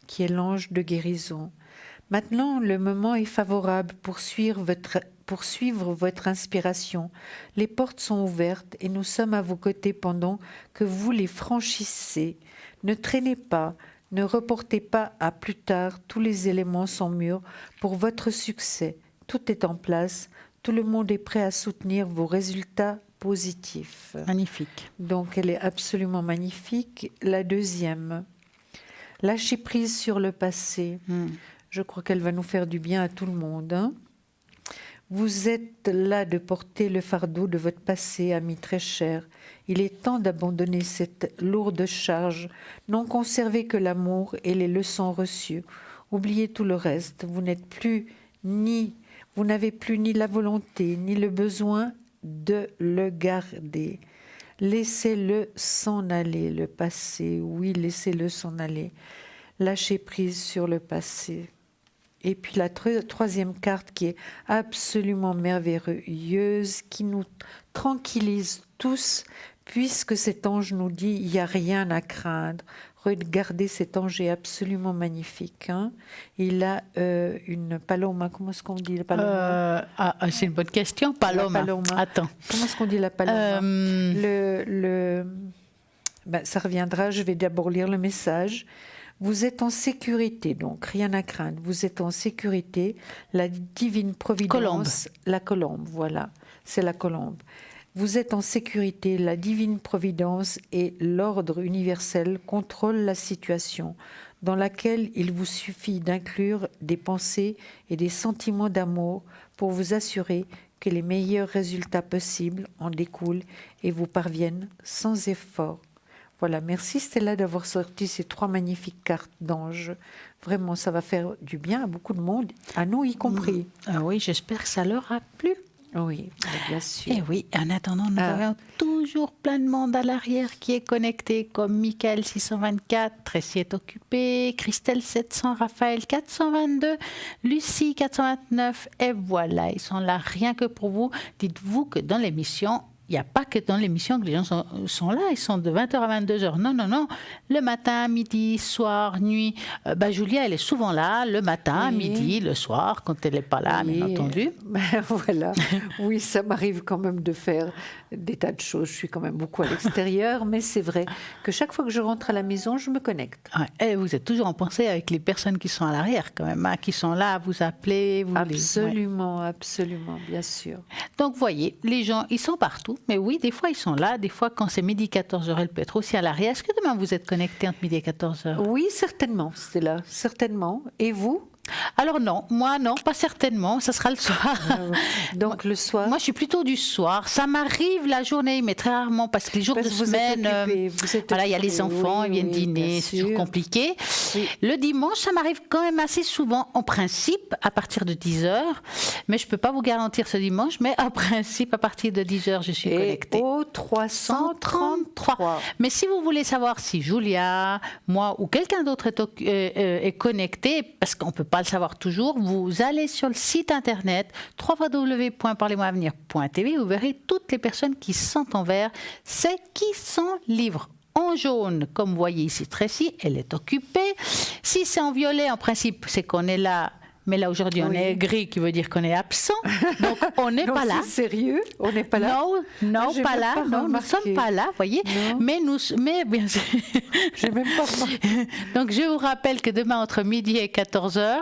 qui est l'ange de guérison. Maintenant, le moment est favorable pour suivre votre inspiration. Les portes sont ouvertes et nous sommes à vos côtés pendant que vous les franchissez. Ne traînez pas, ne reportez pas à plus tard. Tous les éléments sont mûrs pour votre succès. Tout est en place. Tout le monde est prêt à soutenir vos résultats positifs. Magnifique. Donc, elle est absolument magnifique. La deuxième, lâcher prise sur le passé. Je crois qu'elle va nous faire du bien à tout le monde. Hein. Vous êtes là de porter le fardeau de votre passé, ami très cher. Il est temps d'abandonner cette lourde charge. Non conservez que l'amour et les leçons reçues. Oubliez tout le reste. Vous n'avez plus ni la volonté, ni le besoin de le garder. Laissez-le s'en aller, le passé. Oui, laissez-le s'en aller. Lâchez prise sur le passé. Et puis la troisième carte qui est absolument merveilleuse, qui nous tranquillise tous, puisque cet ange nous dit il n'y a rien à craindre. Regardez, cet ange est absolument magnifique. Hein. Il a une paloma. Comment est-ce qu'on dit la paloma? C'est une bonne question. Paloma. Attends. Comment est-ce qu'on dit la paloma? Ça reviendra. Je vais d'abord lire le message. Vous êtes en sécurité, donc rien à craindre. Vous êtes en sécurité. La divine providence. Colombe. La colombe, voilà. C'est la colombe. Vous êtes en sécurité, la divine providence et l'ordre universel contrôlent la situation dans laquelle il vous suffit d'inclure des pensées et des sentiments d'amour pour vous assurer que les meilleurs résultats possibles en découlent et vous parviennent sans effort. Voilà, merci Stella d'avoir sorti ces 3 magnifiques cartes d'ange. Vraiment, ça va faire du bien à beaucoup de monde, à nous y compris. Ah oui, j'espère que ça leur a plu. Oui, bien sûr. Et oui, en attendant, nous avons toujours plein de monde à l'arrière qui est connecté, comme Michael 624, Tracy est occupée, Christelle 700, Raphaël 422, Lucie 429, et voilà, ils sont là rien que pour vous. Dites-vous que dans l'émission, il n'y a pas que dans l'émission que les gens sont là, ils sont de 20h à 22h. Non. Le matin, midi, soir, nuit. Julia, elle est souvent là, le matin, midi, le soir, quand elle n'est pas là, bien entendu. Voilà. Oui, ça m'arrive quand même de faire des tas de choses. Je suis quand même beaucoup à l'extérieur, mais c'est vrai que chaque fois que je rentre à la maison, je me connecte. Ouais, et vous êtes toujours en pensée avec les personnes qui sont à l'arrière, quand même, hein, qui sont là à vous appeler. Absolument, bien sûr. Donc, voyez, les gens, ils sont partout. Mais oui, des fois, ils sont là. Des fois, quand c'est midi 14h, elle peut être aussi à l'arrière. Est-ce que demain, vous êtes connecté entre midi et 14h? Oui, certainement, Stella, certainement. Et vous? Alors non, moi non, pas certainement, ça sera le soir. Donc le soir. Moi je suis plutôt du soir. Ça m'arrive la journée, mais très rarement parce que les jours de semaine, voilà, il y a les enfants, ils viennent dîner, c'est toujours compliqué. Oui. Le dimanche, ça m'arrive quand même assez souvent, en principe, à partir de 10h. Mais je ne peux pas vous garantir ce dimanche, mais en principe, à partir de 10h, je suis connectée. Au 333. Mais si vous voulez savoir si Julia, moi ou quelqu'un d'autre est connecté, parce qu'on ne peut pas le savoir toujours, vous allez sur le site internet www.parlez-moi-avenir.tv, vous verrez toutes les personnes qui sont en vert, c'est qui sont libres. En jaune, comme vous voyez ici, Tracy, elle est occupée. Si c'est en violet, en principe, c'est qu'on est là. Mais là, aujourd'hui, on est gris, qui veut dire qu'on est absent. Donc, on n'est pas là. C'est sérieux? On n'est pas là? Non, pas là. Non, nous ne sommes pas là, voyez. Mais bien sûr. J'ai même pas remarqué. Donc, je vous rappelle que demain, entre midi et 14h,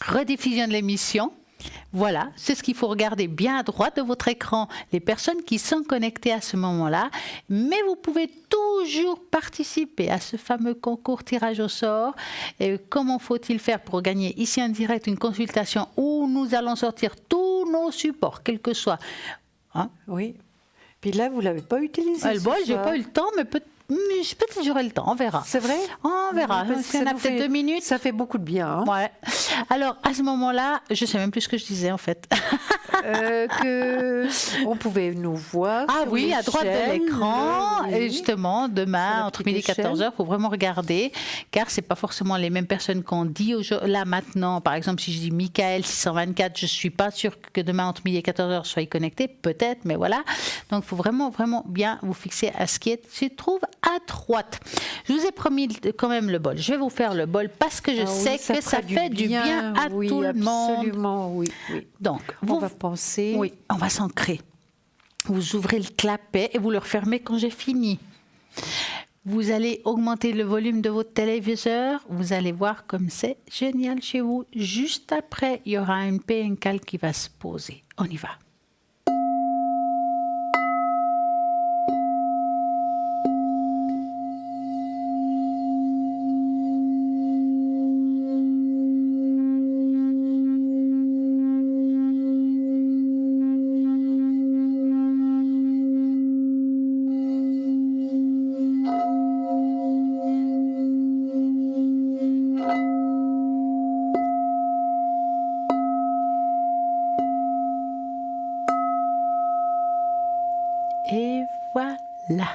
rediffusion de l'émission. Voilà, c'est ce qu'il faut regarder bien à droite de votre écran, les personnes qui sont connectées à ce moment-là. Mais vous pouvez toujours participer à ce fameux concours tirage au sort. Et comment faut-il faire pour gagner ici en direct une consultation où nous allons sortir tous nos supports, quels que soient. Hein? Oui. Puis là, vous ne l'avez pas utilisé. Le bol, je n'ai pas eu le temps, mais peut-être j'aurai le temps, on verra. C'est vrai? On verra. Oui, on a peut-être 2 minutes. Ça fait beaucoup de bien. Hein? Ouais. Alors, à ce moment-là, je ne sais même plus ce que je disais, en fait. On pouvait nous voir. Ah oui, à droite de l'écran. Oui. Et justement, demain, entre midi et 14h, il faut vraiment regarder, car ce n'est pas forcément les mêmes personnes qu'on dit là maintenant. Par exemple, si je dis Michael 624, je ne suis pas sûre que demain, entre midi et 14h, soyez connectés. Peut-être, mais voilà. Donc, il faut vraiment, vraiment bien vous fixer à ce qui se trouve à droite. Je vous ai promis quand même le bol. Je vais vous faire le bol parce que je sais que ça fait du bien à tout le monde. Absolument, oui. Donc, on va penser. Oui, on va s'ancrer. Vous ouvrez le clapet et vous le refermez quand j'ai fini. Vous allez augmenter le volume de votre téléviseur. Vous allez voir comme c'est génial chez vous. Juste après, il y aura un PNCAL qui va se poser. On y va. Et voilà.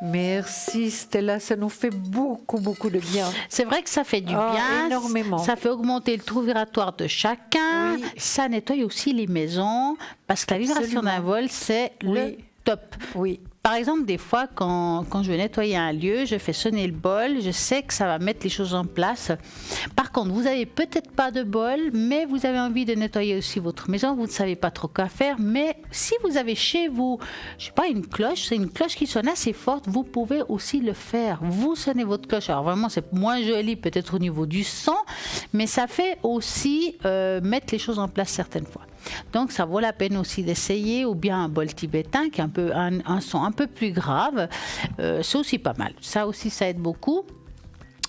Merci Stella, ça nous fait beaucoup de bien. C'est vrai que ça fait du bien. Énormément. Ça fait augmenter le trou vibratoire de chacun. Oui. Ça nettoie aussi les maisons parce que la vibration d'un vol, c'est le top. Oui. Par exemple, des fois, quand je vais nettoyer un lieu, je fais sonner le bol, je sais que ça va mettre les choses en place. Par contre, vous n'avez peut-être pas de bol, mais vous avez envie de nettoyer aussi votre maison, vous ne savez pas trop quoi faire, mais si vous avez chez vous, je sais pas, une cloche, c'est une cloche qui sonne assez forte, vous pouvez aussi le faire. Vous sonnez votre cloche. Alors vraiment, c'est moins joli peut-être au niveau du son, mais ça fait aussi mettre les choses en place certaines fois. Donc ça vaut la peine aussi d'essayer, ou bien un bol tibétain qui a un son un peu plus grave, c'est aussi pas mal. Ça aussi, ça aide beaucoup.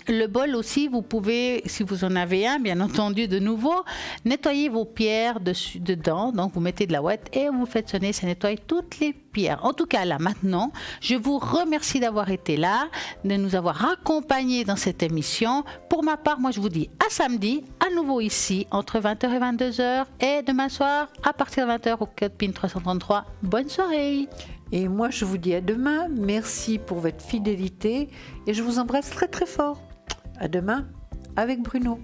Le bol aussi, vous pouvez, si vous en avez un, bien entendu, de nouveau, nettoyer vos pierres dedans. Donc, vous mettez de la ouette et vous faites sonner, ça nettoie toutes les pierres. En tout cas, là, maintenant, je vous remercie d'avoir été là, de nous avoir accompagnés dans cette émission. Pour ma part, moi, je vous dis à samedi, à nouveau ici, entre 20h et 22h, et demain soir, à partir de 20h, au Code PIN 333. Bonne soirée! Et moi, je vous dis à demain. Merci pour votre fidélité et je vous embrasse très très fort. À demain avec Bruno.